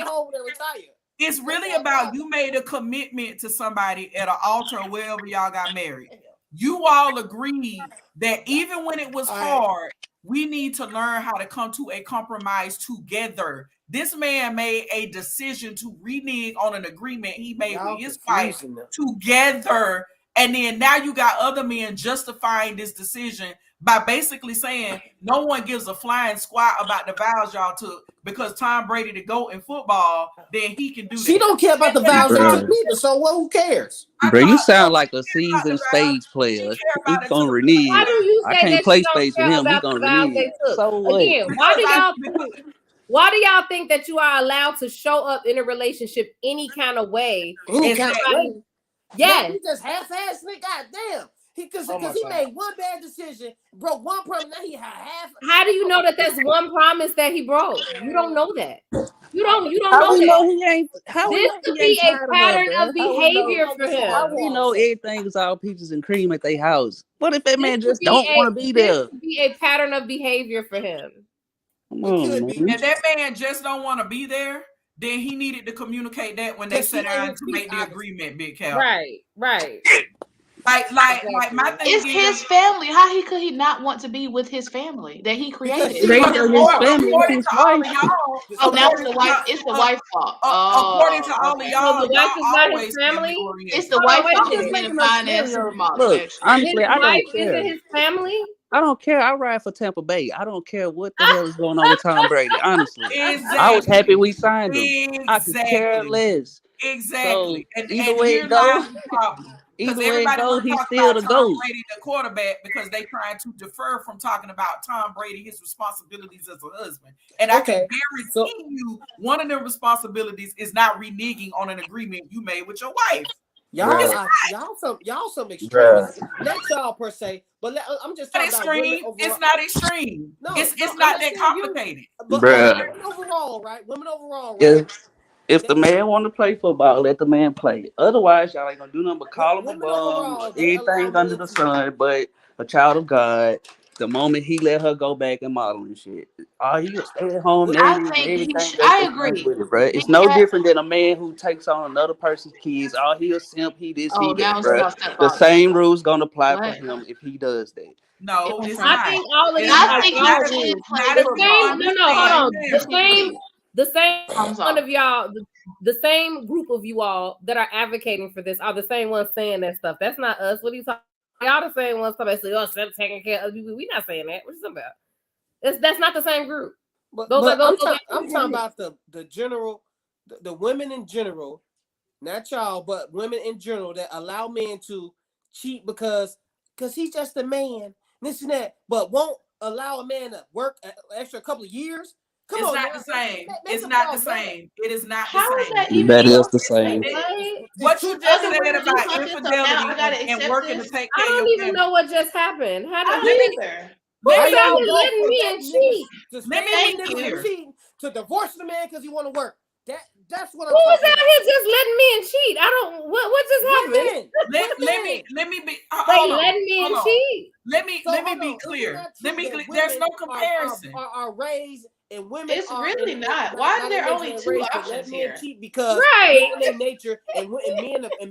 It's really about you made a commitment to somebody at an altar or wherever y'all got married. You all agreed that even when it was hard, we need to learn how to come to a compromise together. This man made a decision to renege on an agreement he made with his wife together. And then now you got other men justifying this decision by basically saying no one gives a flying squat about the vows y'all took because Tom Brady the GOAT in football, then he can do that. She don't care about the vows they took either, so who cares? Bro, you sound like a seasoned stage player. He gonna renege. Why do you say I can't that play you don't space with care him. He about gonna the vows renege. they took? So what? Again, why do y'all think that you are allowed to show up in a relationship any kind of way? Yeah, he just half-assed it. Goddamn. Because he made one bad decision, broke one promise. Now he had half. How do you know that that's one promise that he broke? You don't know that. You don't How know we that. know he ain't? How we This know could he ain't be a tired pattern her, of behavior for him. How we know everything is all peaches and cream at their house? What if that man This just don't want to be there? This could be a pattern of behavior for him. Come on, man. If that man just don't want to be there, then he needed to communicate that when they sat down to make the agreement, Big Cal. Right. Like my thing is his family. How could he not want to be with his family that he created? According to all of y'all, oh, now it's the wife. It's the wife's fault. According to all of y'all, so the wife is not always his family. It's the wife fault for being a finance supermodel. Look, honestly, I don't wife care. isn't his family. I don't care. I ride for Tampa Bay. I don't care what the hell is going on with Tom Brady. Honestly, I was happy we signed him. I could care less. So Exactly. And either way here it goes, lies the problem. Because either way it everybody goes, want to he's talk still about the Tom GOAT. Brady, the quarterback, because they trying to defer from talking about Tom Brady, his responsibilities as a husband. And I can guarantee you one of the responsibilities is not reneging on an agreement you made with your wife. Y'all some extremists. Not y'all per se, but I'm just talking about women overall. It's not extreme. No, it's not that complicated. But women overall, right? Women overall, right? If the man want to play football, let the man play. Otherwise, y'all ain't gonna do nothing but call him a bum, anything under the sun, but a child of God. The moment he let her go back and model and shit, he will stay at home. I agree with it, bro. It's no different than a man who takes on another person's kids. He a simp. He this, he that, bro. The same rules gonna apply for him if he does that. No, it's I not. think all of these I think y'all you should play the same. No, hold on. The same one of y'all, the same group of you all that are advocating for this are the same ones saying that stuff. That's not us. What are you talking? Y'all the same ones talking about say, taking care of other people. We not saying that. What you talking about? That's not the same group. But I'm talking about the general, the women in general, not y'all, but women in general that allow men to cheat because he's just a man, this and that, but won't allow a man to work an extra couple of years. It's not the same. It's not the same. It is not the That same. That is the same. What you just said about infidelity and working to take care of your family. I don't even know what just happened. How did Who y'all letting me and cheat? Let me be clear. To divorce the man because he want to work. That's what I'm talking about. Who is out here just letting men cheat? I don't. What just happened? Let me be. Letting men cheat. Let me be clear. There's no comparison. Are raised and women. It's really not. Why are there only two options here? Cheat because in nature and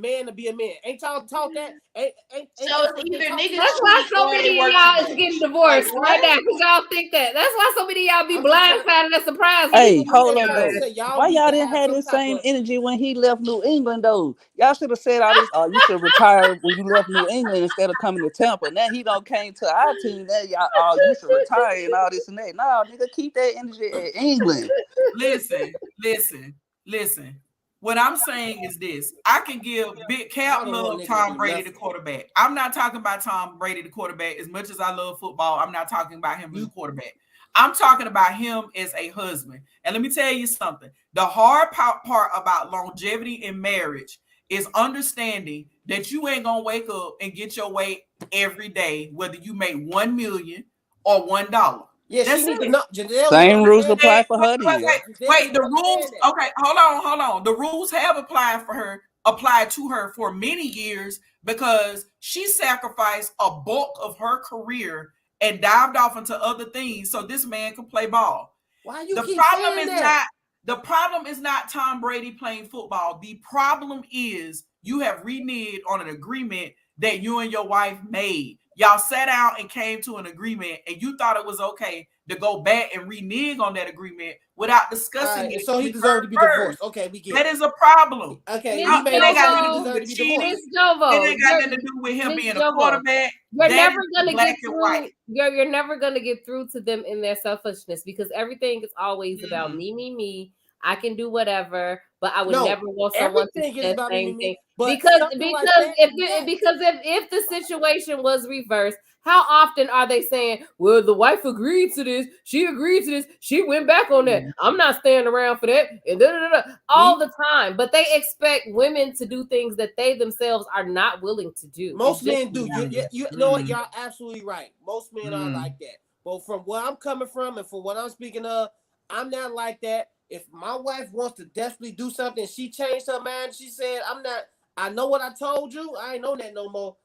man to be a man. Ain't y'all taught that? So it's either niggas. That's why so many of y'all is getting divorced right now because y'all think that. That's why so many of y'all be blindsided and surprised. Hey, hold on though. Why y'all didn't have this same energy when he left New England though? Y'all should have said all this. Oh, you should retire when you left New England instead of coming to Tampa. Now he don't came to our team. Now y'all, you should retire and all this and that. No, nigga, keep that energy at England. Listen. What I'm saying is this. I can give big cap love Tom Brady, the quarterback. I'm not talking about Tom Brady, the quarterback, as much as I love football. I'm not talking about him as a quarterback. I'm talking about him as a husband. And let me tell you something. The hard part about longevity in marriage is understanding that you ain't gonna wake up and get your way every day, whether you make $1 million or $1. Yeah, she needs to know. Same rules apply for her. Wait, the rules. Okay, hold on. The rules have applied to her for many years because she sacrificed a bulk of her career and dived off into other things so this man could play ball. Why you the keep problem saying is that? The problem is not Tom Brady playing football. The problem is you have reneged on an agreement that you and your wife made. Y'all sat down and came to an agreement, and you thought it was okay to go back and renege on that agreement without discussing it. So he deserved to be divorced. Okay, we get that is a problem. Okay, it ain't got nothing to do with cheating. It ain't got nothing to do with him being a quarterback. You're never gonna get through. You're never gonna get through to them in their selfishness because everything is always about me. I can do whatever, but I would never want someone to say the same thing. Because if the situation was reversed, how often are they saying, well, the wife agreed to this, she agreed to this, she went back on that, I'm not staying around for that, and all the time. But they expect women to do things that they themselves are not willing to do. Most men do. You know what? Y'all absolutely right. Most men are like that. But from where I'm coming from and from what I'm speaking of, I'm not like that. If my wife wants to desperately do something, she changed her mind, she said, I know what I told you, I ain't know that no more.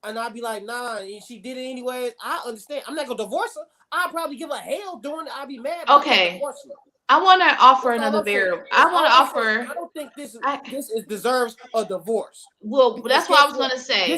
And I'd be like, nah, and she did it anyways. I understand. I'm not gonna divorce her. I'll probably give her hell doing it. I'll be mad. Okay. I want to offer another variable. I don't think this deserves a divorce. Well, that's what I was gonna say.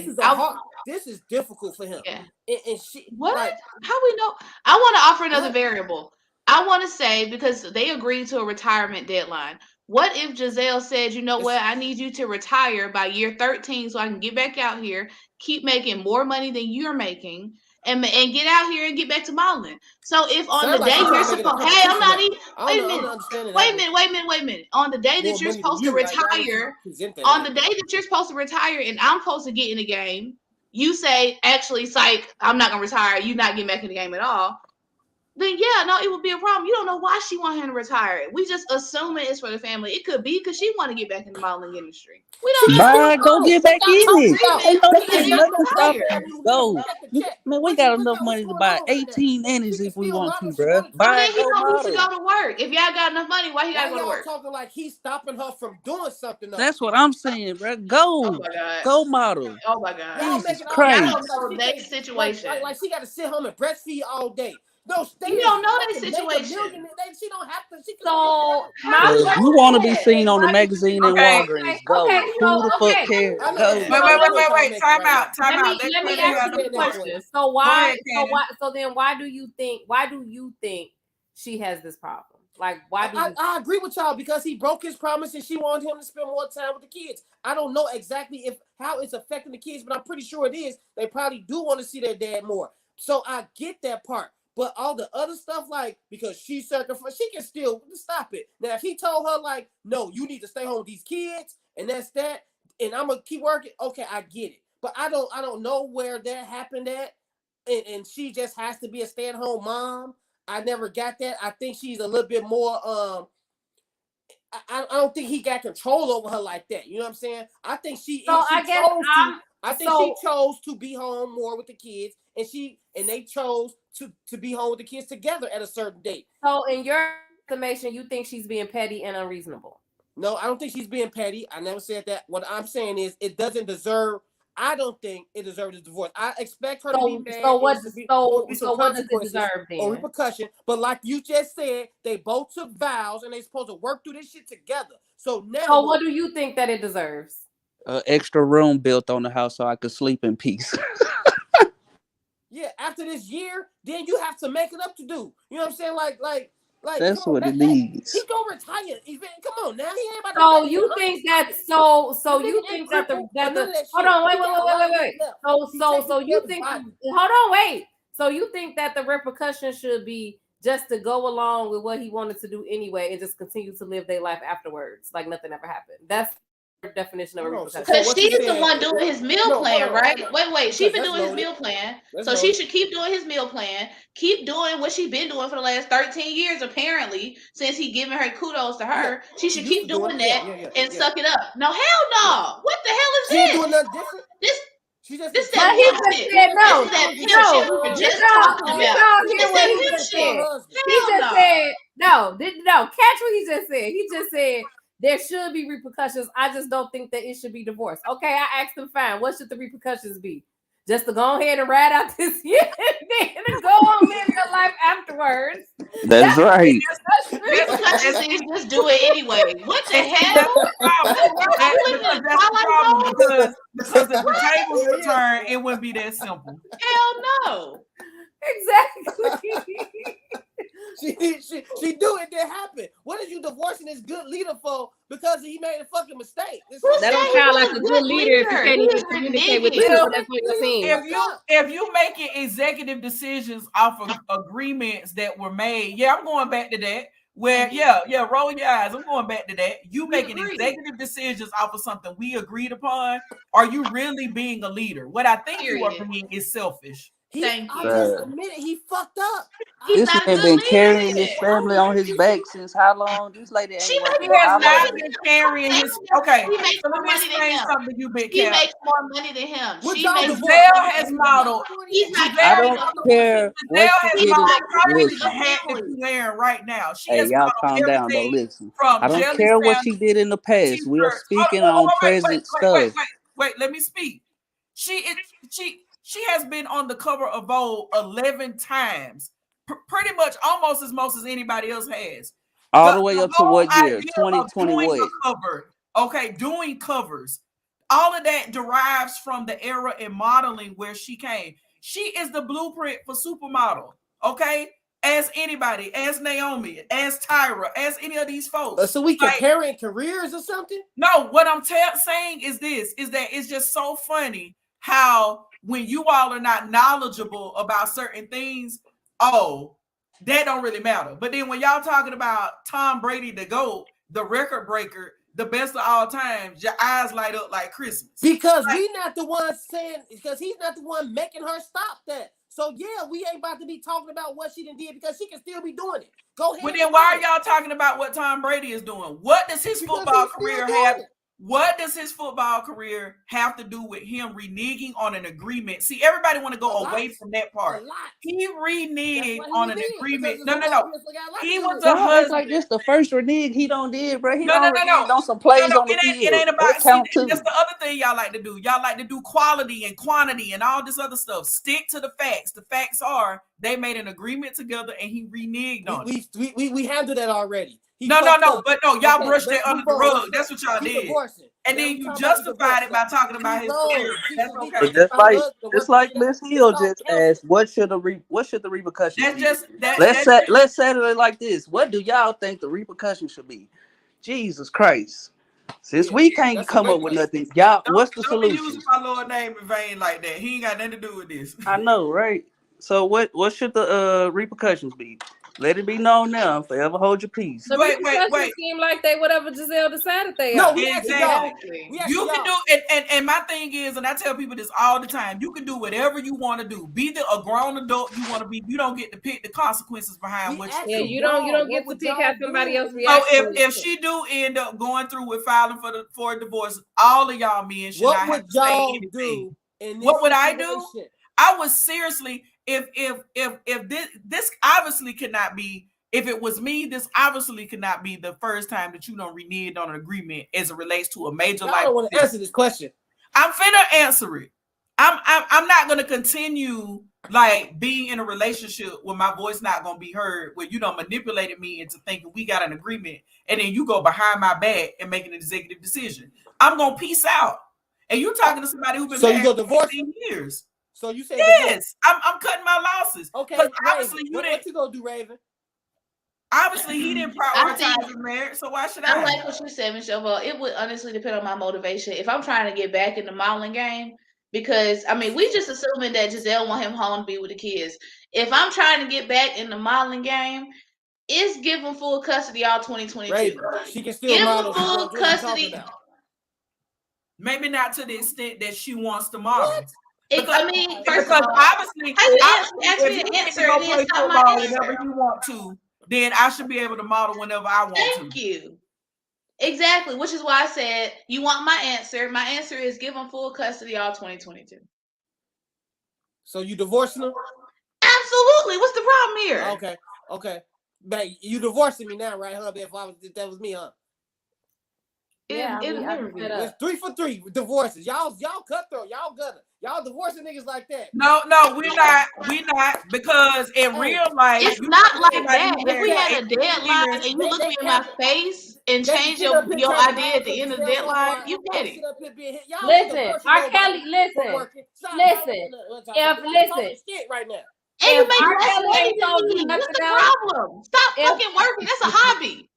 This is difficult for him. Yeah. And she. What? Like, how we know? I want to offer another variable. I want to say, because they agreed to a retirement deadline. What if Giselle said, you know what, I need you to retire by year 13 so I can get back out here, keep making more money than you're making, and get out here and get back to modeling. So if on Sounds the like day she's you're trying to make it a supposed, hey, I'm competition not now. even. I Wait a don't minute. understand it. Wait a minute. On the day that you're supposed to retire, on the day that you're supposed to retire, and I'm supposed to get in the game, you say, actually, psych, I'm not gonna retire. You're not getting back in the game at all. Then yeah, no, it would be a problem. You don't know why she want him to retire. We just assume it's for the family. It could be because she want to get back in the modeling industry. We don't know. Bye, go get back in it. Ain't Wait, nothing stopping retire. you. Go. Man, we got enough money to buy 18 nannies if we want to, bro. So Buy, then he go don't need to model. go to work. If y'all got enough money, why he gotta go to work? Talking like he's stopping her from doing something. That's what I'm saying, bro. Go. Oh my God. Go model. Oh my God. Jesus Christ. I don't know their situation. Like she got to sit home and breastfeed all day. No, You don't know their situation. She don't have to. She can So If you want to be seen on the magazine and Walgreens, go. Okay, Who the fuck cares? Go. Wait. Time out. Let me ask you a question. So why? So then, why do you think she has this problem? Like, why do you? I agree with y'all because he broke his promise and she wanted him to spend more time with the kids. I don't know exactly how it's affecting the kids, but I'm pretty sure it is. They probably do want to see their dad more. So I get that part. But all the other stuff, like, because she sacrificed, she can still stop it. Now, if he told her, like, no, you need to stay home with these kids, and that's that, and I'm gonna keep working, okay, I get it. But I don't know where that happened at, and she just has to be a stay-at-home mom. I never got that. I think she's a little bit more. I don't think he got control over her like that. You know what I'm saying? I think she. So I guess she chose to be home more with the kids, and they chose to be home with the kids together at a certain date. So in your estimation, you think she's being petty and unreasonable? No, I don't think she's being petty. I never said that. What I'm saying is it doesn't deserve. I don't think it deserves a divorce. I expect her to be mad. So what does it deserve then? Or repercussion. But like you just said, they both took vows and they supposed to work through this shit together. So now. So what do you think that it deserves? Extra room built on the house so I could sleep in peace. Yeah, after this year, then you have to make it up to do. You know what I'm saying? Like that's what it needs. He gonna retire. Come on now. He ain't about to. So you think that? So you think that the hold on, wait. So you think? Hold on, wait. So you think that the repercussion should be just to go along with what he wanted to do anyway and just continue to live their life afterwards, like nothing ever happened? That's definition of a repercussion. Because she's the one doing his meal plan, right? Wait. She's been doing his meal plan. So she should keep doing his meal plan. Keep doing what she's been doing for the last 13 years, apparently, since he giving her kudos to her. She should keep doing that and suck it up. No, hell no. What the hell is this? She's doing nothing different. This that he just said no. He just said no. Catch what he just said. He just said there should be repercussions. I just don't think that it should be divorced. Okay, I asked him, fine. What should the repercussions be? Just to go ahead and ride out this year and then go on live your life afterwards. That's right. Repercussions is just do it anyway. What the hell? Because if the tables were turned, it wouldn't be that simple. Hell no. Exactly. She do it, didn't happen. What is you divorcing this good leader for because he made a fucking mistake? That don't sound like a good leader if you can't even communicate with people. That's what you're saying. If you making executive decisions off of agreements that were made, yeah, I'm going back to that. Where roll your eyes. I'm going back to that. You making executive decisions off of something we agreed upon. Are you really being a leader? What I think you are being is selfish. I just admitted he fucked up. This man been carrying his family on his back since how long? This lady ain't He has not been carrying his. Okay, so let me explain something to you, Big Cat. He makes more money than him. Giselle has modeled. I don't care what Giselle has modeled probably the hat that you're wearing right now. She has y'all calm down though. Listen, I don't care what she did in the past. We are speaking on present stuff. Wait, let me speak. She has been on the cover of Vogue 11 times, pretty much almost as much as anybody else has. All the way up to what year? 2020 what? Doing covers. All of that derives from the era in modeling where she came. She is the blueprint for supermodel, okay? As anybody, as Naomi, as Tyra, as any of these folks. So we comparing careers or something? No, what I'm saying is that it's just so funny how when you all are not knowledgeable about certain things, oh, that don't really matter. But then when y'all talking about Tom Brady, the GOAT, the record breaker, the best of all time, your eyes light up like Christmas. Because we not the ones saying, because he's not the one making her stop that. So yeah, we ain't about to be talking about what she done did because she can still be doing it. Go ahead. Well, then why are y'all talking about what Tom Brady is doing? What does his football career have? What does his football career have to do with him reneging on an agreement? See, everybody want to go away from that part. He reneged on an agreement. No. He was a husband. Like this the first renege he don't did, bro. He No. on some plays on the field. It ain't about count too. That's the other thing y'all like to do. Y'all like to do quality and quantity and all this other stuff. Stick to the facts. The facts are they made an agreement together and he reneged on it. We handled that already. No, y'all brushed that under the rug. That's what y'all did. And then you justified it by talking about his career. That's okay. Just like Miss Hill just asked, what should the repercussions be? Let's settle it like this. What do y'all think the repercussions should be? Jesus Christ. Since we can't come up with nothing, y'all, what's the solution? Don't be using my Lord name in vain like that. He ain't got nothing to do with this. I know, right? So what should the repercussions be? Let it be known now. Forever hold your peace. The repercussions seem like they whatever Giselle decided they are. No, exactly. You can do it, and my thing is, and I tell people this all the time, you can do whatever you want to do. Be a grown adult you want to be. You don't get to pick the consequences behind what you do. You don't get to pick how somebody else reacts. So if she do end up going through with filing for a divorce, all of y'all men should not have to say anything. What would I do? I would seriously, if this obviously could not be, if it was me, this obviously could not be the first time that you don't reneged on an agreement as it relates to a major life. I don't want to answer this question. I'm finna answer it. I'm not gonna continue like being in a relationship where my voice not gonna be heard, where you don't manipulated me into thinking we got an agreement, and then you go behind my back and make an executive decision. I'm gonna peace out. And you talking to somebody who's been married for 15 years. So you say yes, I'm cutting my losses. Okay, obviously what you gonna do, Raven? Obviously, he didn't prioritize his marriage, so why should I? I like what you said, Michelle. Well, it would honestly depend on my motivation. If I'm trying to get back in the modeling game, because I mean, we just assuming that Giselle want him home to be with the kids. If I'm trying to get back in the modeling game, it's give him full custody all 2022. Raven, she can still model. Give him full custody. Maybe not to the extent that she wants to model. What? I mean, first because of all, obviously, ask me an answer. Whenever you want to, then I should be able to model whenever I want to. Thank you. Exactly, which is why I said you want my answer. My answer is give them full custody all 2022. So you divorcing them? Absolutely. What's the problem here? Okay. But you divorcing me now, right, huh? If that was me, huh? Yeah, it's 3 for 3 divorces. Y'all cutthroat. Y'all divorcing niggas like that. No, we're not because in real life it's not like that. If we had a deadline and you look me in my face and change your idea at the end of the deadline, you get it. Listen, R. Kelly, listen. Right now. And you make less money than me. What's the problem? Stop fucking working. That's a hobby.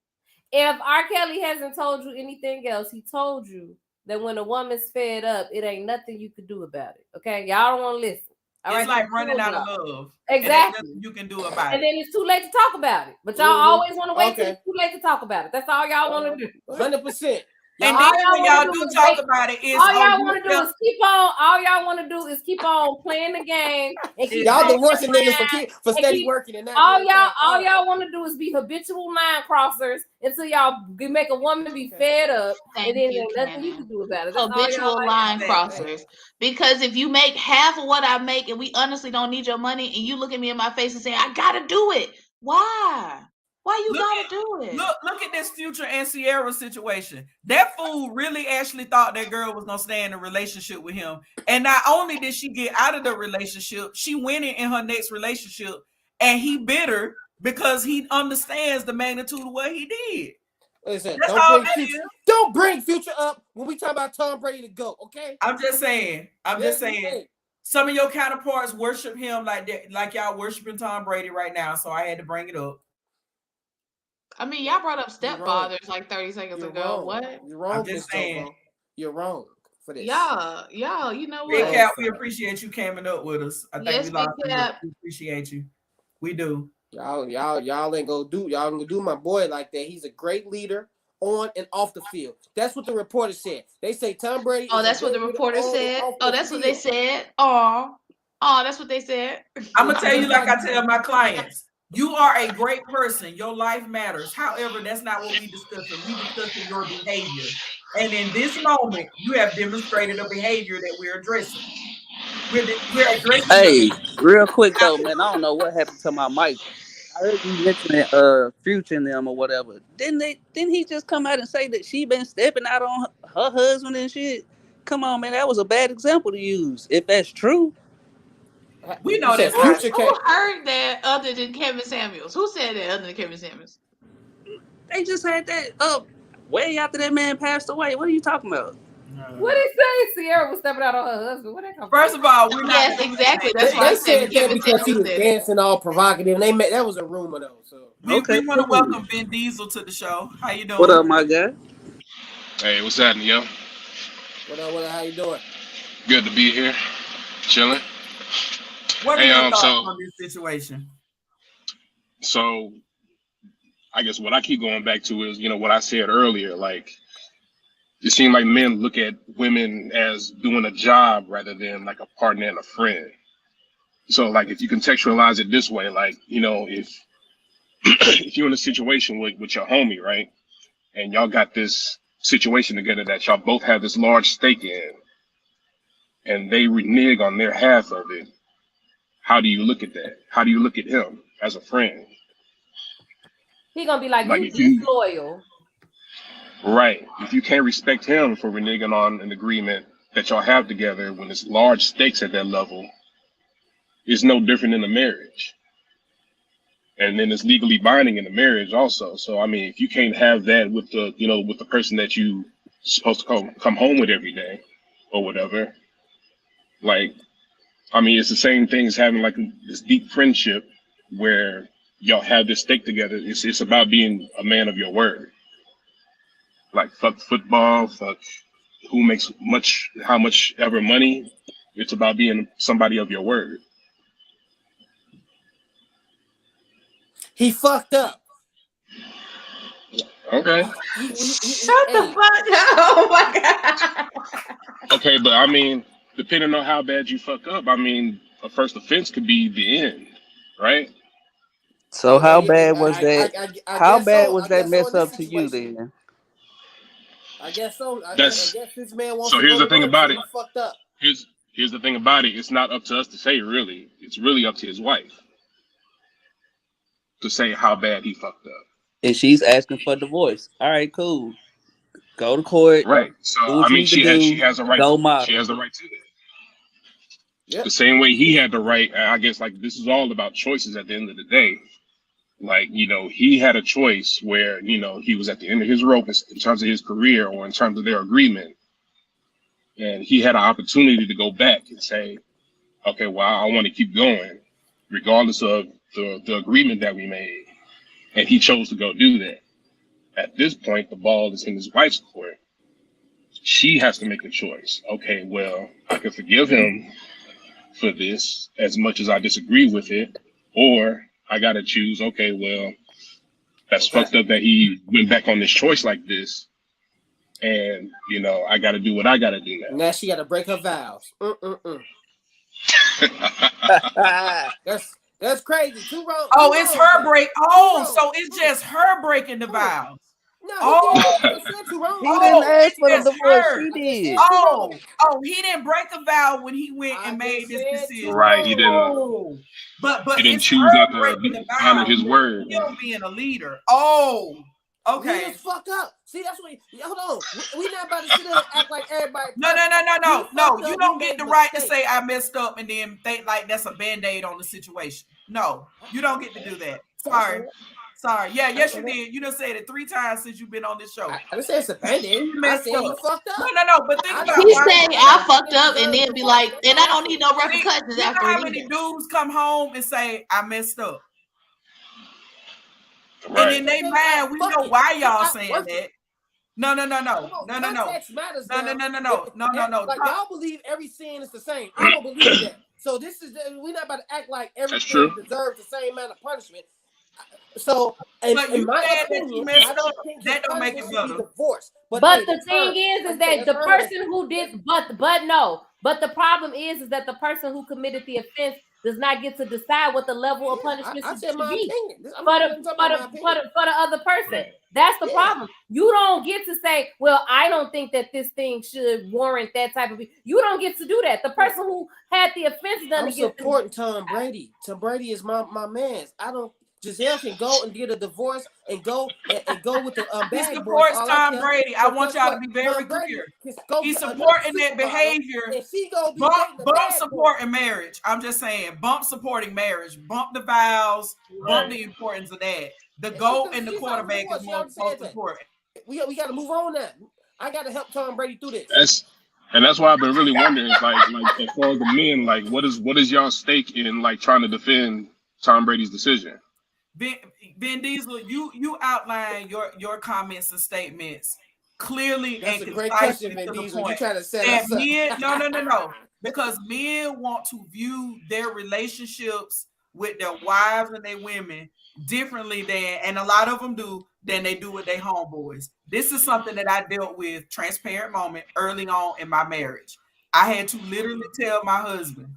If R. Kelly hasn't told you anything else, he told you that when a woman's fed up, it ain't nothing you can do about it. Okay, y'all don't want to listen. It's like running out of love. Exactly. You can do about it. And then it's too late to talk about it. But y'all always want to wait till it's too late to talk about it. That's all y'all want to do. 100%. And then when y'all do talk about it, all y'all want to do is keep on. All y'all want to do is keep on playing the game. And keep y'all divorcing niggas for steady working and all y'all want to do is be habitual line crossers until y'all make a woman be fed up, and then there's nothing you can do about it. That's habitual line crossers. Because if you make half of what I make, and we honestly don't need your money, and you look at me in my face and say, "I gotta do it," why? Why you gotta do it? Look at this Future and Sierra situation. That fool really actually thought that girl was gonna stay in a relationship with him. And not only did she get out of the relationship, she went in her next relationship, and he bit her because he understands the magnitude of what he did. Listen, don't bring Future up when we talk about Tom Brady to go, okay? I'm just saying. Some of your counterparts worship him like that, like y'all worshiping Tom Brady right now. So I had to bring it up. I mean, y'all brought up stepfathers like 30 seconds ago. Wrong. What? You're wrong. I'm just saying. You're wrong. for this. Y'all, you know Big what? Cap, we appreciate you coming up with us. I think Yes, we Big lost Cap. we appreciate you. We do. Y'all ain't gonna do my boy like that. He's a great leader on and off the field. That's what the reporter said. They say Tom Brady. Oh, is that's a what the great leader reporter on and said. off Oh, the that's what they field. said. Oh, that's what they said. I'm gonna tell you like I tell my clients. You are a great person. Your life matters. However, that's not what we discussing. We discussing your behavior. And in this moment, you have demonstrated a behavior that we're addressing. We're addressing Hey, the real quick though, man. I don't know what happened to my mic. I heard you mentioning Future and them or whatever. Didn't he just come out and say that she been stepping out on her husband and shit? Come on, man. That was a bad example to use. If that's true. We know that's Who not Future true. heard that other than Kevin Samuels? Who said that other than Kevin Samuels? They just had that up way after that man passed away. What are you talking about? What did he say? Sierra was stepping out on her husband. What that come from? First of all, we're not. Yes, exactly. That's why I They said said that Kevin because he Samuels was said it. dancing all provocative. That was a rumor though. So We Okay, want to cool. welcome Ben Diesel to the show. How you doing? What up, my guy? Hey, what's happening, yo? what up? How you doing? Good to be here, chilling. What are Hey, your thoughts so on this situation? so I guess what I keep going back to is, what I said earlier. Like, it seems like men look at women as doing a job rather than like a partner and a friend. So, like, if you contextualize it this way, like, if if you're in a situation with your homie, right, and y'all got this situation together that y'all both have this large stake in, and they renege on their half of it, how do you look at that? How do you look at him as a friend? He gonna be like Like, you if you disloyal. Right. If you can't respect him for reneging on an agreement that y'all have together when it's large stakes at that level, it's no different in a marriage. And then it's legally binding in the marriage also. So I mean, if you can't have that with with the person that you supposed to come home with every day or whatever, like, I mean, it's the same thing as having like this deep friendship where y'all have this stake together. It's about being a man of your word. Like, fuck football, fuck who makes how much ever money. It's about being somebody of your word. He fucked up. Okay. Shut the fuck up! Oh my god. Okay, but I mean, depending on how bad you fuck up, I mean, a first offense could be the end, right? So Okay, how yeah, bad was that? I How guess bad so. was I that guess so mess in this up to you situation. then? I guess so. I That's guess this man wants so. to Here's go the to thing work, about so it. he fucked up. Here's the thing about it. It's not up to us to say, really. It's really up to his wife to say how bad he fucked up. And she's asking for divorce. All right, cool. Go to court. Right. So Do what I you mean, need to she do. has a right. Go She model. has the right to that. Yep. The same way he had the right. I guess, like, this is all about choices at the end of the day. Like, he had a choice where, he was at the end of his rope in terms of his career or in terms of their agreement. And he had an opportunity to go back and say, okay, well, I want to keep going, regardless of the agreement that we made. And he chose to go do that. At this point, the ball is in his wife's court. She has to make a choice. Okay, well, I can forgive him for this as much as I disagree with it, or I got to choose, okay, well, that's fucked up that he went back on this choice like this. And, I got to do what I got to do now. Now she got to break her vows. That's crazy. Two wrong. Oh, it's her break. Oh, so it's just her breaking the vows. No, he didn't. He said two wrong. He didn't ask for the divorce. She did. Oh, he didn't break a vow when he went and made this decision. Right, he didn't. Oh, but He didn't it's choose her not breaking the to vow. honor his word. Still being a leader. Oh, okay. Leaders fuck up. See, that's what. Hold on. We not about to sit there and act like everybody. No. You don't get the right to say I messed up and then think like that's a band-aid on the situation. No, you don't get to do that. Sorry. Yeah, yes, you did. You done said it 3 times since you've been on this show. I didn't say it's a band-aid. I said you fucked up. No. But think about He said I fucked up and then be like, and I don't need no repercussions you know after how it many either. dudes come home and say I messed up. Right. And in their mind, we know why y'all saying that. No. Context matters. No. Like y'all believe every sin is the same. I don't believe that. So this is we're not about to act like everything deserves the same amount of punishment. So, in my opinion, I don't think that don't make it should be divorced. But the thing is that the person who did, but the problem is that the person who committed the offense does not get to decide what the level of punishment should be for the other person. That's the problem. You don't get to say, well, I don't think that this thing should warrant that type of. You don't get to do that. The person who had the offense done. I'm supporting Tom Brady. Tom Brady is my man. I don't. Giselle can go and get a divorce and go with the he supports Tom Brady. I want y'all to be very clear. He's supporting that behavior. Bump supporting marriage. I'm just saying, bump supporting marriage. Bump the vows. Bump the importance of that. The goat and the quarterback is most important. We got to move on now. I got to help Tom Brady through this. That's why I've been really wondering, like as far as the men, like what is y'all stake in like trying to defend Tom Brady's decision? Vin Diesel, you outline your comments and statements clearly. That's and a great question, Vin Diesel. You trying to set us up. No. Because men want to view their relationships with their wives and their women differently and a lot of them than they do with their homeboys. This is something that I dealt with, transparent moment, early on in my marriage. I had to literally tell my husband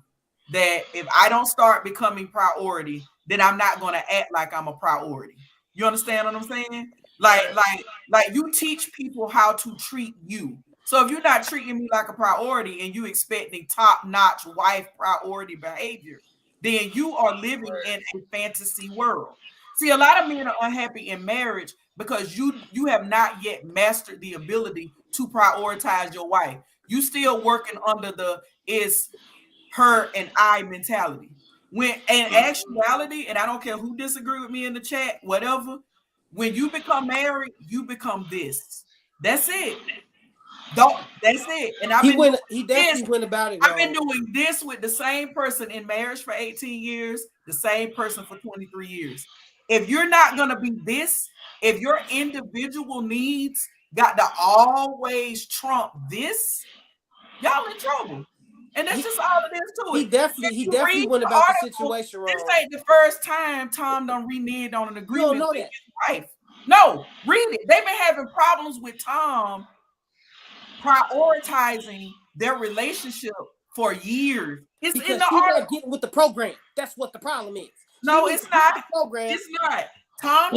that if I don't start becoming priority, then I'm not going to act like I'm a priority. You understand what I'm saying? Like you teach people how to treat you. So if you're not treating me like a priority and you expecting top-notch wife priority behavior, then you are living in a fantasy world. See, a lot of men are unhappy in marriage because you have not yet mastered the ability to prioritize your wife. You still working under the is her and I mentality. When in actuality, and I don't care who disagree with me in the chat, whatever, when you become married, you become this. That's it. That's it. And he definitely went about it. I've been doing this with the same person in marriage for 18 years, the same person for 23 years. If you're not gonna be this, if your individual needs got to always trump this, y'all in trouble. And that's just all it is to it. He definitely went about the situation wrong. This ain't the first time Tom done reneged on an agreement with his wife. No, read it. They've been having problems with Tom prioritizing their relationship for years. It's because in the article. Not getting with the program. That's what the problem is. No, it's not. Program. It's not. Tom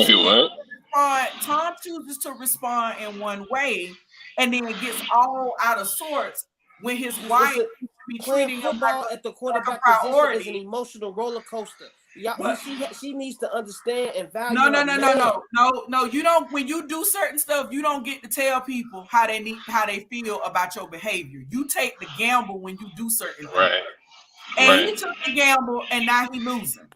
chooses to respond in one way, and then it gets all out of sorts when his wife be treating him like at the quarterback position is an emotional roller coaster. She needs to understand and value. No. You don't. When you do certain stuff, you don't get to tell people how they feel about your behavior. You take the gamble when you do certain things. And he took the gamble, and now he losing.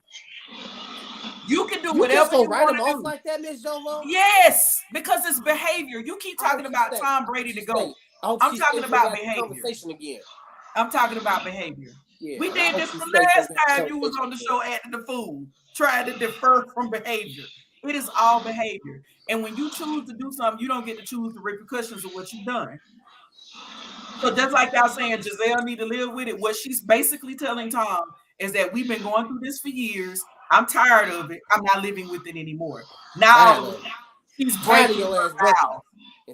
You can do whatever you write want him to off do. like that, Miss Jolo? Yes, because it's behavior. You keep talking about Tom Brady to go. I'm talking about behavior. Conversation again. I'm talking about behavior. Yeah, we did this the last time you was on the show acting the fool, trying to defer from behavior. It is all behavior. And when you choose to do something, you don't get to choose the repercussions of what you've done. So just like y'all saying Giselle need to live with it, what she's basically telling Tom is that we've been going through this for years. I'm tired of it. I'm not living with it anymore. Now she's breaking her vows.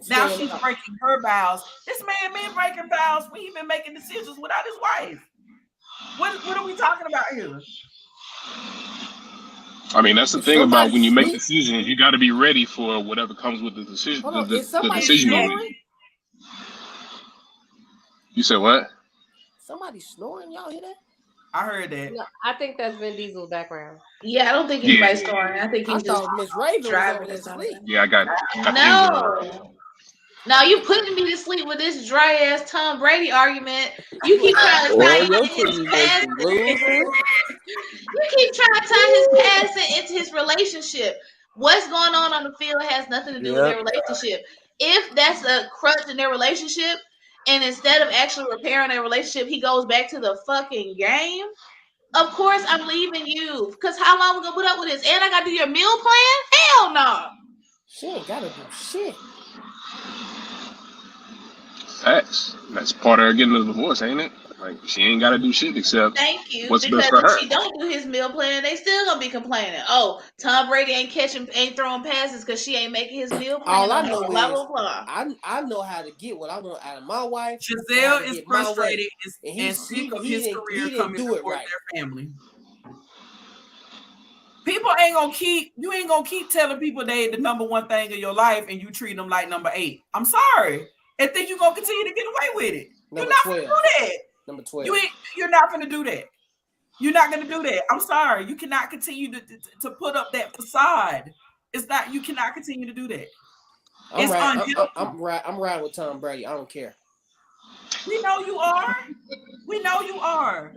Now she's breaking her vows. This man been breaking vows when he been making decisions without his wife. What are we talking about here? I mean, that's the thing about when you make decisions, you got to be ready for whatever comes with the decision. The decision you make. You said what? Somebody snoring. Y'all hear that? I heard that. No, I think that's Vin Diesel's background. Yeah, I don't think anybody's snoring. I think he's just Miss Raven driving was over sleep. Yeah, I got it. No. Now you putting me to sleep with this dry ass Tom Brady argument. You keep trying to tie his past. You keep trying to tie his past into his relationship. What's going on the field has nothing to do with their relationship. If that's a crutch in their relationship, and instead of actually repairing their relationship, he goes back to the fucking game. Of course, I'm leaving you. Because how long we gonna put up with this? And I gotta do your meal plan? Hell no. She ain't gotta do shit. Facts. That's part of her getting a divorce, ain't it? Like she ain't got to do shit except Thank you. what's best Because for if her. she don't do his meal plan, they still gonna be complaining. Oh, Tom Brady ain't throwing passes because she ain't making his meal plan. All I know blah is blah blah. I know how to get what I want out of my wife. Giselle and is frustrated and sick he of his didn't career coming do to it support right. their family. People ain't gonna keep telling people they the number one thing in your life and you treat them like number 8. I'm sorry. And think you're gonna continue to get away with it. You're not gonna do that. Number 12. You're not gonna do that. You're not gonna do that. I'm sorry. You cannot continue to put up that facade. It's not, you cannot continue to do that. I'm riding with Tom Brady. I don't care. We know you are. We know you are.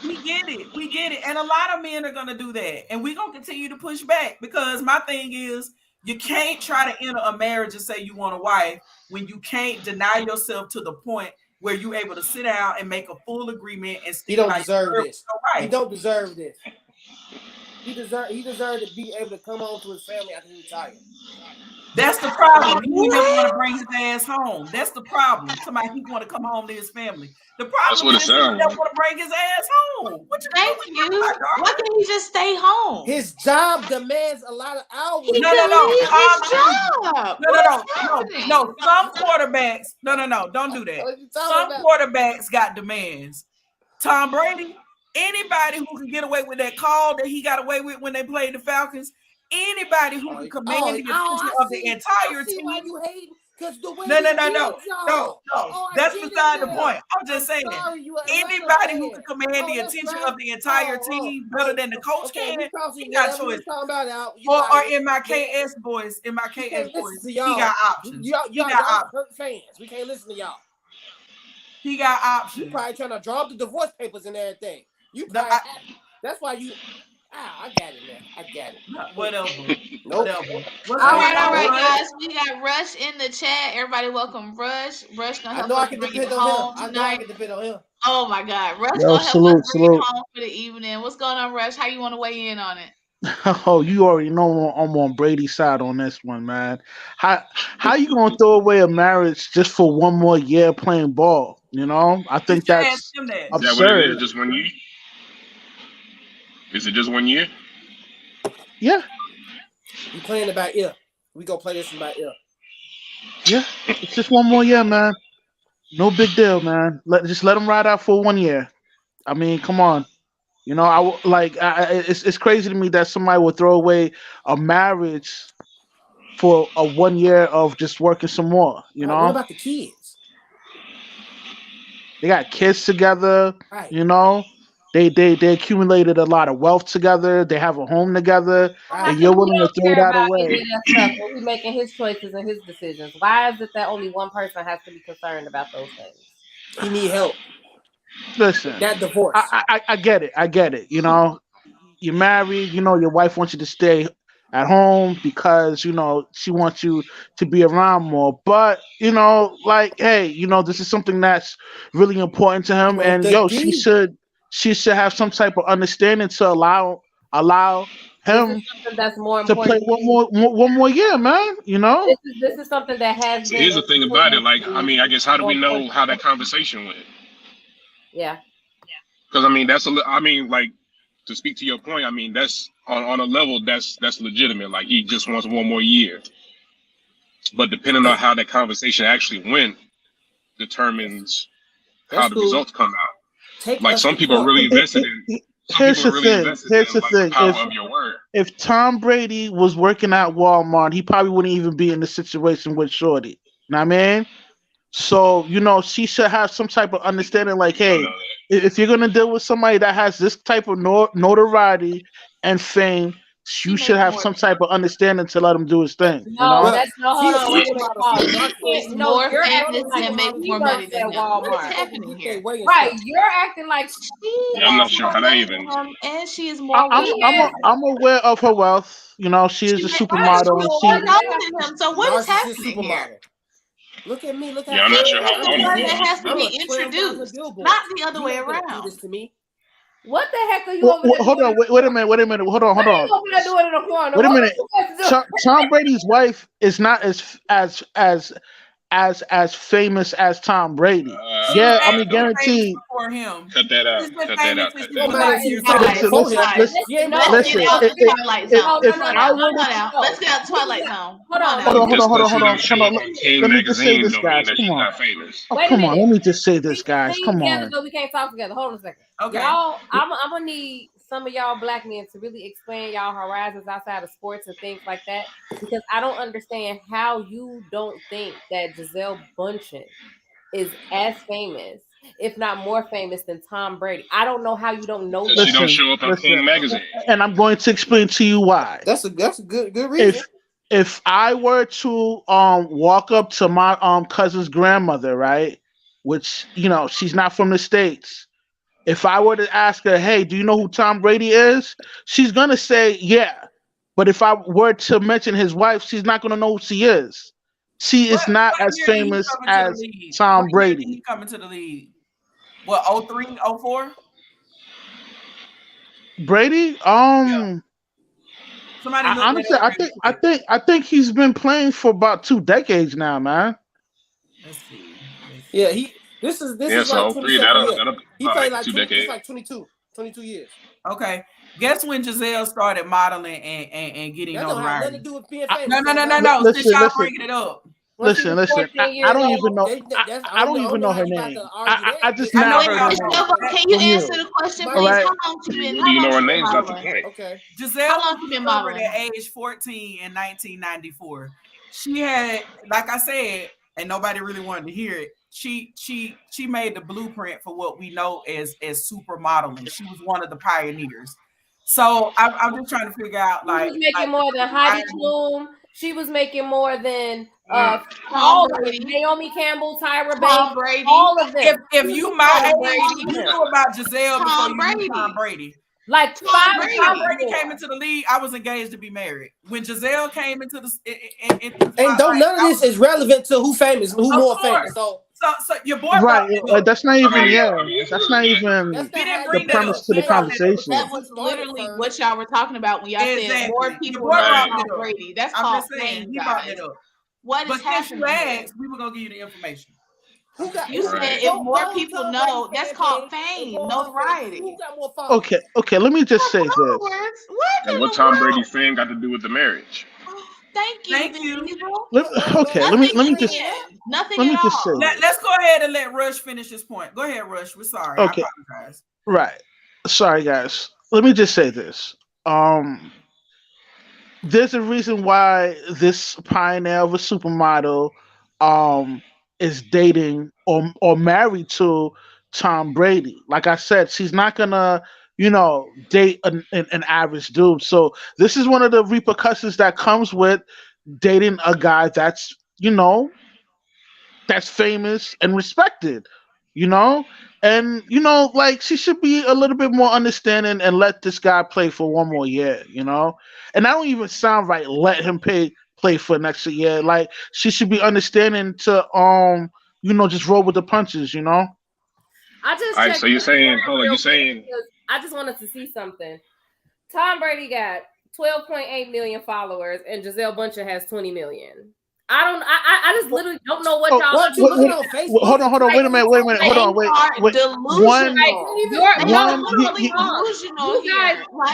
We get it. And a lot of men are going to do that. And we're going to continue to push back because my thing is you can't try to enter a marriage and say you want a wife when you can't deny yourself to the point where you're able to sit down and make a full agreement and still. He don't deserve this. He don't deserve this. He deserved to be able to come home to his family after he retired. That's the problem. He never want to bring his ass home. That's the problem. Somebody he want to come home to his family. The problem is he don't want to bring his ass home. What you doing? Why can't he just stay home? His job demands a lot of hours. He can leave his job. No. Some quarterbacks. No. Don't do that. Some quarterbacks got demands. Tom Brady, anybody who can get away with that call that he got away with when they played the Falcons. Anybody who can command the attention of the entire team. Why you hating? Because the way no. That's beside the point. I'm just saying. Anybody who can command the attention of the entire team better than the coach can, he got choice. Or in my KS boys, he got options. Y'all hurt fans. We can't listen to y'all. He got options. You probably trying to draw up the divorce papers and everything. That's why you. I got it, man. I got it. Whatever. Whatever. All right, guys. We got Rush in the chat. Everybody, welcome Rush. Rush gonna help us bring it home tonight. Oh my God, Rush gonna help us bring it home for the evening. What's going on, Rush? How you want to weigh in on it? Oh, you already know I'm on Brady's side on this one, man. How you gonna throw away a marriage just for one more year playing ball? You know, I think that's absurd. Is that what it is? Just 1 year? Is it just 1 year? Yeah. You playing about ear. We go play this about ear. Yeah, it's just one more year, man. No big deal, man. Just let them ride out for 1 year. I mean, come on. You know, it's crazy to me that somebody would throw away a marriage for a 1 year of just working some more. You know. What about the kids? They got kids together. Right. You know. They accumulated a lot of wealth together. They have a home together, and you're willing to throw that away. He's making his choices and his decisions. Why is it that only one person has to be concerned about those things? He need help. Listen, that divorce. I get it. I get it. You know, you're married. You know, your wife wants you to stay at home because you know she wants you to be around more. But you know, like, hey, you know, this is something that's really important to him, and she should have some type of understanding to allow him that's more to play one more year, man. You know, this is something that has. So here's the thing about it. Like, I mean, I guess how do we know how that conversation went? Yeah. Because I mean, like, to speak to your point, I mean, that's on a level that's legitimate. Like, he just wants 1 more year. But depending on how that conversation actually went, determines how the results come out. Like some people are really invested in. Here's the thing. If Tom Brady was working at Walmart, he probably wouldn't even be in the situation with Shorty. You know what I mean? So, you know, she should have some type of understanding like, hey, if you're going to deal with somebody that has this type of notoriety and fame, you should have some type of understanding to let him do his thing. No, that's not. More famous and make more money than Walmart. What's happening here? Right, you're acting like I'm not sure how that even. And she is more. I'm aware of her wealth. You know, she is a supermodel. So what is happening here? Look at me. Look at I'm not sure how. That has to be introduced, not the other way around. Do this to me. What the heck are you over there? Hold on, wait a minute. Hold on. What are you over there doing in the corner? Wait a What minute. are you guys doing? Tom Brady's wife is not as famous as Tom Brady. Yeah, I mean, guaranteed. For him. Cut that out. Cut that out. Cut that out. Listen. If I were to, let's get out Twilight Zone. Hold on. Let me just say this, guys. Come on. Come on. Let me just say this, guys. Come on. So we can't talk together. Hold on a second. Okay. Y'all, I'm gonna need some of y'all black men to really explain y'all horizons outside of sports and things like that, because I don't understand how you don't think that Gisele Bündchen is as famous, if not more famous, than Tom Brady. I don't know how you don't know that. She don't show up on King magazine. And I'm going to explain to you why. That's a good reason. If I were to walk up to my cousin's grandmother, right, which she's not from the States. If I were to ask her, hey, do you know who Tom Brady is? She's going to say, yeah. But if I were to mention his wife, she's not going to know who she is. She is not as famous as Tom Brady. He coming to the league. What, 03, 04? Brady? Yeah. Honestly, I think he's been playing for about 2 decades now, man. Let's see. Yeah, This is so like 3. That'll he played like 2 decades. Like 22 years. Okay. Guess when Giselle started modeling and getting notoriety? Nothing to do with being famous. No. Since y'all bringing it up. Listen. I don't even know. I don't even know her name. I just now heard her name. Can you answer the question, please? Right. How long you been? Do you know her name? That's the point. Okay. Giselle How long you been discovered modeling? at age 14 in 1994. She had, like I said, and nobody really wanted to hear it. She made the blueprint for what we know as supermodeling. She was one of the pioneers. So I'm just trying to figure out, she was making more than Heidi Klum. She was making more than Tom Brady, Naomi Campbell, Tyra Tom Banks, Brady. all of them. If you my age, you knew about Giselle before you knew Tom Brady. Like Tom Brady came into the league, I was engaged to be married. When Giselle came into the and none of this is relevant to who famous, who more famous. So your boy, right? That's not even That's not even the premise to the conversation. That was literally what y'all were talking about when y'all said more people know Tom Brady. That's called fame, guys. What is happening? But since you asked, we were gonna give you the information. You said if more people know, that's called fame, notoriety. Okay. Let me just say this. And what Tom Brady's fame got to do with the marriage? Thank you. Okay, let me just say. Let's go ahead and let Rush finish his point. Go ahead, Rush. We're sorry. Okay. I apologize. Right. Sorry, guys. Let me just say this. There's a reason why this pioneer of a supermodel is dating or married to Tom Brady. Like I said, she's not gonna date an average dude. So this is one of the repercussions that comes with dating a guy that's that's famous and respected, and like she should be a little bit more understanding and let this guy play for one more year, and I don't even sound right. Let him play for an extra year. Like she should be understanding to just roll with the punches, I just all right, so you're saying, I just wanted to see something. Tom Brady got 12.8 million followers and Gisele Bündchen has 20 million. I just literally don't know what y'all are looking on Facebook. Hold on, wait a minute, hold on, wait.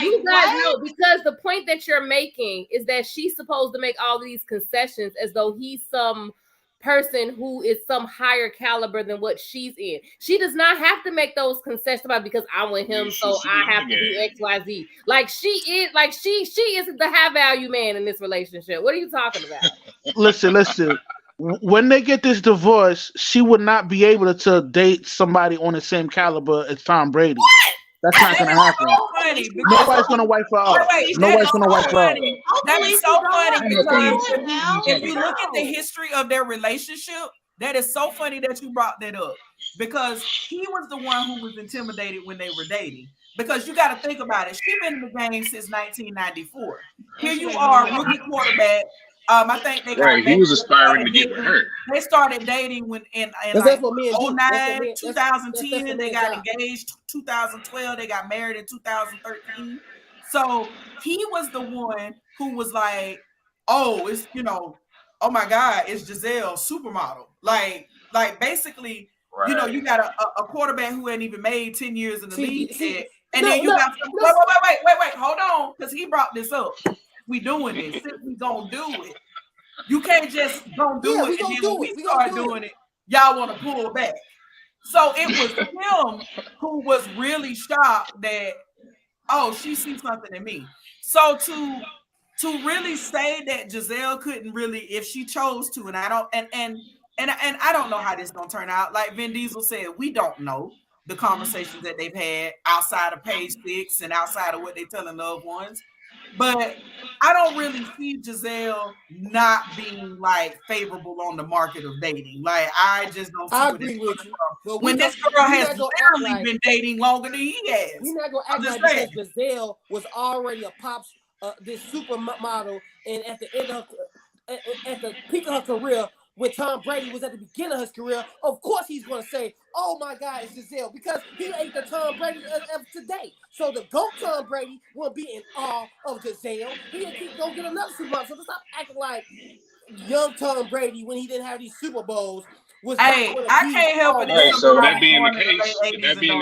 You guys know, because the point that you're making is that she's supposed to make all these concessions as though he's some person who is some higher caliber than what she's in. She does not have to make those concessions about because I want him, so I have to do XYZ. Like she is the high value man in this relationship. What are you talking about? Listen. When they get this divorce, she would not be able to date somebody on the same caliber as Tom Brady. What? That's not going to happen. Nobody's going to wipe her up. Nobody's going to wipe her up. That is so funny because if you look at the history of their relationship, that is so funny that you brought that up because he was the one who was intimidated when they were dating. Because you got to think about it. She's been in the game since 1994. Here you are, rookie quarterback. I think they got Right, he was aspiring to get with her. They started dating when in That's like what men do. 09, 2010. They got job. engaged 2012. They got married in 2013. So he was the one who was like, oh, it's oh my God, it's Giselle, supermodel. Like basically, Right. you got a quarterback who ain't even made 10 years in the league yet. And No, then you no, got no. wait, hold on, because he brought this up. We doing this, since we gonna do it. You can't just don't do it, and then when we start doing it, y'all want to pull back. So it was him who was really shocked that, oh, she sees something in me. So to really say that Giselle couldn't really, if she chose to, and I don't, and I don't know how this gonna turn out. Like Vin Diesel said, we don't know the conversations that they've had outside of page 6 and outside of what they telling loved ones. But I don't really see Giselle not being like favorable on the market of dating. Like I just don't see. I agree with you. When this girl has literally been dating longer than he has. We're not gonna act like because Giselle was already a this supermodel, and at the end of at the peak of her career, when Tom Brady was at the beginning of his career, of course he's going to say, oh my God, it's Giselle, because he ain't the Tom Brady of today. So the GOAT Tom Brady will be in awe of Giselle. He's going to get another supermodel. So stop acting like young Tom Brady when he didn't have these Super Bowls. I can't help it. Right, so that being the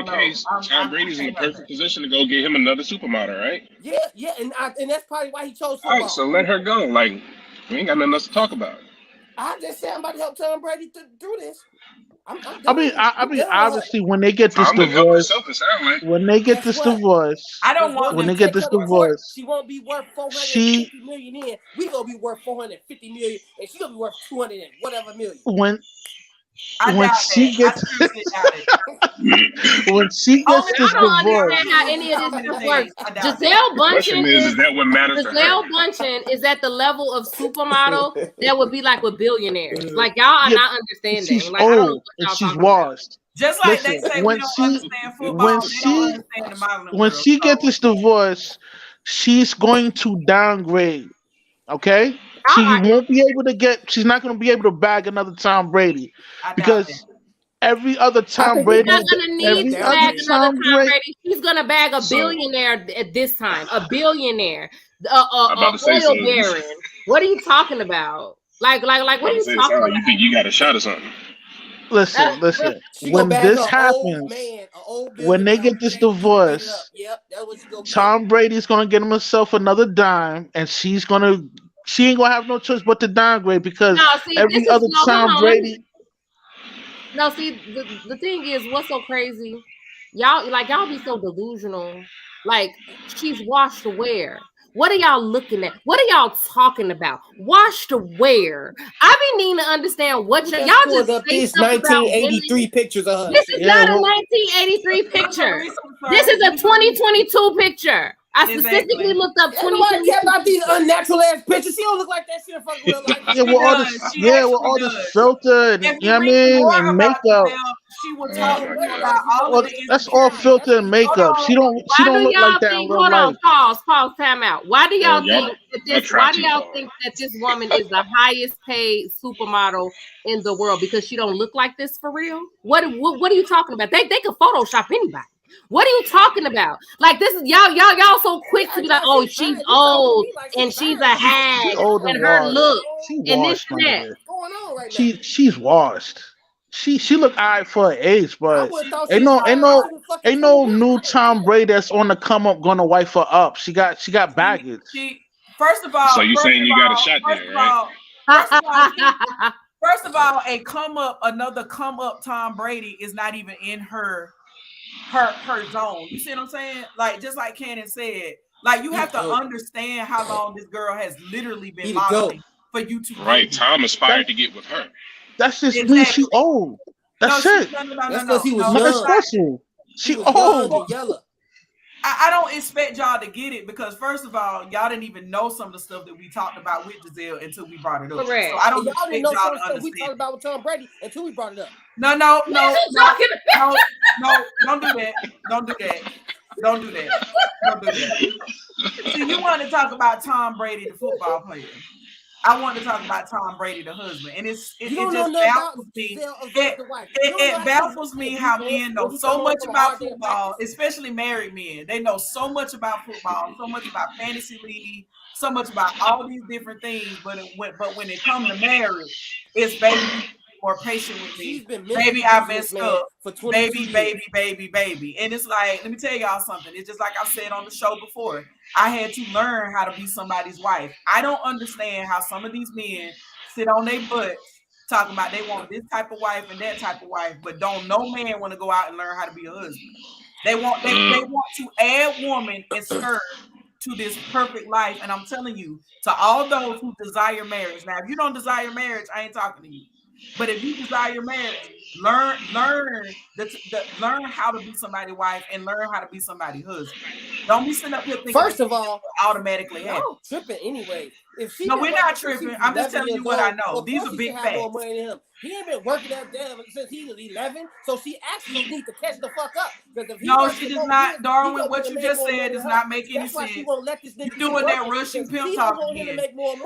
case, Tom Brady's in the perfect position to go get him another supermodel, right? Yeah, and that's probably why he chose football. All right, so let her go. Like, we ain't got nothing else to talk about. I just said I'm about to help Tom Brady through this. I mean, obviously, when they get this divorce, I don't want when they get this divorce, she won't be worth $450 million. In we gonna be worth $450 million, and she gonna be worth 200 and whatever million. When she gets this divorce, how any of this works. Giselle Bundchen is that what matters? Giselle Bundchen is at the level of supermodel that would be like with billionaires. Like y'all are not understanding. She's like old I don't know what and y'all she's washed. Just like they say, we don't understand football. When she gets this divorce, she's going to downgrade. Okay. She's not going to be able to bag another Tom Brady because every other Tom Brady, she's gonna bag a billionaire at this time, a billionaire, oil baron. What are you talking about? Like, what are you talking about? You think you got a shot or something? Listen. When this happens, when they get this divorce, Tom Brady's gonna get himself another dime, and she ain't gonna have no choice but to downgrade because every other Tom Brady. No, see, the thing is, what's so crazy? Y'all be so delusional. Like, she's washed to wear. What are y'all looking at? What are y'all talking about? Washed to wear. I be needing to understand what y'all just up these 1983 pictures of her. This is not a 1983 picture. This is a 2022 picture. I specifically looked up 2022. Care about these unnatural ass pictures. She don't look like that shit in fucking real life. With all this filter and and makeup. She was talking about all of the that's all filter and makeup. She don't look like that in real life. Pause, time out. Why do y'all think that this woman is the highest paid supermodel in the world? Because she don't look like this for real? What are you talking about? They could Photoshop anybody. What are you talking about? Like this is y'all so quick to be like, oh, she's old and she's a hag and her look and this and that. She's washed. She look alright for her age, but ain't no new Tom Brady that's on the come up gonna wife her up. She got baggage. First of all, so you saying you got a shot there, right? First of all, another come up Tom Brady is not even in her zone. You see what I'm saying? Like just like Cannon said, like you have to understand how long this girl has literally been modeling for you to. Right, Tom aspired to get with her. That's just me. She old. That's it. That's because he was young. Special. She old. I don't expect y'all to get it because first of all, y'all didn't even know some of the stuff that we talked about with Giselle until we brought it up. Correct. So I don't y'all didn't know some of the stuff we talked about with Tom Brady until we brought it up. No, don't do that. Don't do that. See, you want to talk about Tom Brady, the football player. I want to talk about Tom Brady, the husband, and it just baffles me. It baffles me how men know so much about football, especially married men. They know so much about football, so much about fantasy league, so much about all these different things. But when it comes to marriage, it's baby more patient with me. Baby, I messed up. Baby. And it's like, let me tell y'all something. It's just like I said on the show before. I had to learn how to be somebody's wife. I don't understand how some of these men sit on their butts talking about they want this type of wife and that type of wife, but don't no man want to go out and learn how to be a husband. They want to add woman and skirt to this perfect life. And I'm telling you, to all those who desire marriage. Now, if you don't desire marriage, I ain't talking to you. But if you desire marriage, learn how to be somebody's wife and learn how to be somebody's husband. Don't be sitting up here thinking. First of all, automatically happy. Tripping anyway. If she we're not tripping. I'm just telling you what I know. These are big facts. More money than him. He ain't been working that damn since he was 11, so she actually needs to catch the fuck up. No, she does not, Darwin. What you just said does not make any sense. You're doing that Russian pimp talk again.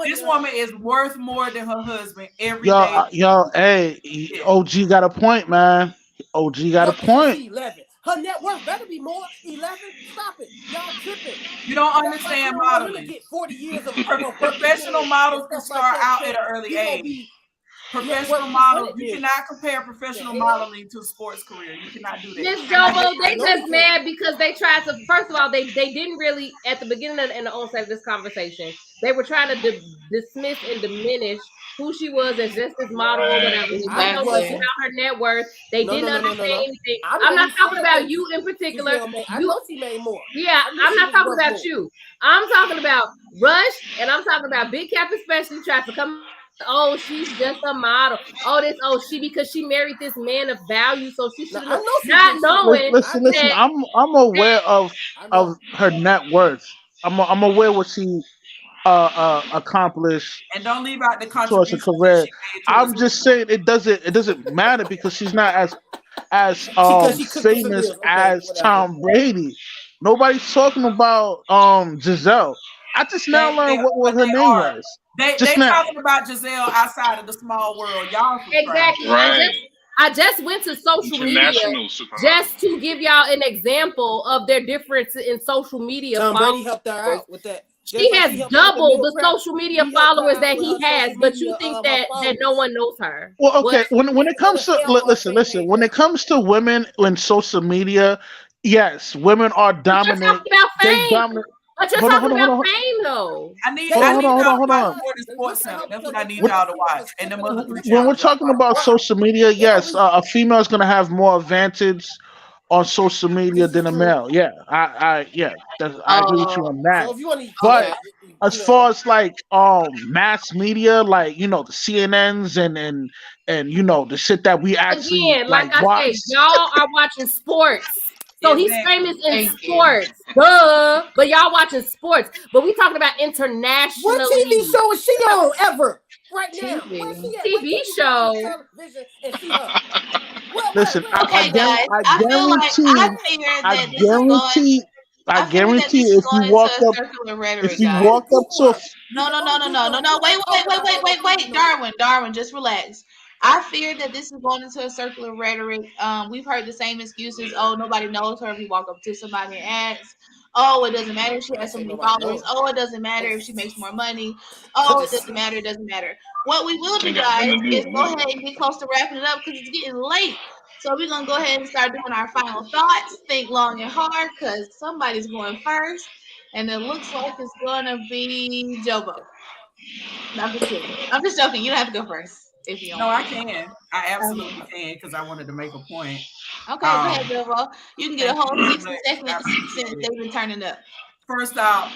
This woman is worth more than her husband every day. Yo, hey, OG got a point, man. OG got a point. 11. Her net worth better be more. 11. Stop it. Y'all tripping. You don't understand modeling. Get 40 years of professional models can start out at an early age. Professional model, you cannot compare professional modeling to a sports career. You cannot do that. Miss Jobo, they just mad because they tried to. First of all, they didn't really at the beginning and the onset of this conversation. They were trying to dismiss and diminish who she was as just this model or whatever. They didn't know about her net worth. They didn't understand anything. I'm not talking about you in particular. I know she made more. Yeah, I'm not talking about you. I'm talking about Rush, and I'm talking about Big Cap especially tried to come. Oh, she's just a model. Because she married this man of value, so she should have not knowing. Listen. I'm aware of her net worth. I'm aware what she accomplished. And don't leave out the contribution career. I'm just saying it doesn't matter because she's not as famous as Tom Brady. Nobody's talking about Giselle. I just now learned what her name was. They talking about Giselle outside of the small world. Y'all exactly. Right. I just went to social media just to give y'all an example of their difference in social media. Tom Brady helped her out with that. She has double the social media followers that he has, but you think that no one knows her. Well, okay. When it comes to listen. When it comes to women in social media, yes, women are dominant. They dominate. But you're talking about fame, though. I need hold on. Sports Center. That's what I need y'all to watch. And them other three when we're talking about social media, yes, a female is going to have more advantage on social media than a male. Yeah, I agree with you on that. But as far as like mass media, like the CNNs and the shit that we actually I say, y'all are watching sports. So he's famous in sports, duh. But y'all watching sports. But we talking about internationally. What TV show is she on ever? Right now, TV show. Listen, okay, guys. I guarantee if you walk up to no, wait, Darwin, just relax. I fear that this is going into a circular rhetoric. We've heard the same excuses. Oh, nobody knows her if you walk up to somebody and ask. Oh, it doesn't matter if she has so many followers. Oh, it doesn't matter if she makes more money. Oh, it doesn't matter. It doesn't matter. What we will do, guys, is go ahead and get close to wrapping it up because it's getting late. So we're going to go ahead and start doing our final thoughts. Think long and hard because somebody's going first. And it looks like it's going to be Jobo. No, I'm just kidding. I'm just joking. You don't have to go first. If you I can. I absolutely can because I wanted to make a point. Okay, go ahead, Jobo. You can get a whole 60 seconds since they've been turning up. First off,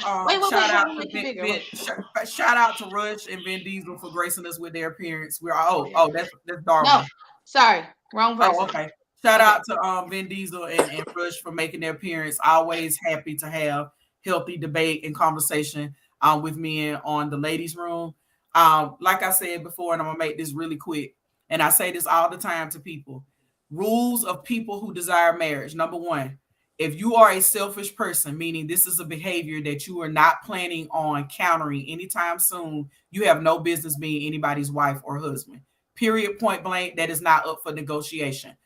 shout out to Rush and Vin Diesel for gracing us with their appearance. That's Darwin. No, sorry, wrong person. Oh, okay. Shout out to Vin Diesel and Rush for making their appearance. Always happy to have healthy debate and conversation with me on the ladies' room. Like I said before, and I'm gonna make this really quick, and I say this all the time to people: rules of people who desire marriage. Number one, If you are a selfish person, meaning this is a behavior that you are not planning on countering anytime soon, you have no business being anybody's wife or husband. Period, point blank. That is not up for negotiation.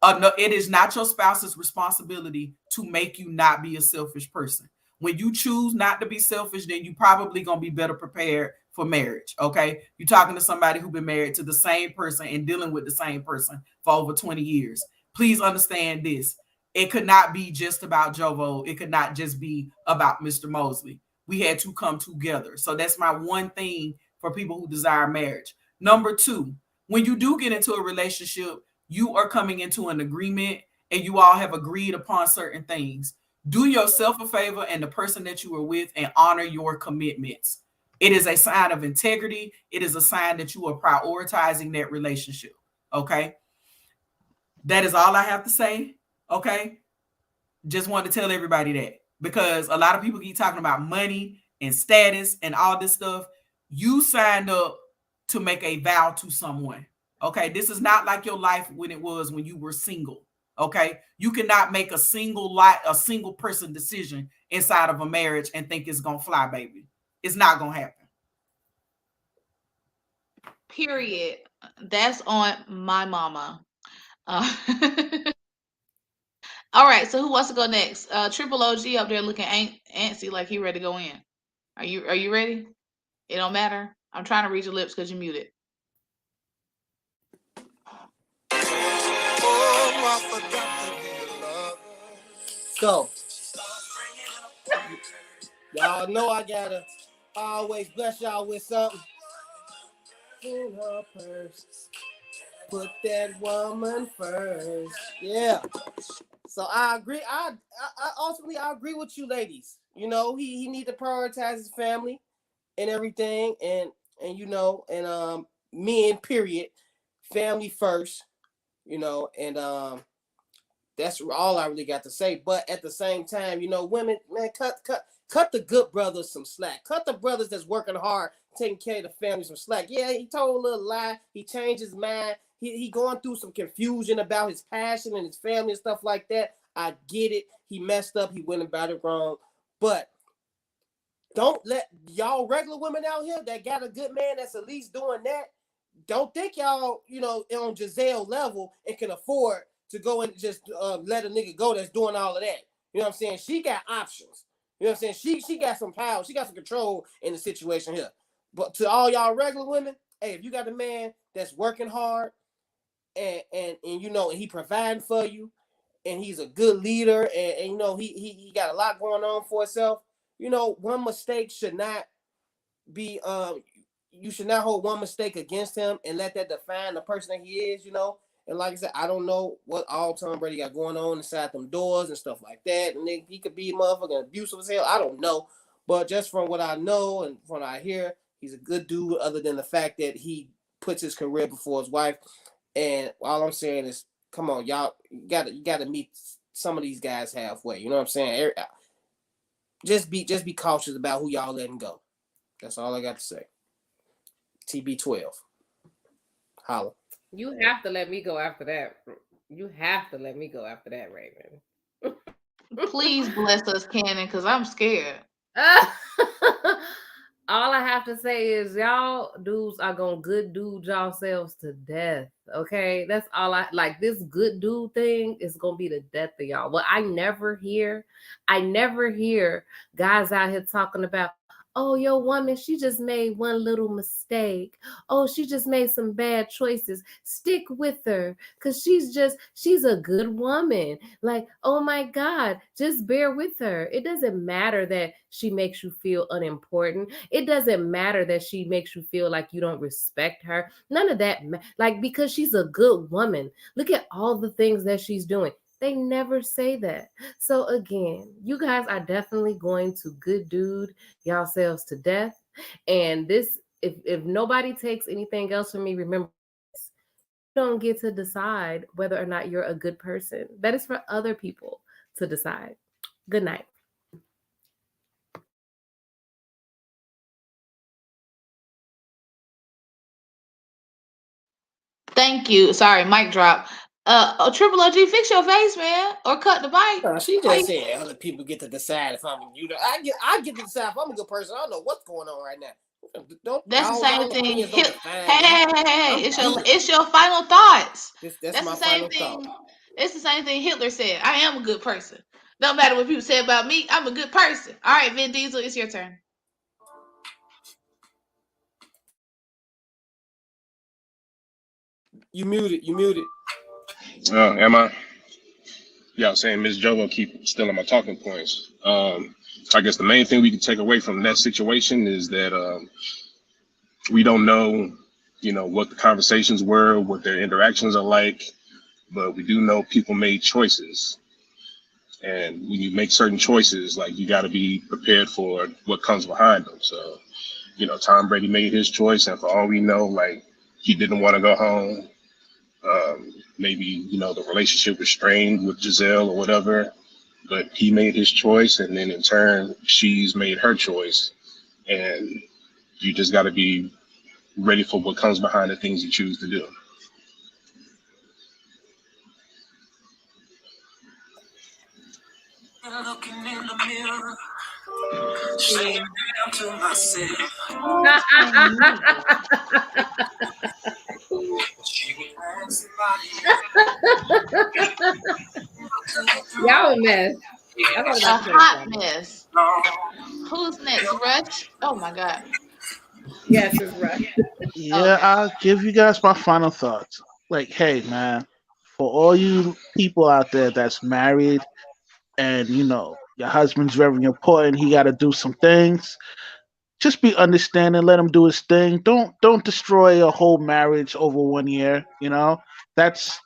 No, it is not your spouse's responsibility to make you not be a selfish person. When you choose not to be selfish, then you probably gonna be better prepared for marriage. Okay, you're talking to somebody who's been married to the same person and dealing with the same person for over 20 years. Please understand this. It could not be just about Jovo. It could not just be about Mr. Mosley. We had to come together. So that's my one thing for people who desire marriage. Number two, when you do get into a relationship, you are coming into an agreement and you all have agreed upon certain things. Do yourself a favor and the person that you are with and honor your commitments. It is a sign of integrity. It is a sign that you are prioritizing that relationship. Okay. That is all I have to say. Okay. Just wanted to tell everybody that, because a lot of people keep talking about money and status and all this stuff. You signed up to make a vow to someone. Okay. This is not like your life when it was when you were single. Okay. You cannot make a single person decision inside of a marriage and think it's going to fly, baby. It's not going to happen. Period. That's on my mama. All right, so who wants to go next? Triple OG up there looking antsy like he ready to go in. Are you ready? It don't matter. I'm trying to read your lips because you're muted. So, y'all know I gotta always bless y'all with something. In her purse, put that woman first. Yeah. So I agree. I ultimately I agree with you, ladies. You know, he need to prioritize his family and everything, and you know, and men, period, family first. You know, and that's all I really got to say. But at the same time, you know, women, man, cut the good brothers some slack. Cut the brothers that's working hard, taking care of the family some slack. Yeah, he told a little lie. He changed his mind. He going through some confusion about his passion and his family and stuff like that. I get it. He messed up. He went about it wrong. But don't let y'all regular women out here that got a good man that's at least doing that. Don't think y'all, you know, on Giselle level and can afford to go and just let a nigga go that's doing all of that. You know what I'm saying? She got options. You know what I'm saying? She got some power. She got some control in the situation here. But to all y'all regular women, hey, if you got a man that's working hard and you know, and he providing for you, and he's a good leader, and you know, he got a lot going on for himself, you know, one mistake should not be you should not hold one mistake against him and let that define the person that he is, you know. And like I said, I don't know what all Tom Brady got going on inside them doors and stuff like that. And then he could be motherfucking abusive as hell. I don't know. But just from what I know and from what I hear, he's a good dude, other than the fact that he puts his career before his wife. And all I'm saying is, come on, y'all, you gotta meet some of these guys halfway. You know what I'm saying? Just be cautious about who y'all letting go. That's all I got to say. TB12. Holla. You have to let me go after that. You have to let me go after that, Raven. Please bless us, Cannon, because I'm scared. All I have to say is y'all dudes are gonna good dude yourselves to death. Okay, that's all I like. This good dude thing is gonna be the death of y'all. But I never hear guys out here talking about, oh, your woman, she just made one little mistake. Oh, she just made some bad choices. Stick with her because she's a good woman. Like, oh my God, just bear with her. It doesn't matter that she makes you feel unimportant. It doesn't matter that she makes you feel like you don't respect her. None of that. Like, because she's a good woman. Look at all the things that she's doing. They never say that. So again, you guys are definitely going to good dude yourselves to death. And this, if nobody takes anything else from me, remember, you don't get to decide whether or not you're a good person. That is for other people to decide. Good night. Thank you. Sorry, mic drop. Triple OG, fix your face, man, or cut the bite. No, she just said other people get to decide if I'm I get to decide if I'm a good person. I don't know what's going on right now. That's the same thing. Hey, it's your final thoughts. That's my final thought. It's the same thing Hitler said. I am a good person. No matter what people say about me, I'm a good person. All right, Vin Diesel, it's your turn. You muted. Am I? Yeah, I was saying Ms. Jovo keep stealing my talking points. I guess the main thing we can take away from that situation is that we don't know, what the conversations were, what their interactions are like, but we do know people made choices. And when you make certain choices, like, you got to be prepared for what comes behind them. So, Tom Brady made his choice, and for all we know, like, he didn't want to go home. Maybe, the relationship was strained with Giselle or whatever, but he made his choice, and then in turn, she's made her choice. And you just got to be ready for what comes behind the things you choose to do. Looking in the mirror, saying to myself, y'all a mess. A hot mess. Who's next? Rush? Oh my God. Yes, it's Rush. Yeah, okay. I'll give you guys my final thoughts. Like, hey, man, for all you people out there that's married and, your husband's very important, he got to do some things. Just be understanding, let him do his thing. Don't destroy a whole marriage over 1 year, That's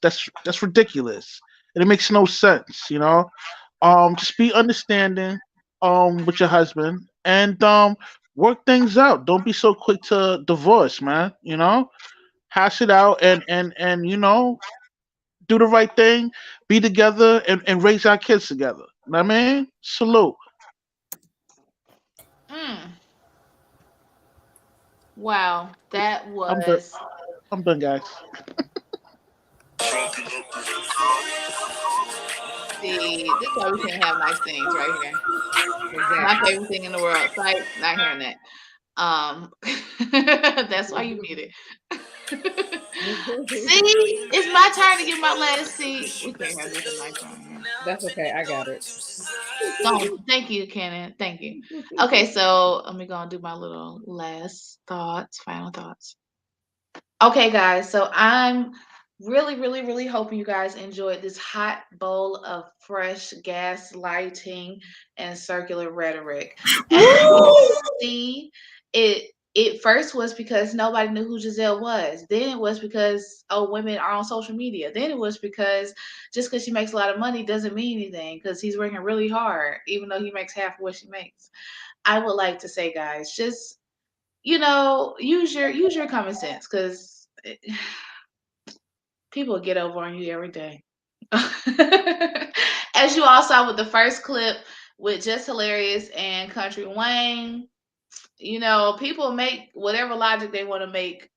ridiculous. And it makes no sense, Just be understanding with your husband and work things out. Don't be so quick to divorce, man, Hash it out and do the right thing, be together and raise our kids together. You know what I mean? Salute. Wow, that was. I'm done, guys. See, this is why we can't have nice things right here. Exactly. My favorite thing in the world. Like, not hearing that. That's why you need it. See, it's my turn to get my last seat. We can't have this in my turn. That's okay. I got it. Thank you, Kenan. Thank you. Okay, so let me go and do my little last thoughts, final thoughts. Okay, guys, so I'm really, really, really hoping you guys enjoyed this hot bowl of fresh gaslighting and circular rhetoric. As you see, it first was because nobody knew who Giselle was. Then it was because, women are on social media. Then it was because just because she makes a lot of money doesn't mean anything, because he's working really hard, even though he makes half of what she makes. I would like to say, guys, just, use your common sense, because people get over on you every day. As you all saw with the first clip with Just Hilarious and Country Wayne, people make whatever logic they want to make,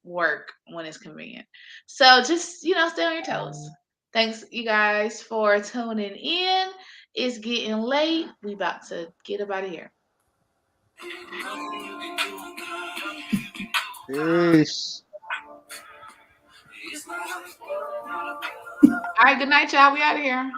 work when it's convenient. So just, stay on your toes. Thanks, you guys, for tuning in. It's getting late. We about to get up out of here. Peace. All right, good night, y'all. We out of here.